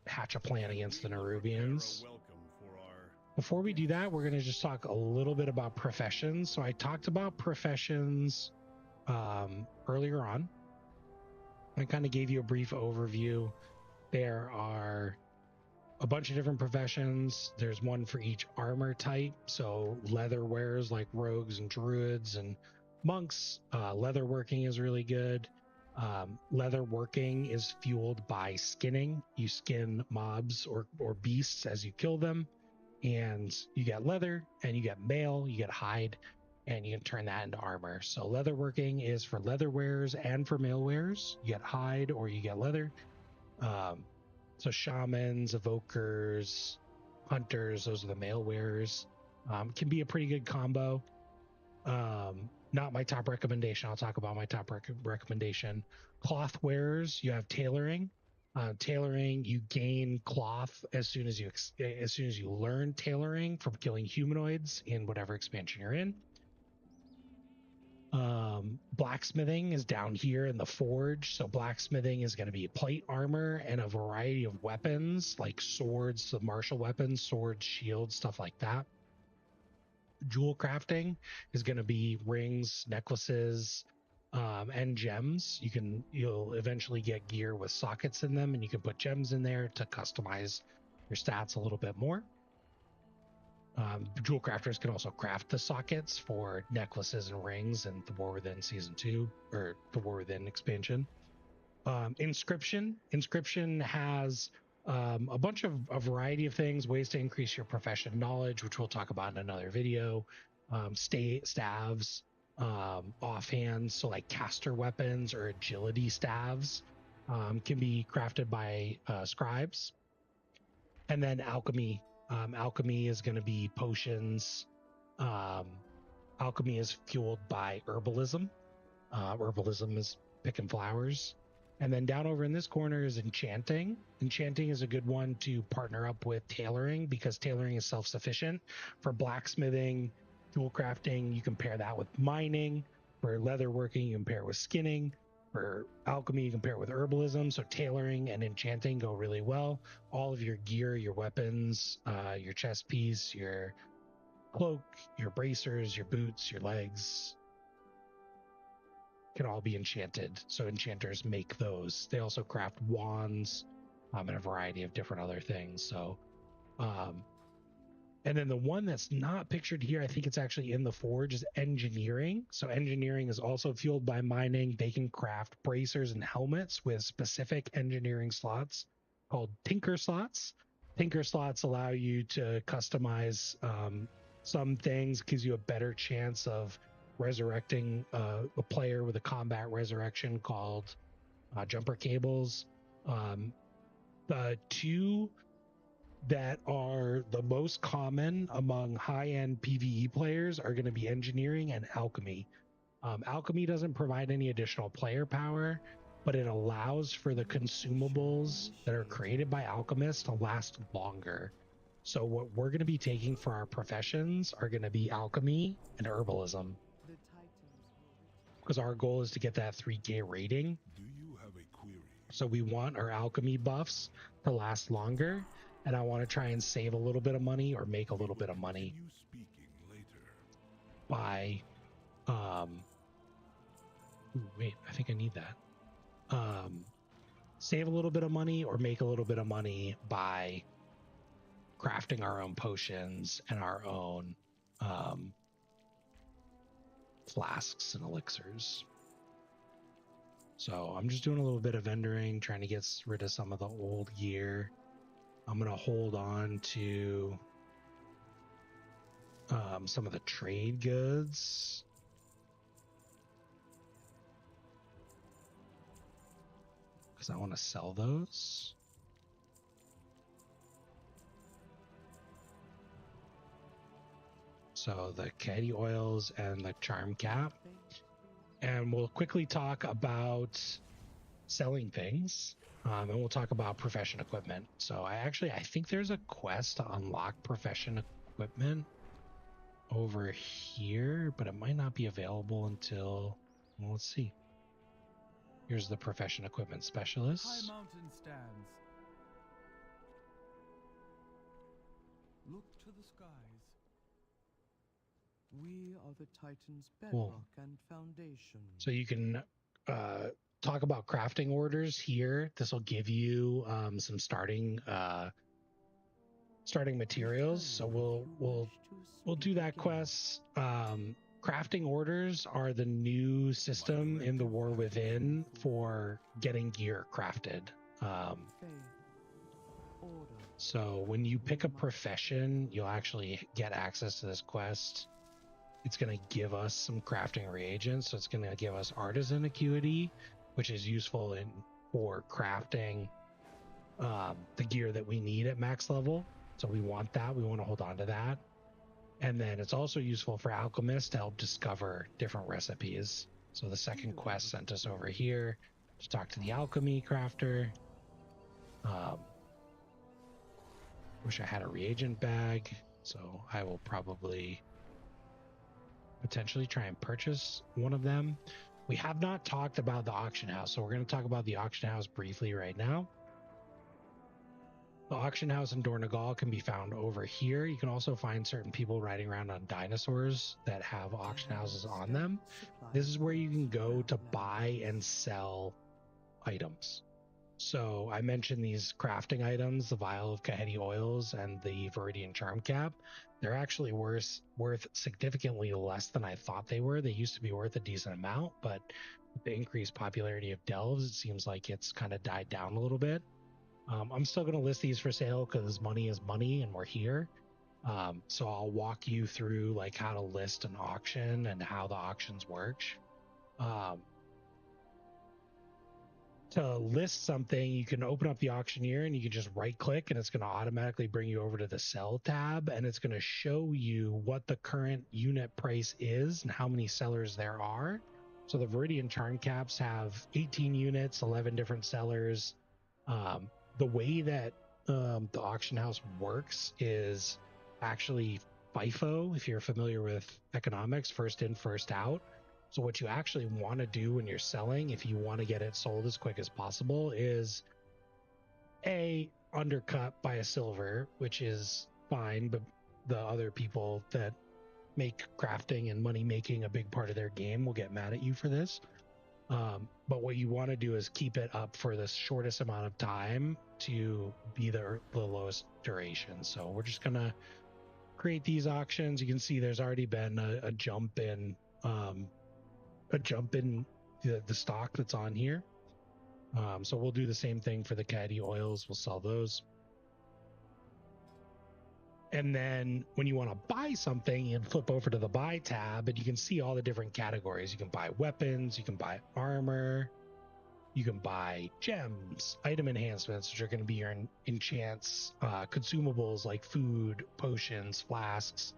hatch a plan against the Nerubians. Before we do that, we're going to just talk a little bit about professions. So I talked about professions earlier on. I kind of gave you a brief overview. There are a bunch of different professions. There's one for each armor type. So leather wearers like rogues and druids and monks. Leatherworking is really good. Leatherworking is fueled by skinning. You skin mobs or beasts as you kill them, and you get leather, and you get mail, you get hide, and you can turn that into armor. So leatherworking is for leather wearers and for mail wearers. You get hide or you get leather. So shamans, evokers, hunters, those are the mail wearers. Can be a pretty good combo. Not my top recommendation. I'll talk about my top recommendation. Cloth wearers, you have tailoring. Tailoring, you gain cloth as soon as you learn tailoring from killing humanoids in whatever expansion you're in. Blacksmithing is down here in the forge. So blacksmithing is going to be plate armor and a variety of weapons like swords, the martial weapons, swords, shields, stuff like that. Jewel crafting is going to be rings, necklaces, and gems. You'll eventually get gear with sockets in them, and you can put gems in there to customize your stats a little bit more. Jewel crafters can also craft the sockets for necklaces and rings in the War Within Season 2 or the War Within expansion. Inscription has a bunch of a variety of things, ways to increase your profession knowledge, which we'll talk about in another video. Staves, offhands, so like caster weapons or agility staves can be crafted by scribes. And then alchemy. Alchemy is going to be potions, Alchemy is fueled by herbalism. Herbalism is picking flowers. And then down over in this corner is enchanting. Enchanting is a good one to partner up with tailoring because tailoring is self-sufficient. For blacksmithing, tool crafting, you can pair that with mining. For leather working, you can pair it with skinning. For alchemy, you can pair it with herbalism. So tailoring and enchanting go really well. All of your gear, your weapons, your chest piece, your cloak, your bracers, your boots, your legs, can all be enchanted. So enchanters make those. They also craft wands and a variety of different other things. So, and then the one that's not pictured here, I think it's actually in the forge, is engineering. So engineering is also fueled by mining. They can craft bracers and helmets with specific engineering slots called tinker slots. Tinker slots allow you to customize some things, gives you a better chance of resurrecting a player with a combat resurrection called jumper cables. The two that are the most common among high-end PvE players are going to be engineering and alchemy. Alchemy doesn't provide any additional player power, but it allows for the consumables that are created by alchemists to last longer. So what we're going to be taking for our professions are going to be alchemy and herbalism, because our goal is to get that 3K rating.
Do you have a query?
So we want our alchemy buffs to last longer, and I want to try and save a little bit of money or make a little bit of money by wait, I think I need that. Save a little bit of money or make a little bit of money by crafting our own potions and our own flasks and elixirs. So I'm just doing a little bit of vendoring, trying to get rid of some of the old gear. I'm going to hold on to some of the trade goods. Because I want to sell those. So the caddy oils and the charm cap. And we'll quickly talk about selling things. And we'll talk about profession equipment. So I think there's a quest to unlock profession equipment over here, but it might not be available until, well, let's see. Here's the profession equipment specialist.
High mountain stands. Look to the skies. We are the Titan's bedrock and foundation.
So you can talk about crafting orders here. This will give you some starting materials. So we'll do that quest. Crafting orders are the new system in the War Within for getting gear crafted. So when you pick a profession, you'll actually get access to this quest. It's going to give us some crafting reagents. So it's going to give us artisan acuity, which is useful for crafting the gear that we need at max level. So we want that. We want to hold on to that. And then it's also useful for alchemists to help discover different recipes. So the second quest sent us over here to talk to the alchemy crafter. Wish I had a reagent bag, so I will probably potentially try and purchase one of them. We have not talked about the auction house, so we're going to talk about the auction house briefly right now. The auction house in Dornegal can be found over here. You can also find certain people riding around on dinosaurs that have auction houses on them. This is where you can go to buy and sell items. So I mentioned these crafting items, the vial of Kahedi oils and the Viridian charm cap. They're actually worth significantly less than I thought they were. They used to be worth a decent amount, but with the increased popularity of delves, it seems like it's kind of died down a little bit. I'm still going to list these for sale because money is money and we're here. So I'll walk you through like how to list an auction and how the auctions work. to list something, you can open up the auctioneer and you can just right click and it's going to automatically bring you over to the sell tab, and it's going to show you what the current unit price is and how many sellers there are. So the Viridian Charm Caps have 18 units, 11 different sellers. The way that the auction house works is actually FIFO, if you're familiar with economics, first in, first out. So what you actually want to do when you're selling, if you want to get it sold as quick as possible, is undercut by a silver, which is fine, but the other people that make crafting and money making a big part of their game will get mad at you for this. But what you want to do is keep it up for the shortest amount of time to be the lowest duration. So we're just gonna create these auctions. You can see there's already been a jump in the stock that's on here. So we'll do the same thing for the caddy oils. We'll sell those. And then when you want to buy something, you can flip over to the buy tab and you can see all the different categories. You can buy weapons, you can buy armor, you can buy gems, item enhancements, which are going to be your enchants, consumables like food, potions, flasks,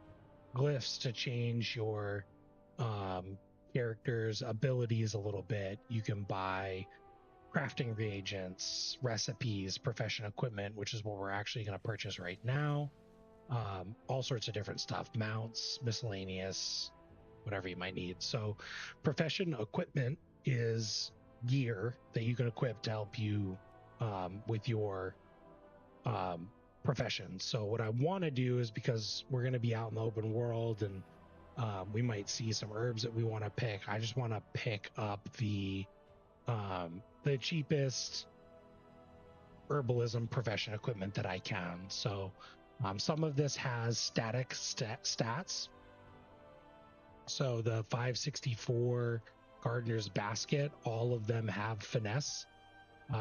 glyphs to change your character's abilities a little bit. You can buy crafting reagents, recipes, profession equipment, which is what we're actually going to purchase right now. All sorts of different stuff, mounts, miscellaneous, whatever you might need. So profession equipment is gear that you can equip to help you with your profession. So what I want to do is, because we're going to be out in the open world and we might see some herbs that we want to pick, I just want to pick up the cheapest herbalism profession equipment that I can. So some of this has static stats. So the 564 Gardener's Basket, all of them have finesse,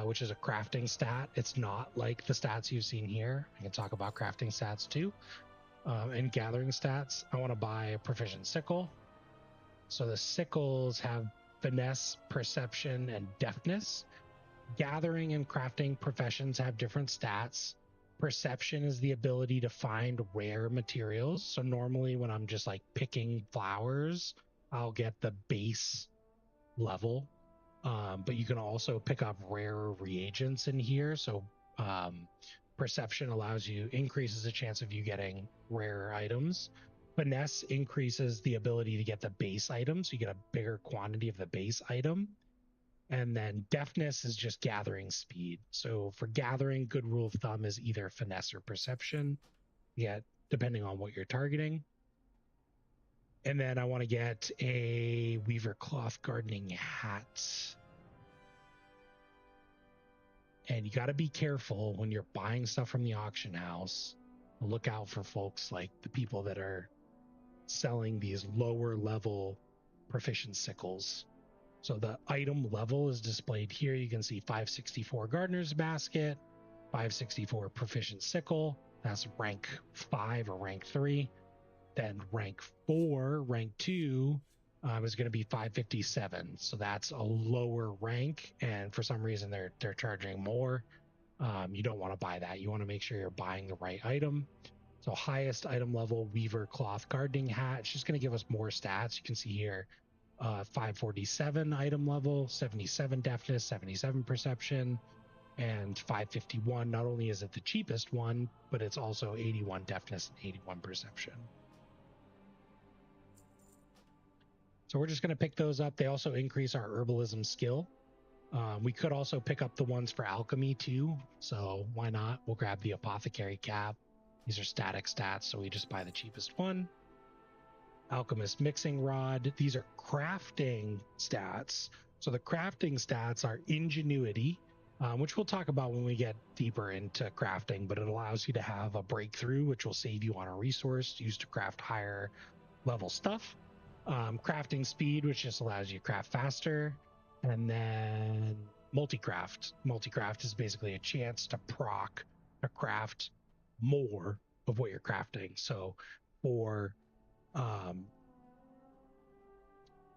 which is a crafting stat. It's not like the stats you've seen here. I can talk about crafting stats too. And gathering stats, I want to buy a proficient sickle. So the sickles have finesse, perception, and deftness. Gathering and crafting professions have different stats. Perception is the ability to find rare materials. So normally when I'm just like picking flowers, I'll get the base level. But you can also pick up rare reagents in here. So perception increases the chance of you getting rare items. Finesse increases the ability to get the base item. So you get a bigger quantity of the base item. And then deftness is just gathering speed. So for gathering, good rule of thumb is either finesse or perception, depending on what you're targeting. And then I want to get a Weaver Cloth Gardening hat. And you got to be careful when you're buying stuff from the auction house. Look out for folks like the people that are selling these lower level proficient sickles. So the item level is displayed here. You can see 564 Gardener's Basket, 564 Proficient Sickle. That's rank 5 or rank 3. Then rank 4, rank 2 is going to be 557. So that's a lower rank. And for some reason, they're charging more. You don't want to buy that. You want to make sure you're buying the right item. So highest item level, Weaver Cloth Gardening Hat. It's just going to give us more stats. You can see here. 547 item level, 77 deftness, 77 perception, and 551. Not only is it the cheapest one, but it's also 81 deftness and 81 perception. So we're just going to pick those up. They also increase our herbalism skill. We could also pick up the ones for alchemy too. So why not? We'll grab the apothecary cap. These are static stats, so we just buy the cheapest one. Alchemist mixing rod. These are crafting stats. So the crafting stats are ingenuity, which we'll talk about when we get deeper into crafting, but it allows you to have a breakthrough, which will save you on a resource used to craft higher level stuff. Crafting speed, which just allows you to craft faster. And then multi-craft. Multi-craft is basically a chance to proc to craft more of what you're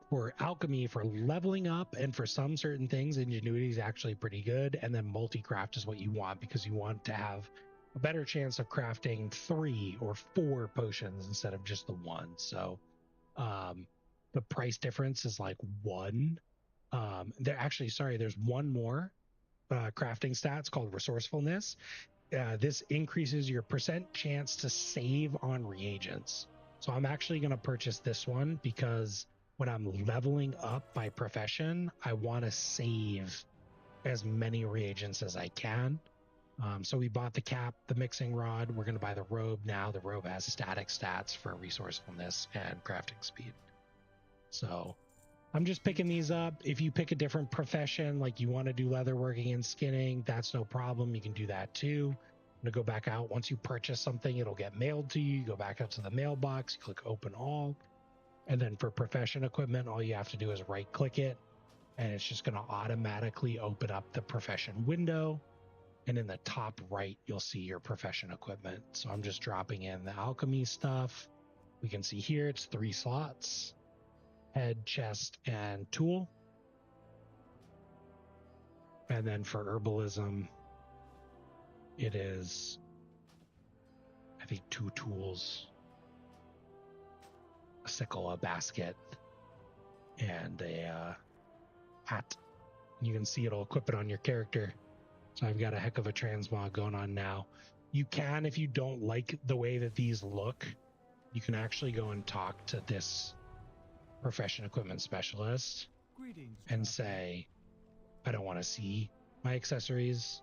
For alchemy, for leveling up and for some certain things, ingenuity is actually pretty good. And then multi-craft is what you want because you want to have a better chance of crafting 3 or 4 potions instead of just the one. So the price difference is like 1. There's one more crafting stats called resourcefulness. This increases your percent chance to save on reagents. So I'm actually going to purchase this one because when I'm leveling up by profession, I want to save as many reagents as I can. So we bought the cap, the mixing rod. We're going to buy the robe now. The robe has static stats for resourcefulness and crafting speed. So I'm just picking these up. If you pick a different profession, like you want to do leatherworking and skinning, that's no problem. You can do that too. I'm going to go back out. Once you purchase something, it'll get mailed to you. You go back out to the mailbox, you click open all. And then for profession equipment, all you have to do is right click it. And it's just going to automatically open up the profession window. And in the top right, you'll see your profession equipment. So I'm just dropping in the alchemy stuff. We can see here it's 3 slots: head, chest, and tool. And then for herbalism, it is, I think, 2 tools, a sickle, a basket, and a hat. You can see it'll equip it on your character. So I've got a heck of a transmog going on now. You can, if you don't like the way that these look, you can actually go and talk to this profession equipment specialist and say, I don't want to see my accessories.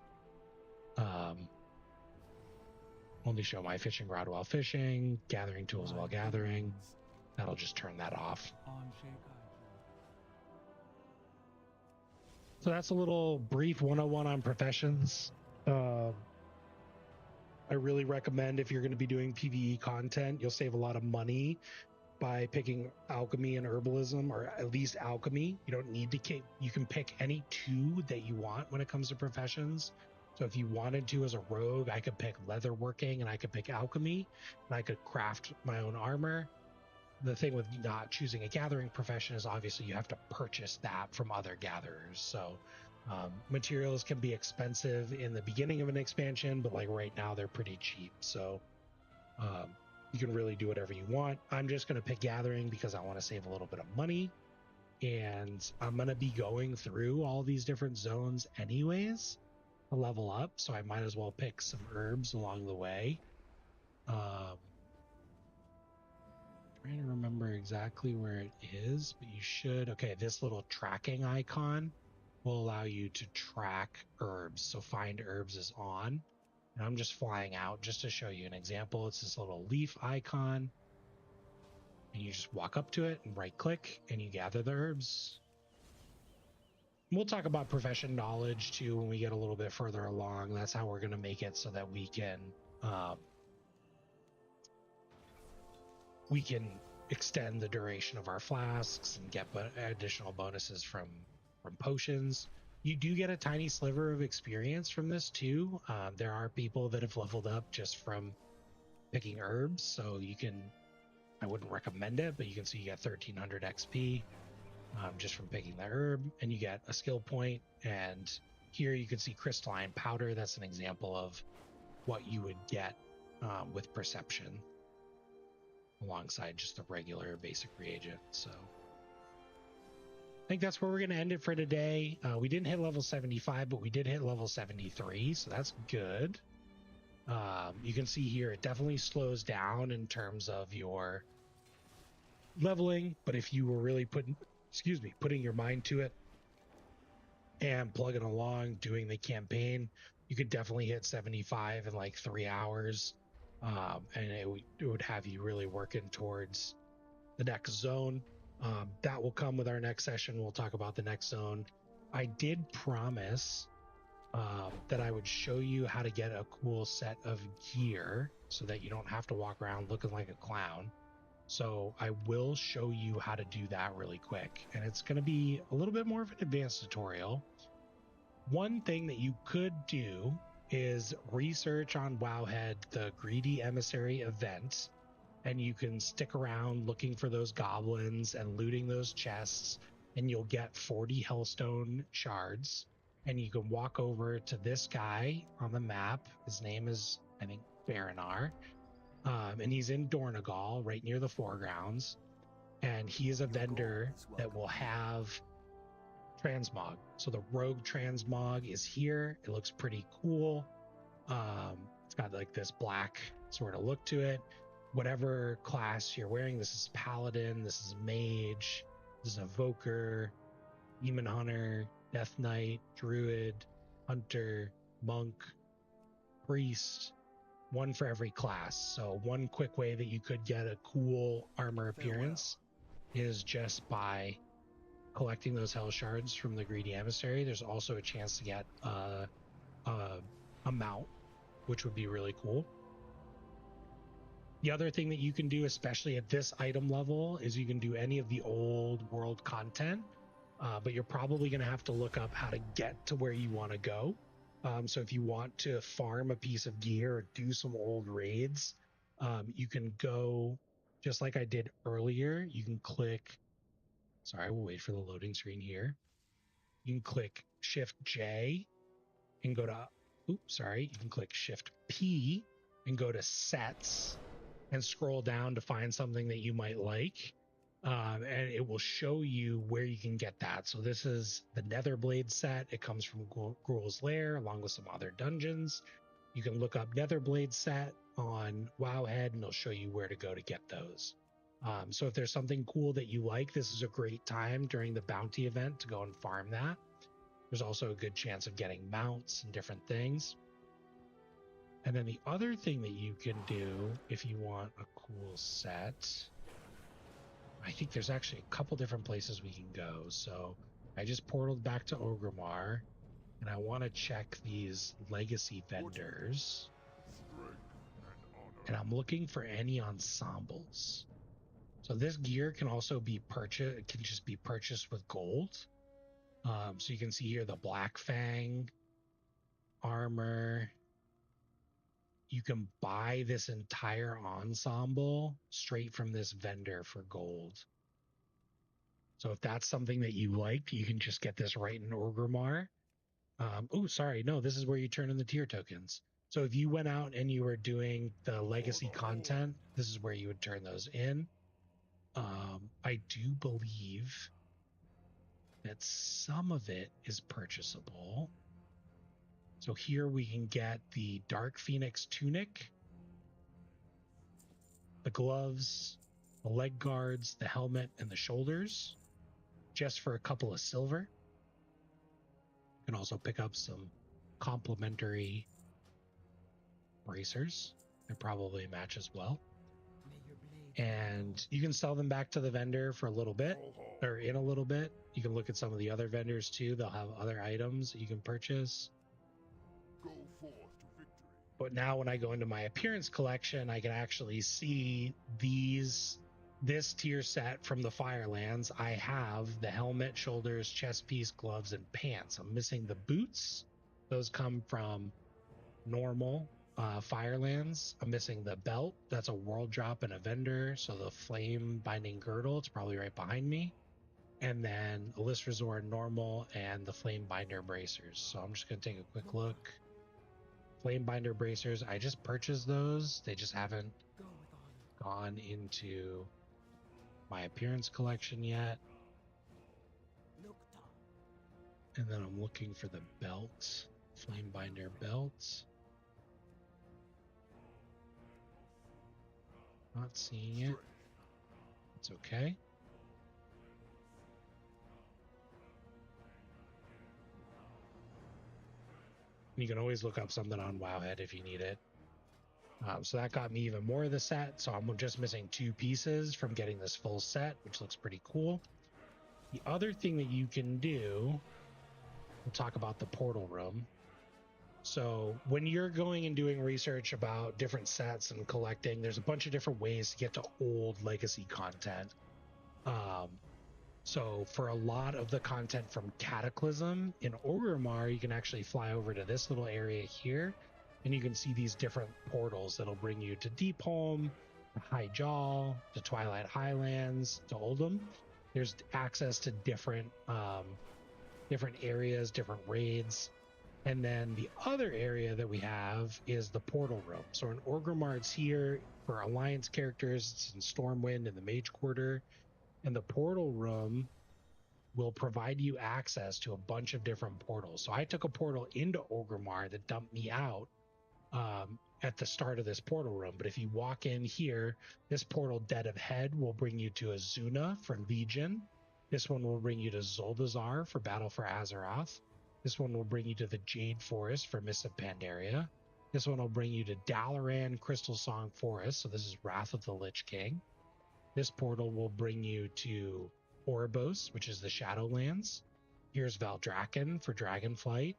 Only show my fishing rod while fishing, gathering tools while gathering. That'll just turn that off. So that's a little brief 101 on professions. I really recommend, if you're going to be doing PvE content, you'll save a lot of money by picking alchemy and herbalism, or at least alchemy. You don't need to you can pick any 2 that you want when it comes to professions. So if you wanted to, as a rogue, I could pick leatherworking and I could pick alchemy and I could craft my own armor. The thing with not choosing a gathering profession is obviously you have to purchase that from other gatherers. So materials can be expensive in the beginning of an expansion, but like right now they're pretty cheap. So you can really do whatever you want. I'm just going to pick gathering because I want to save a little bit of money. And I'm going to be going through all these different zones anyways to level up. So I might as well pick some herbs along the way. Trying to remember exactly where it is, but you should. Okay, this little tracking icon will allow you to track herbs. So find herbs is on. And I'm just flying out just to show you an example. It's this little leaf icon. And you just walk up to it and right click and you gather the herbs. We'll talk about profession knowledge too when we get a little bit further along. That's how we're going to make it so that we can extend the duration of our flasks and get additional bonuses from potions. You do get a tiny sliver of experience from this too. There are people that have leveled up just from picking herbs, so you can, I wouldn't recommend it, but you can see you get 1300 XP just from picking the herb, and you get a skill point. And here you can see crystalline powder. That's an example of what you would get with perception alongside just the regular basic reagent. So I think that's where we're going to end it for today. We didn't hit level 75, but we did hit level 73, so that's good. You can see here it definitely slows down in terms of your leveling, but if you were really putting your mind to it and plugging along, doing the campaign, you could definitely hit 75 in like 3 hours, and it would have you really working towards the next zone. That will come with our next session. We'll talk about the next zone. I did promise that I would show you how to get a cool set of gear so that you don't have to walk around looking like a clown. So I will show you how to do that really quick. And it's going to be a little bit more of an advanced tutorial. One thing that you could do is research on Wowhead the Greedy Emissary event and you can stick around looking for those goblins and looting those chests, and you'll get 40 Hellstone shards. And you can walk over to this guy on the map. His name is, I think, Baranar. And he's in Dornegal, right near the foregrounds. And he is a vendor that will have transmog. So the rogue transmog is here. It looks pretty cool. It's got like this black sort of look to it. Whatever class you're wearing, this is Paladin, this is Mage, this is Evoker, Demon Hunter, Death Knight, Druid, Hunter, Monk, Priest, one for every class. So one quick way that you could get a cool armor appearance is just by collecting those hell shards from the greedy emissary. There's also a chance to get a mount, which would be really cool. The other thing that you can do, especially at this item level, is you can do any of the old world content, but you're probably going to have to look up how to get to where you want to go. So if you want to farm a piece of gear or do some old raids, you can go just like I did earlier. You can click, sorry, we'll wait for the loading screen here. You can click Shift J and go to, you can click Shift P and go to Sets and scroll down to find something that you might like. And it will show you where you can get that. So this is the Netherblade set. It comes from Gruul's Lair along with some other dungeons. You can look up Netherblade set on Wowhead and it'll show you where to go to get those. So if there's something cool that you like, this is a great time during the bounty event to go and farm that. There's also a good chance of getting mounts and different things. And then the other thing that you can do if you want a cool set, I think there's actually a couple different places we can go. So I just portaled back to Orgrimmar and I want to check these legacy vendors. And I'm looking for any ensembles. So this gear can also be purchased, it can just be purchased with gold. So you can see here the Black Fang armor. You can buy this entire ensemble straight from this vendor for gold. So if that's something that you like, you can just get this right in Orgrimmar. This is where you turn in the tier tokens. So if you went out and you were doing the legacy content, this is where you would turn those in. I do believe that some of it is purchasable. So here we can get the Dark Phoenix tunic, the gloves, the leg guards, the helmet, and the shoulders, just for a couple of silver. You can also pick up some complimentary bracers. They probably match as well. And you can sell them back to the vendor for a little bit, or in a little bit. You can look at some of the other vendors too. They'll have other items that you can purchase.
Go forth to victory.
But now when I go into my appearance collection, I can actually see this tier set from the Firelands. I have the helmet, shoulders, chest piece, gloves, and pants. I'm missing the boots. Those come from normal Firelands. I'm missing the belt. That's a world drop and a vendor. So the flame binding girdle, it's probably right behind me. And then Alyss Resort normal and the flame binder bracers. So I'm just going to take a quick look. Flame binder bracers, I just purchased those. They just haven't gone into my appearance collection yet. And then I'm looking for the belt, flame binder belt. Not seeing it. It's okay. You can always look up something on Wowhead if you need it. So that got me even more of the set. So I'm just missing 2 pieces from getting this full set, which looks pretty cool. The other thing that you can do, we'll talk about the portal room. So when you're going and doing research about different sets and collecting, there's a bunch of different ways to get to old legacy content. So for a lot of the content from Cataclysm in Orgrimmar, you can actually fly over to this little area here, and you can see these different portals that'll bring you to Deepholm, High Jaw, to Twilight Highlands, to Oldham. There's access to different areas, different raids. And then the other area that we have is the portal room. So in Orgrimmar's here for Alliance characters, it's in Stormwind and the Mage Quarter. And the portal room will provide you access to a bunch of different portals. So I took a portal into Orgrimmar that dumped me out at the start of this portal room. But if you walk in here, this portal, Dead of Head, will bring you to Azuna for Legion. This one will bring you to Zoldazar for Battle for Azeroth. This one will bring you to the Jade Forest for Mists of Pandaria. This one will bring you to Dalaran Crystal Song Forest. So this is Wrath of the Lich King. This portal will bring you to Oribos, which is the Shadowlands. Here's Valdrakken for Dragonflight.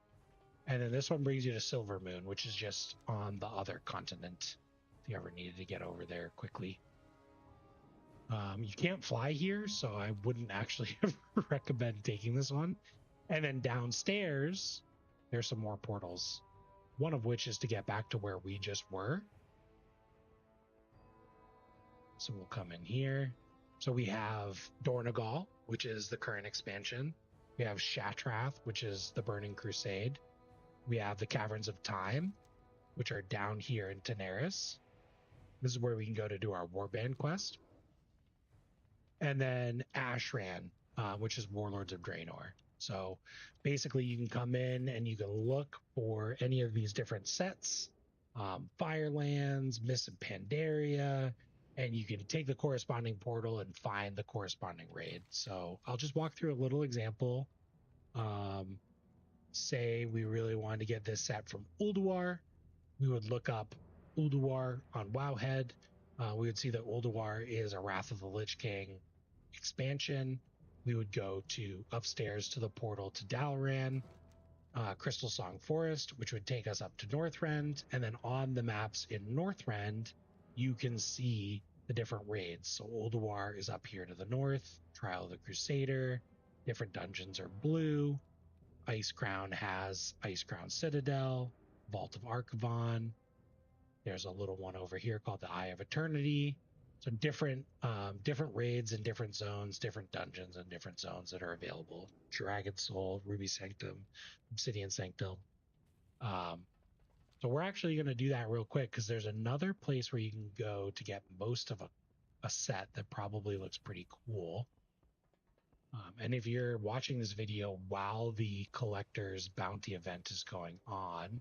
And then this one brings you to Silvermoon, which is just on the other continent, if you ever needed to get over there quickly. You can't fly here, so I wouldn't actually recommend taking this one. And then downstairs, there's some more portals, one of which is to get back to where we just were. So we'll come in here. So we have Dornogal, which is the current expansion. We have Shatrath, which is the Burning Crusade. We have the Caverns of Time, which are down here in Daenerys. This is where we can go to do our Warband quest. And then Ashran, which is Warlords of Draenor. So basically you can come in and you can look for any of these different sets, Firelands, Mists of Pandaria, and you can take the corresponding portal and find the corresponding raid. So I'll just walk through a little example. Say we really wanted to get this set from Ulduar. We would look up Ulduar on Wowhead. We would see that Ulduar is a Wrath of the Lich King expansion. We would go to upstairs to the portal to Dalaran, Crystal Song Forest, which would take us up to Northrend. And then on the maps in Northrend, you can see the different raids. So Ulduar is up here to the north, Trial of the Crusader, different dungeons are blue. Icecrown has Icecrown Citadel, Vault of Archivon. There's a little one over here called the Eye of Eternity. So different raids in different zones, different dungeons and different zones that are available. Dragon Soul, Ruby Sanctum, Obsidian Sanctum. So we're actually going to do that real quick because there's another place where you can go to get most of a set that probably looks pretty cool. And if you're watching this video while the collector's bounty event is going on,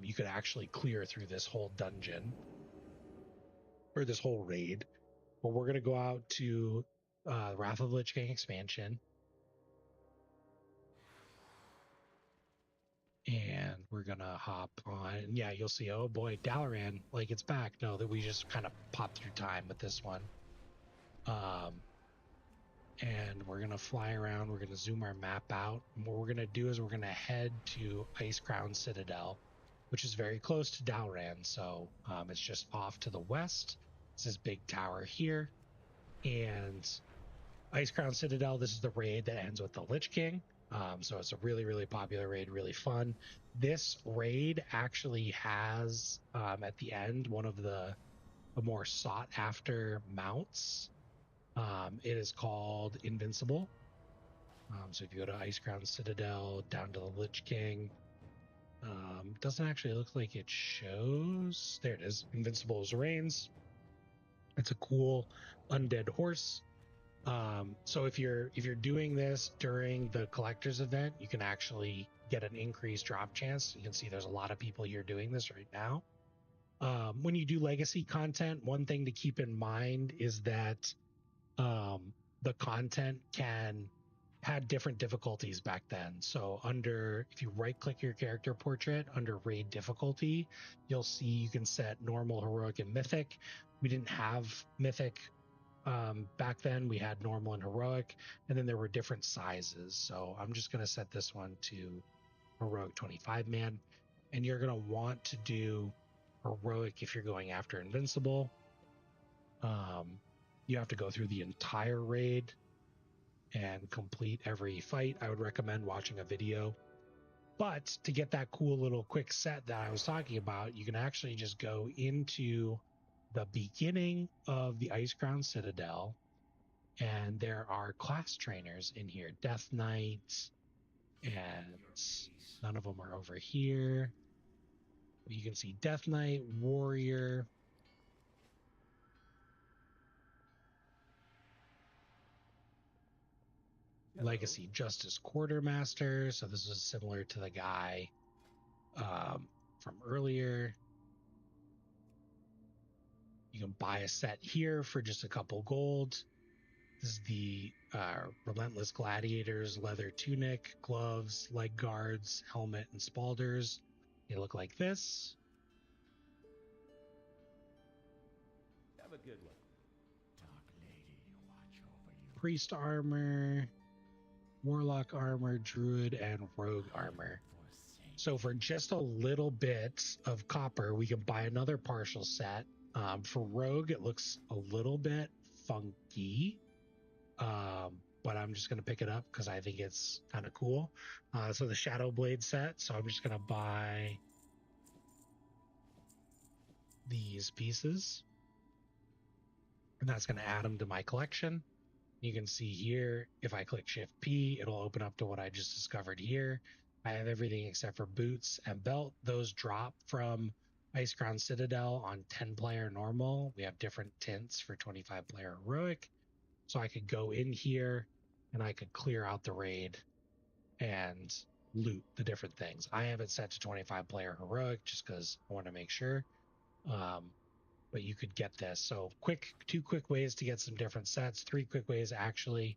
you could actually clear through this whole dungeon or this whole raid. But we're going to go out to Wrath of the Lich King expansion. And we're going to hop on. And yeah, you'll see, oh boy, Dalaran, like it's back. No, that we just kind of popped through time with this one. And we're going to fly around. We're going to zoom our map out. And what we're going to do is we're going to head to Icecrown Citadel, which is very close to Dalaran. So it's just off to the west. It's this big tower here. And Icecrown Citadel, this is the raid that ends with the Lich King. So it's a really, really popular raid, really fun. This raid actually has, at the end, one of the more sought after mounts. It is called Invincible. So if you go to Icecrown Citadel, down to the Lich King, doesn't actually look like it shows. There it is. Invincible as Reigns. It's a cool undead horse. So if you're doing this during the collector's event, you can actually get an increased drop chance. You can see there's a lot of people here doing this right now. When you do legacy content, one thing to keep in mind is that the content had different difficulties back then. So if you right click your character portrait under raid difficulty, you'll see you can set normal, heroic, and mythic. We didn't have mythic back then. We had normal and heroic, and then there were different sizes. So I'm just going to set this one to heroic 25 man, and you're going to want to do heroic if you're going after invincible. You have to go through the entire raid and complete every fight. I would recommend watching a video. But to get that cool little quick set that I was talking about, you can actually just go into the beginning of the Ice Crown Citadel, and there are class trainers in here. Death Knight, and none of them are over here. You can see Death Knight, Warrior. Hello. Legacy Justice Quartermaster. So this is similar to the guy from earlier. You can buy a set here for just a couple gold. This is the Relentless Gladiators leather tunic, gloves, leg guards, helmet, and spalders. They look like this.
Have a good one.
Dark Lady, watch over you.
Priest armor, Warlock armor, Druid, and Rogue armor. So for just a little bit of copper, we can buy another partial set. For Rogue, it looks a little bit funky. But I'm just going to pick it up because I think it's kind of cool. So the Shadow Blade set. So I'm just going to buy these pieces. And that's going to add them to my collection. You can see here, if I click Shift P, it'll open up to what I just discovered here. I have everything except for boots and belt. Those drop from Ice Crown Citadel on 10-player normal. We have different tints for 25-player heroic. So I could go in here and I could clear out the raid and loot the different things. I have it set to 25-player heroic just because I want to make sure. But you could get this. So two quick ways to get some different sets, 3 quick ways actually.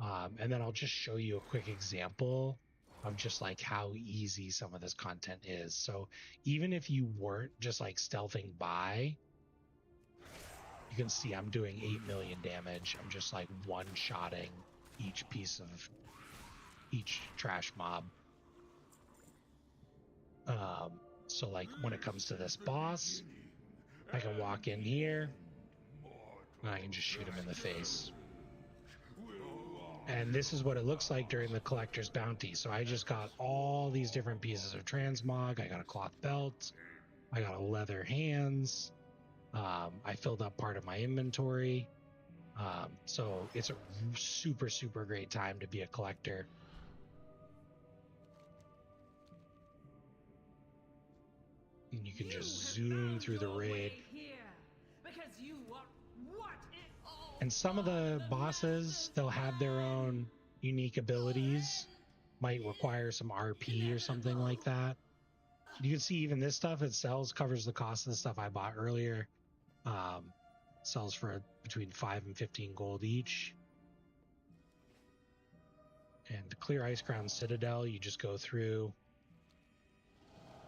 And then I'll just show you a quick example of just like how easy some of this content is. So even if you weren't just like stealthing by, you can see I'm doing 8 million damage. I'm just like one-shotting each piece of each trash mob. So like when it comes to this boss, I can walk in here and I can just shoot him in the face. And this is what it looks like during the collector's bounty. So I just got all these different pieces of transmog. I got a cloth belt. I got a leather hands. I filled up part of my inventory. So it's a super, super great time to be a collector. And you can just zoom through the raid. And some of the bosses, they'll have their own unique abilities. Might require some RP or something like that. You can see even this stuff, it sells, covers the cost of the stuff I bought earlier. Sells for between 5 and 15 gold each. And to clear Ice Crown Citadel, you just go through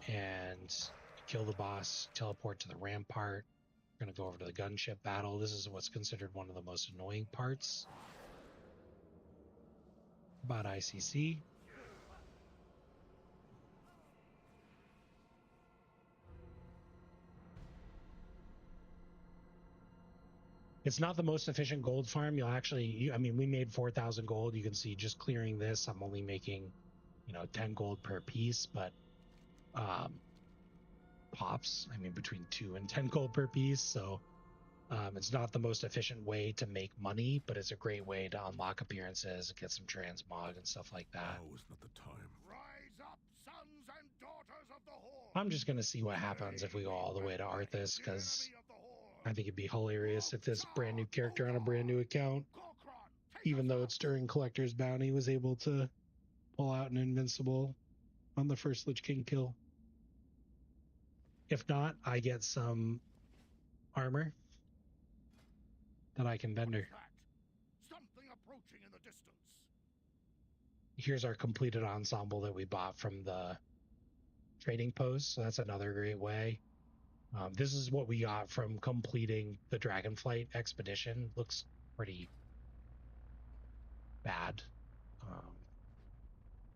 and kill the boss, teleport to the rampart. We're going to go over to the gunship battle. This is what's considered one of the most annoying parts about ICC. It's not the most efficient gold farm. You'll actually, I mean, we made 4,000 gold. You can see just clearing this, I'm only making, 10 gold per piece, but pops, I mean, between 2 and 10 gold per piece. So it's not the most efficient way to make money, but it's a great way to unlock appearances, get some transmog and stuff like that.
Now is not the time.
Rise up, sons and daughters of the Horde.
I'm just going to see what happens if we go all the way to Arthas, because I think it'd be hilarious if this brand new character on a brand new account, even though it's during Collector's Bounty, was able to pull out an Invincible on the first Lich King kill. If not, I get some armor that I can vendor.
Something approaching in the distance.
Here's our completed ensemble that we bought from the trading post. So that's another great way. This is what we got from completing the Dragonflight expedition. Looks pretty bad.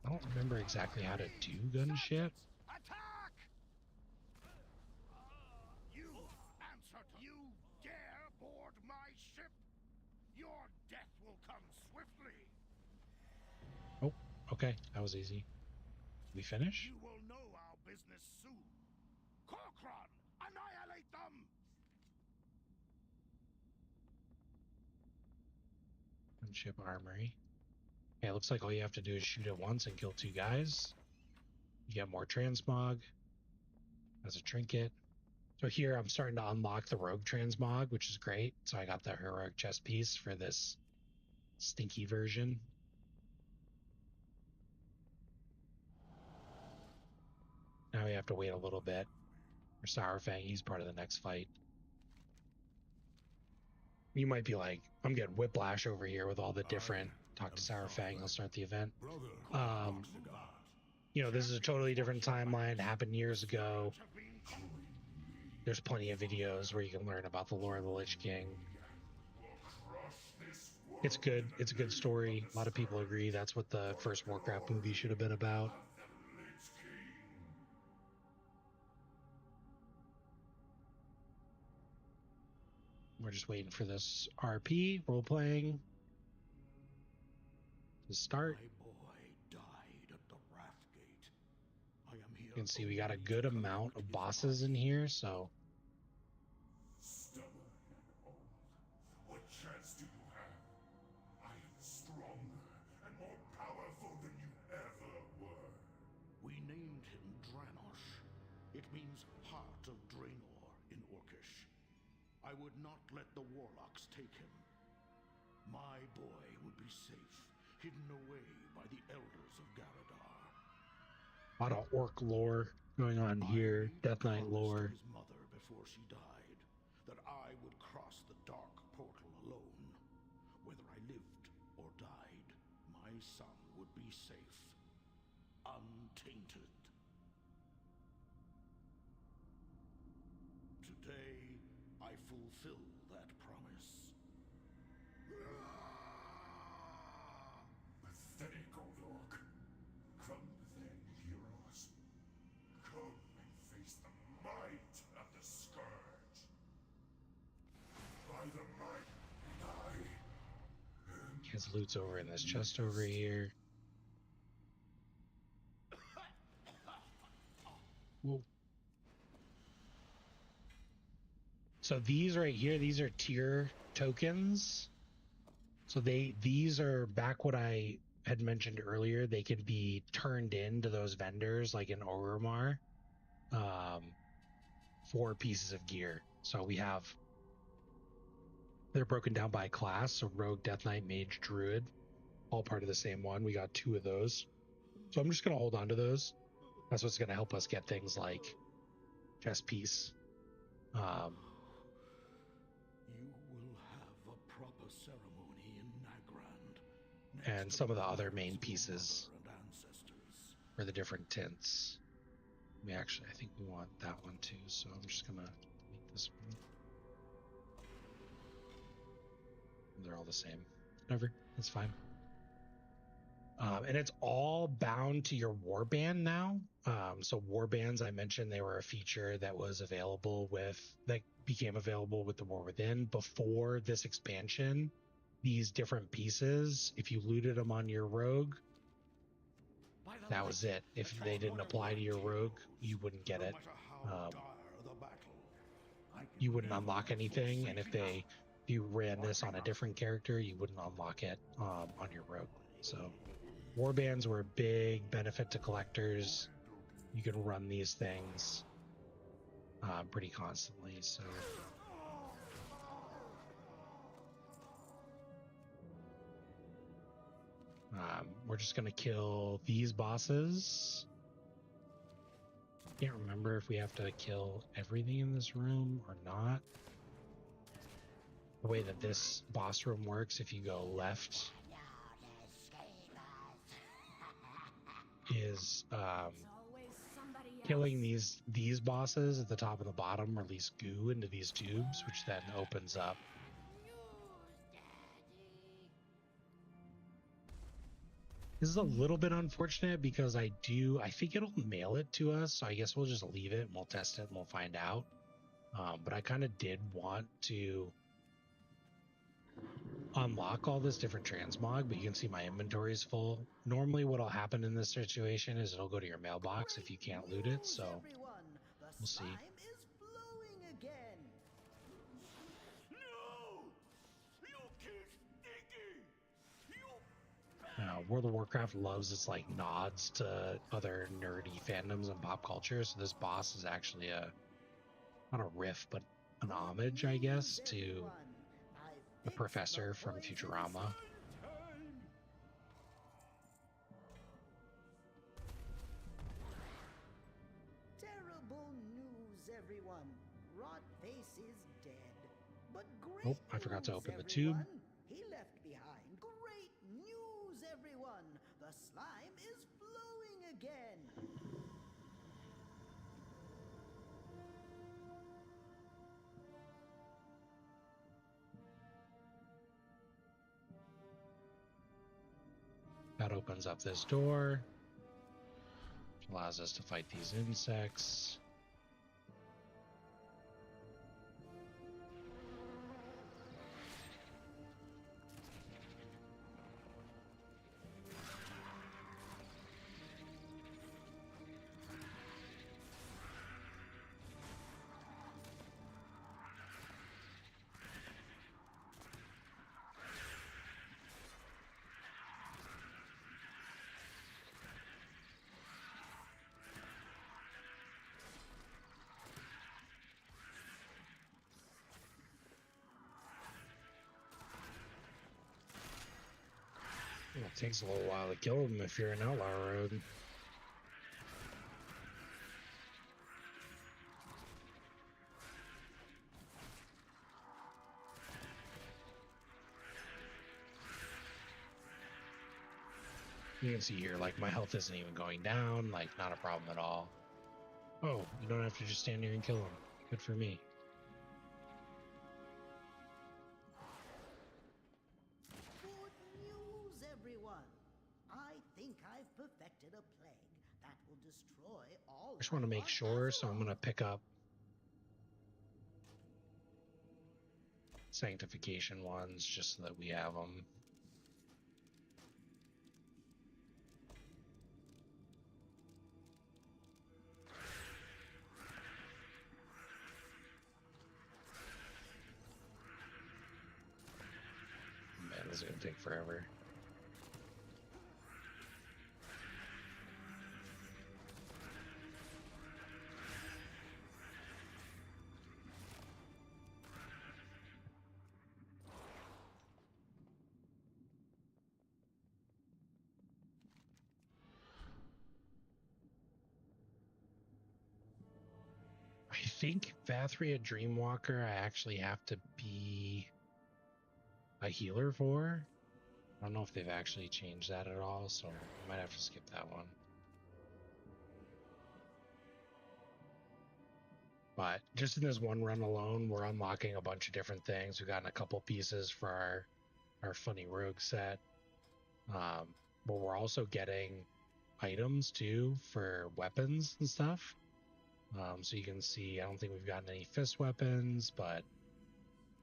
I don't remember exactly how to do gunship.
Attack! You answered. You dare board my ship? Your death will come swiftly.
Oh, okay. That was easy. We finish?
You will know our business soon. Corcoran, annihilate them!
Ship armory. Okay, it looks like all you have to do is shoot it once and kill 2 guys. You get more transmog as a trinket. So here I'm starting to unlock the rogue transmog, which is great. So I got the heroic chest piece for this stinky version. Now we have to wait a little bit for Sourfang. He's part of the next fight. You might be like, I'm getting whiplash over here with all the different. Talk to Sourfang. He'll start the event. You know, this is a totally different timeline. It happened years ago. There's plenty of videos where you can learn about the lore of the Lich King. It's good. It's a good story. A lot of people agree that's what the first Warcraft movie should have been about. We're just waiting for this RP, role-playing, to start. You can see we got a good amount of bosses in here, so...
What chance do you have? I am stronger and more powerful than you ever were.
We named him Dranosh. It means Heart of Draenor in Orcish. I would not let the warlocks take him. My boy would be safe, hidden away by the elders of Garadar.
A lot of orc lore going on here, Death Knight lore.
His mother before she died, that I would cross the dark portal alone. Whether I lived or died, my son would be safe, untainted. Today, I fulfill that promise.
Pathetic old orc. Come then, heroes. Come and face the might of the Scourge. By the might,
His loot's over in this chest over here. Whoa. So these right here, these are tier tokens. So these are back what I had mentioned earlier. They could be turned into those vendors like in Orgrimmar for pieces of gear. So we have, they're broken down by class. So Rogue, Death Knight, Mage, Druid, all part of the same one. We got 2 of those. So I'm just going to hold on to those. That's what's going to help us get things like chest piece.
You will have a proper ceremony in Nagrand.
And some of the other main pieces for the different tints. We actually, I think we want that one too, so I'm just gonna make this one. They're all the same. Whatever, that's fine. And it's all bound to your warband now. So warbands, I mentioned they were a feature that was available that became available with the War Within. Before this expansion, these different pieces, if you looted them on your rogue, that was it. If they didn't apply to your rogue, you wouldn't get it. You wouldn't unlock anything, and if you ran this on a different character, you wouldn't unlock it on your rogue. So warbands were a big benefit to collectors. You can run these things pretty constantly. So we're just going to kill these bosses. Can't remember if we have to kill everything in this room or not. The way that this boss room works, if you go left, is killing these bosses at the top and the bottom release goo into these tubes, which then opens up. This is a little bit unfortunate because I think it'll mail it to us, so I guess we'll just leave it and we'll test it and we'll find out. But I kind of did want to unlock all this different transmog, but you can see my inventory is full. Normally what'll happen in this situation is it'll go to your mailbox if you can't loot it, so we'll see.
No! You keep stinking!
World of Warcraft loves its like nods to other nerdy fandoms and pop culture. So this boss is actually not a riff, but an homage, I guess, to the professor from Futurama.
Terrible news, everyone. Rotface is dead. But great
Oh, I forgot to open
news,
the tube.
everyone. He left behind. Great news, everyone. The slime is flowing again.
That opens up this door, which allows us to fight these insects. It takes a little while to kill them if you're in Outlaw Road. You can see here, like, my health isn't even going down, like, not a problem at all. Oh, you don't have to just stand here and kill them. Good for me.
Perfected a plague that will destroy all.
I just want to make sure, so I'm going to pick up sanctification ones just so that we have them. Man, this is going to take forever. I think Vathria Dreamwalker I actually have to be a healer for. I don't know if they've actually changed that at all, so I might have to skip that one. But just in this one run alone, we're unlocking a bunch of different things. We've gotten a couple pieces for our funny rogue set. But we're also getting items too for weapons and stuff. So you can see, I don't think we've gotten any fist weapons, but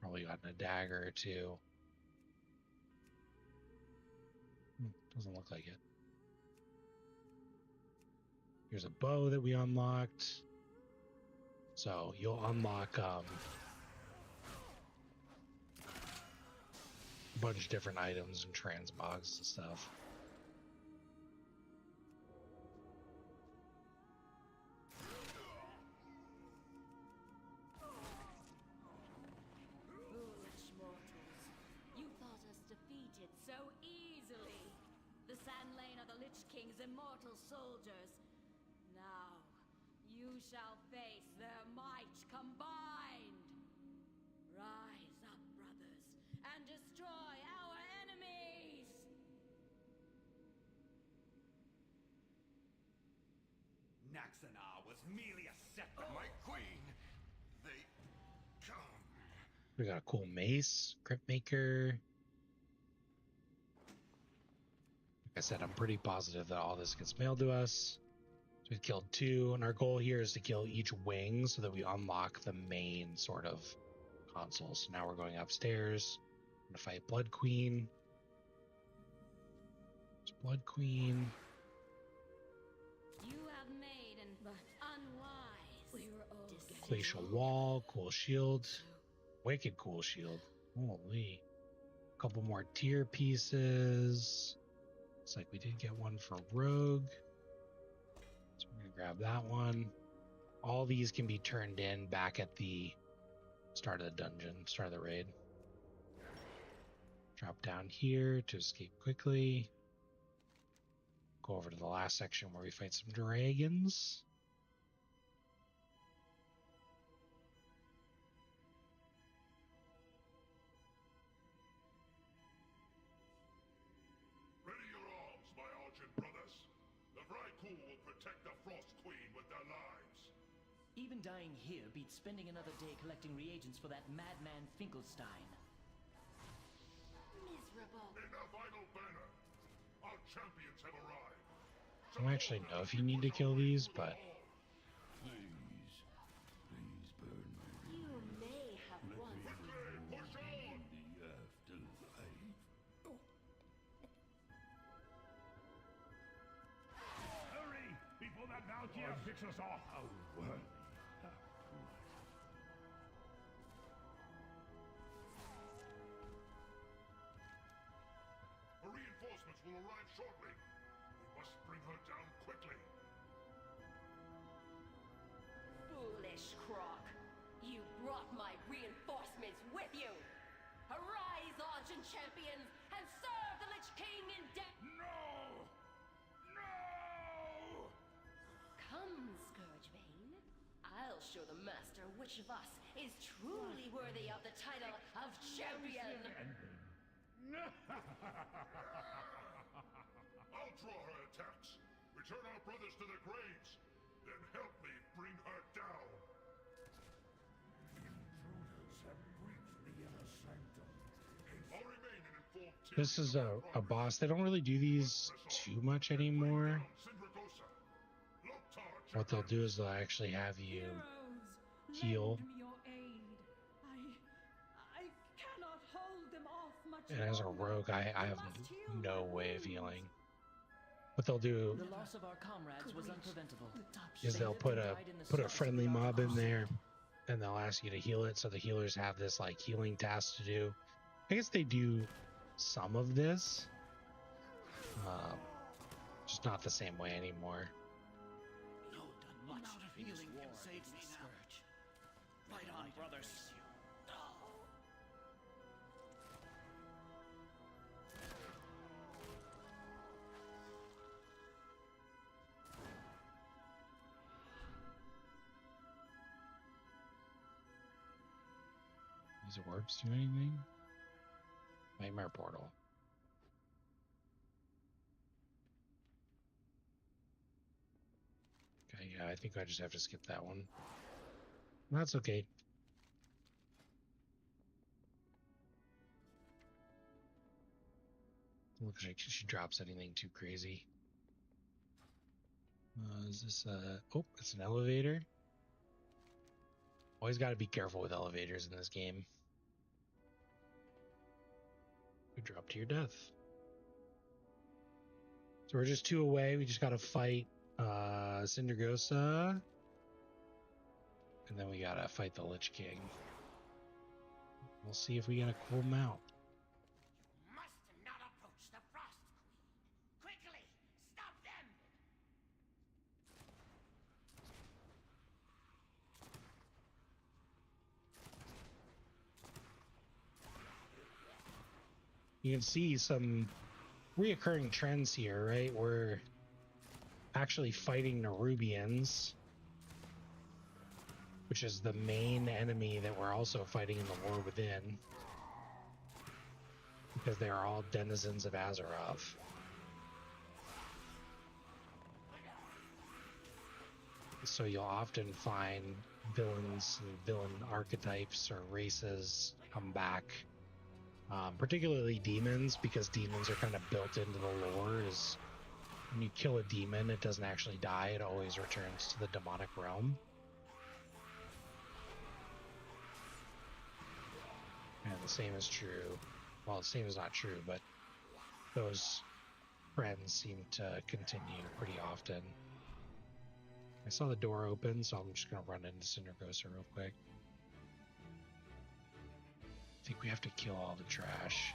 probably gotten a dagger or two. Doesn't look like it. Here's a bow that we unlocked. So you'll unlock a bunch of different items and transmogs and stuff.
Foolish mortals. You thought us defeated so easily. The Sand Lane are the Lich King's immortal soldiers. Now, you shall face their might combined. Rise up, brothers, and destroy our enemies!
Naxanar was merely a setback. My queen, they come.
We got a cool mace, Crypt Maker. Like I said, I'm pretty positive that all this gets mailed to us. So we've killed 2, and our goal here is to kill each wing so that we unlock the main sort of console. So now we're going upstairs. I'm gonna fight Blood Queen. It's Blood Queen.
You have made an unwise. We were all
Glacial Wall, cool shield. Wicked cool shield. Holy. A couple more tier pieces. Looks like we did get one for Rogue. So we're going to grab that one. All these can be turned in back at the start of the dungeon, start of the raid. Drop down here to escape quickly. Go over to the last section where we fight some dragons.
Ready your arms, my Argent brothers. The Vrykul will protect the Frost Queen with their lives.
Even dying here beats spending another day collecting reagents for that madman Finkelstein.
Miserable.
Enough idle banner. Our champions have arrived.
I don't actually know if you need to kill these, but
Please burn my
You may have won.
push on!
The afterlife.
Hurry! Before that Valkyrie picks us off! What? Her reinforcements will arrive shortly. We must bring her down quickly.
Foolish Croc. You brought my reinforcements with you. Arise, Argent champions, and serve the Lich King in death.
No! No!
Come, Scourgebane. I'll show the Master which of us is truly worthy of the title of champion.
I'll draw her attacks. Return our brothers to their graves. Then help me bring her down. Intruders have breached the inner sanctum. I'll remain an informed
this is a boss. They don't really do these too much anymore. What they'll do is they'll actually have you heal.
Lend me your aid. I cannot hold them off much
And as a rogue, I have no way of healing. What they'll do
The loss of our comrades was unpreventable.
is they'll put a friendly mob in there, and they'll ask you to heal it. So the healers have this like healing task to do. I guess they do some of this, just not the same way anymore.
Much healing can save me now. Fight on, brothers.
Does the orbs do anything? Nightmare portal. Okay, yeah, I think I just have to skip that one. That's okay. Looks like she drops anything too crazy. Is this oh, it's an elevator. Always got to be careful with elevators in this game. You drop to your death. So we're just 2 away. We just got to fight Cindergosa. And then we got to fight the Lich King. We'll see if we get a cool mount.
Must not approach the Frost Queen. Quickly, stop them!
You can see some reoccurring trends here, right? We're actually fighting Nerubians, which is the main enemy that we're also fighting in the War Within, because they are all denizens of Azeroth. So you'll often find villains and villain archetypes or races come back. Particularly demons, because demons are kind of built into the lore. Is when you kill a demon, it doesn't actually die, it always returns to the demonic realm. And the same is true, well, the same is not true, but those trends seem to continue pretty often. I saw the door open, so I'm just going to run into Cindergosa real quick. I think we have to kill all the trash.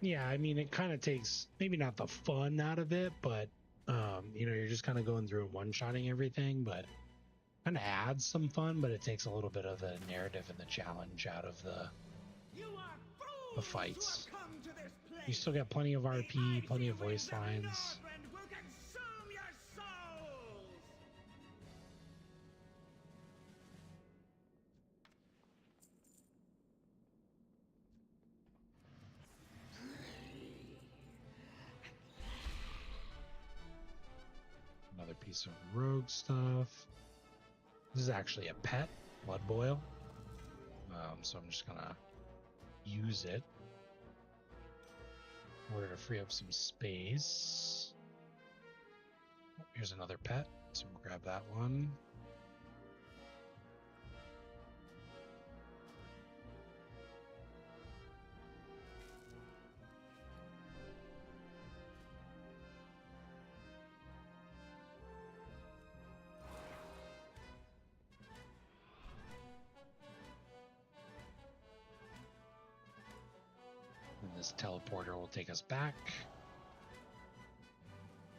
Yeah, I mean, it kind of takes maybe not the fun out of it, but you know, you're just kind of going through and one-shotting everything, but kind of adds some fun, but it takes a little bit of the narrative and the challenge out of the fights. You still got plenty of RP, plenty of voice lines. Another piece of rogue stuff. This is actually a pet, blood boil. So I'm just gonna use it in order to free up some space. Here's another pet, so we'll grab that one. And this teleporter will take us back.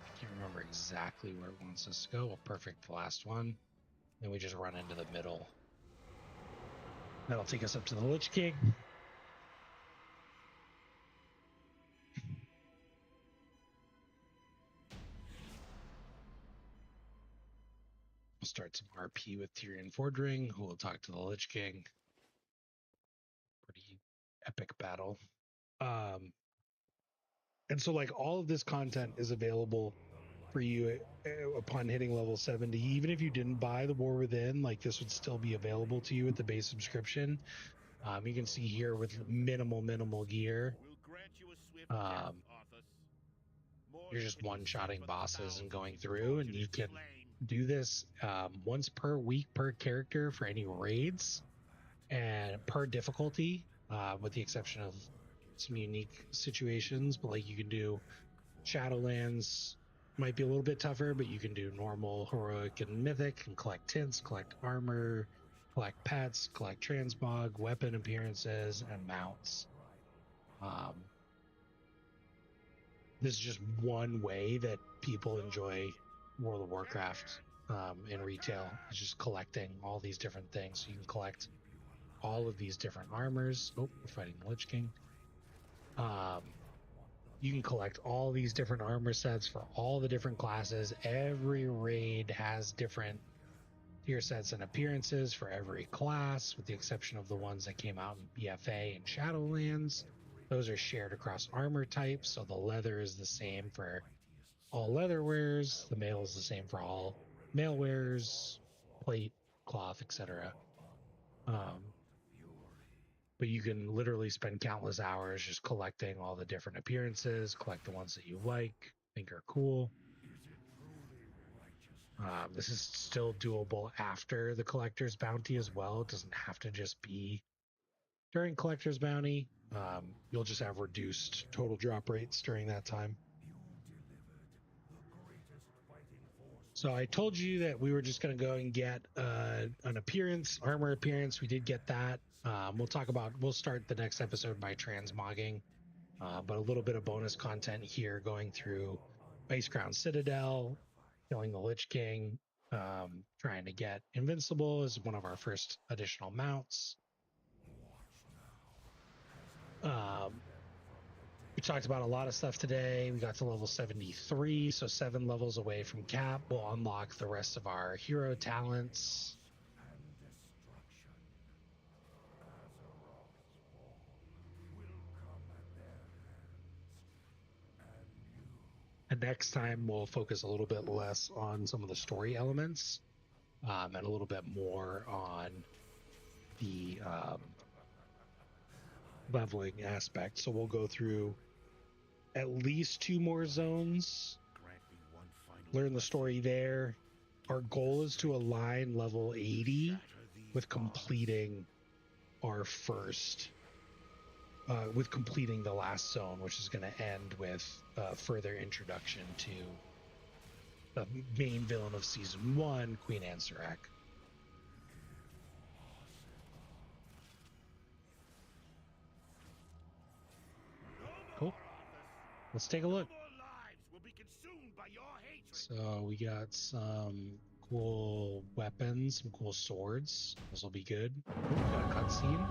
I can't remember exactly where it wants us to go. Well, perfect, the last one. Then we just run into the middle. That'll take us up to the Lich King. We'll start some RP with Tyrion Fordring, who will talk to the Lich King. Pretty epic battle. And so like all of this content is available for you upon hitting level 70. Even if you didn't buy the War Within, like this would still be available to you with the base subscription. You can see here with minimal gear. You're just one-shotting bosses and going through, and you can do this once per week per character for any raids and per difficulty, with the exception of some unique situations. But like you can do Shadowlands, might be a little bit tougher, but you can do normal, heroic, and mythic, and collect tints, collect armor, collect pets, collect transmog, weapon appearances, and mounts. This is just one way that people enjoy World of Warcraft in retail. It's just collecting all these different things. So you can collect all of these different armors. Oh, we're fighting the Lich King. You can collect all these different armor sets for all the different classes. Every raid has different tier sets and appearances for every class, with the exception of the ones that came out in BFA and Shadowlands. Those are shared across armor types, so the leather is the same for all leather wearers. The mail is the same for all mail wearers, plate, cloth, etc. But you can literally spend countless hours just collecting all the different appearances, collect the ones that you like, think are cool. This is still doable after the Collector's Bounty as well. It doesn't have to just be during Collector's Bounty. You'll just have reduced total drop rates during that time. So I told you that we were just going to go and get an appearance, armor appearance. We did get that. We'll start the next episode by transmogging, but a little bit of bonus content here, going through Ice Crown Citadel, killing the Lich King, trying to get Invincible is one of our first additional mounts. We talked about a lot of stuff today. We got to level 73, so 7 levels away from cap. We'll unlock the rest of our hero talents. And next time we'll focus a little bit less on some of the story elements, and a little bit more on the leveling aspect. So we'll go through at least 2 more zones, learn the story there. Our goal is to align level 80 with completing our first, with completing the last zone, which is going to end with further introduction to the main villain of Season 1, Queen Ansarak. Cool. let's take a look.
No more lives will be consumed by your hatred.
So we got some cool weapons, some cool swords. This will be good. Ooh, we got a cutscene.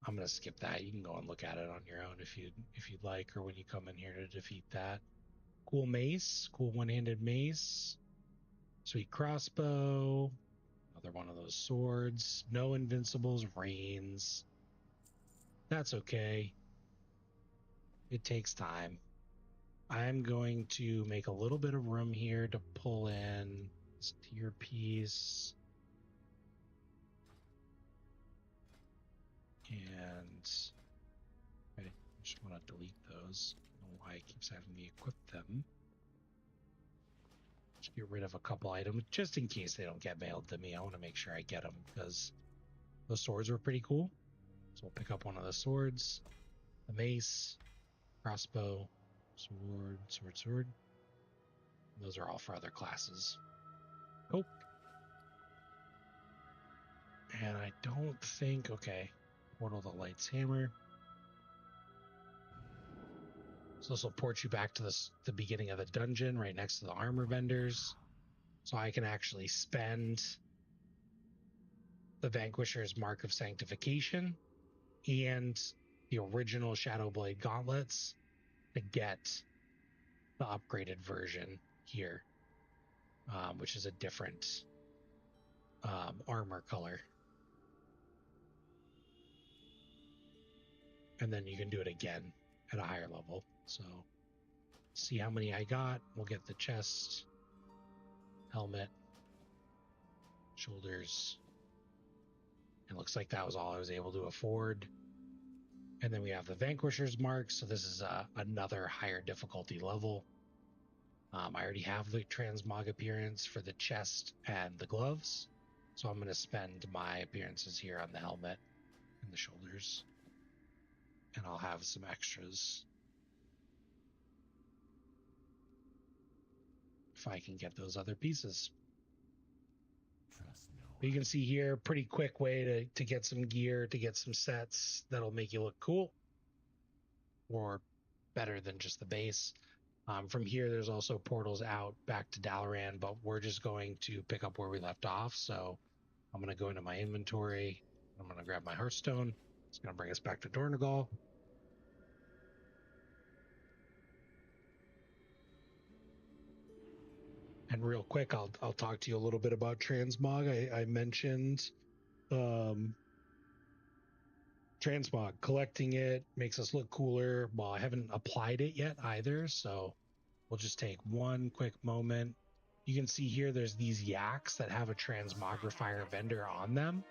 I'm gonna skip that. You can go and look at it on your own if you'd like, or when you come in here to defeat that. Cool mace, cool one-handed mace. Sweet crossbow. Another one of those swords. No invincibles, reigns. That's okay. It takes time. I'm going to make a little bit of room here to pull in this tier piece. And I just want to delete those. I don't know why it keeps having me equip them. Just get rid of a couple items just in case they don't get mailed to me. I want to make sure I get them because those swords were pretty cool. So we'll pick up one of the swords, the mace, crossbow, sword. Those are all for other classes. Oh. And I don't think, okay. Portal the Light's Hammer. So this will port you back to the beginning of the dungeon right next to the armor vendors. So I can actually spend the Vanquisher's Mark of Sanctification and the original Shadowblade gauntlets to get the upgraded version here, which is a different armor color. And then you can do it again at a higher level. So see how many I got. We'll get the chest, helmet, shoulders. It looks like that was all I was able to afford. And then we have the Vanquisher's Mark. So this is another higher difficulty level. I already have the transmog appearance for the chest and the gloves. So I'm going to spend my appearances here on the helmet and the shoulders. And I'll have some extras if I can get those other pieces. But you can see here, pretty quick way to get some gear, to get some sets that'll make you look cool or better than just the base. From here, there's also portals out back to Dalaran, but we're just going to pick up where we left off. So I'm going to go into my inventory. I'm going to grab my Hearthstone. It's going to bring us back to Dornogal. And real quick, I'll talk to you a little bit about transmog. I mentioned transmog. Collecting it makes us look cooler. Well, I haven't applied it yet either, so we'll just take one quick moment. You can see here there's these yaks that have a transmogrifier vendor on them.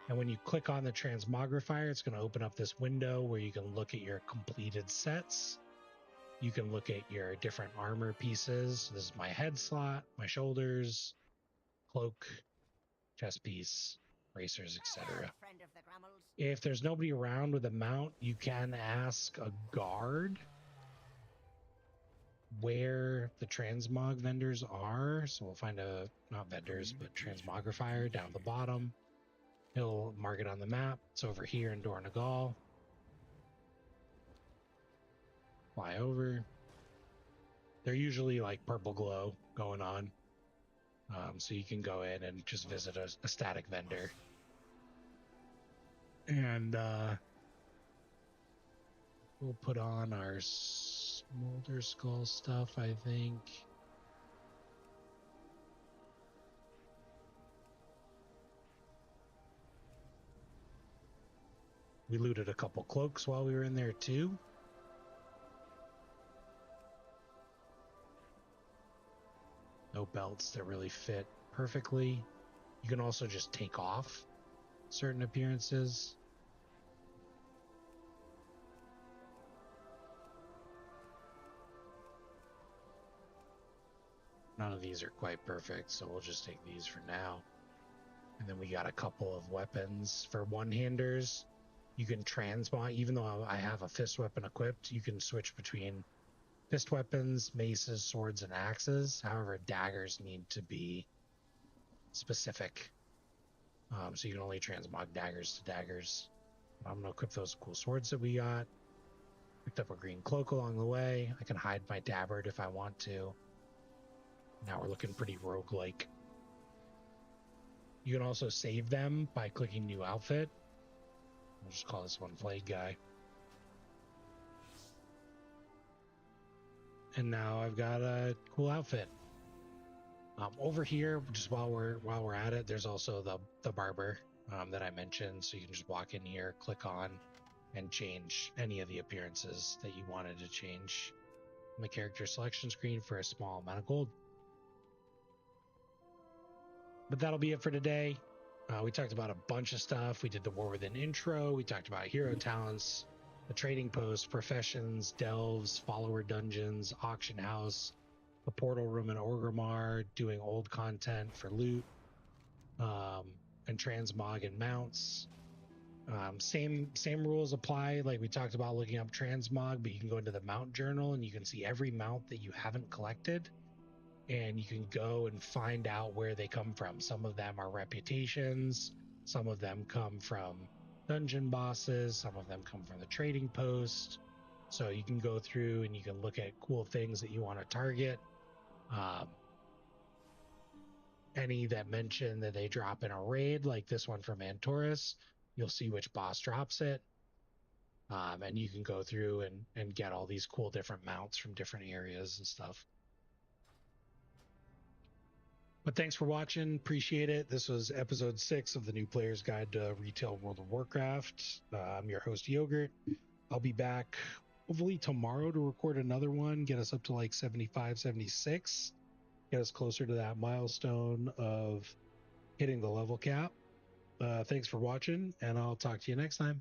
And when you click on the transmogrifier, it's going to open up this window where you can look at your completed sets. You can look at your different armor pieces. This is my head slot, my shoulders, cloak, chest piece, bracers, etc. If there's nobody around with a mount, you can ask a guard where the transmog vendors are. So we'll find not vendors, but transmogrifier down at the bottom. He'll mark it on the map. It's over here in Dornogal. Fly over. They're usually like purple glow going on. So you can go in and just visit a static vendor. And we'll put on our Smolder Skull stuff, I think. We looted a couple cloaks while we were in there too. No belts that really fit perfectly. You can also just take off certain appearances. None of these are quite perfect, so we'll just take these for now. And then we got a couple of weapons for one-handers. You can transmog, even though I have a fist weapon equipped, you can switch between fist weapons, maces, swords, and axes. However, daggers need to be specific. So you can only transmog daggers to daggers. I'm going to equip those cool swords that we got. Picked up a green cloak along the way. I can hide my tabard if I want to. Now we're looking pretty roguelike. You can also save them by clicking new outfit. I'll just call this one Flayed Guy. And now I've got a cool outfit. Over here, just while we're at it, there's also the barber that I mentioned. So you can just walk in here, click on, and change any of the appearances that you wanted to change on the character selection screen for a small amount of gold. But that'll be it for today. We talked about a bunch of stuff. We did the War Within intro. We talked about hero talents, the trading post, professions, delves, follower dungeons, auction house, the portal room in Orgrimmar, doing old content for loot, and transmog and mounts. Same rules apply. Like we talked about looking up transmog, but you can go into the mount journal and you can see every mount that you haven't collected. And you can go and find out where they come from. Some of them are reputations. Some of them come from dungeon bosses. Some of them come from the trading post. So you can go through and you can look at cool things that you want to target. Any that mention that they drop in a raid, like this one from Antorus, you'll see which boss drops it. And you can go through and get all these cool different mounts from different areas and stuff. But thanks for watching. Appreciate it. This was episode 6 of the New Player's Guide to Retail World of Warcraft. I'm your host, Yogurt. I'll be back hopefully tomorrow to record another one, get us up to like 75, 76, get us closer to that milestone of hitting the level cap. Thanks for watching, and I'll talk to you next time.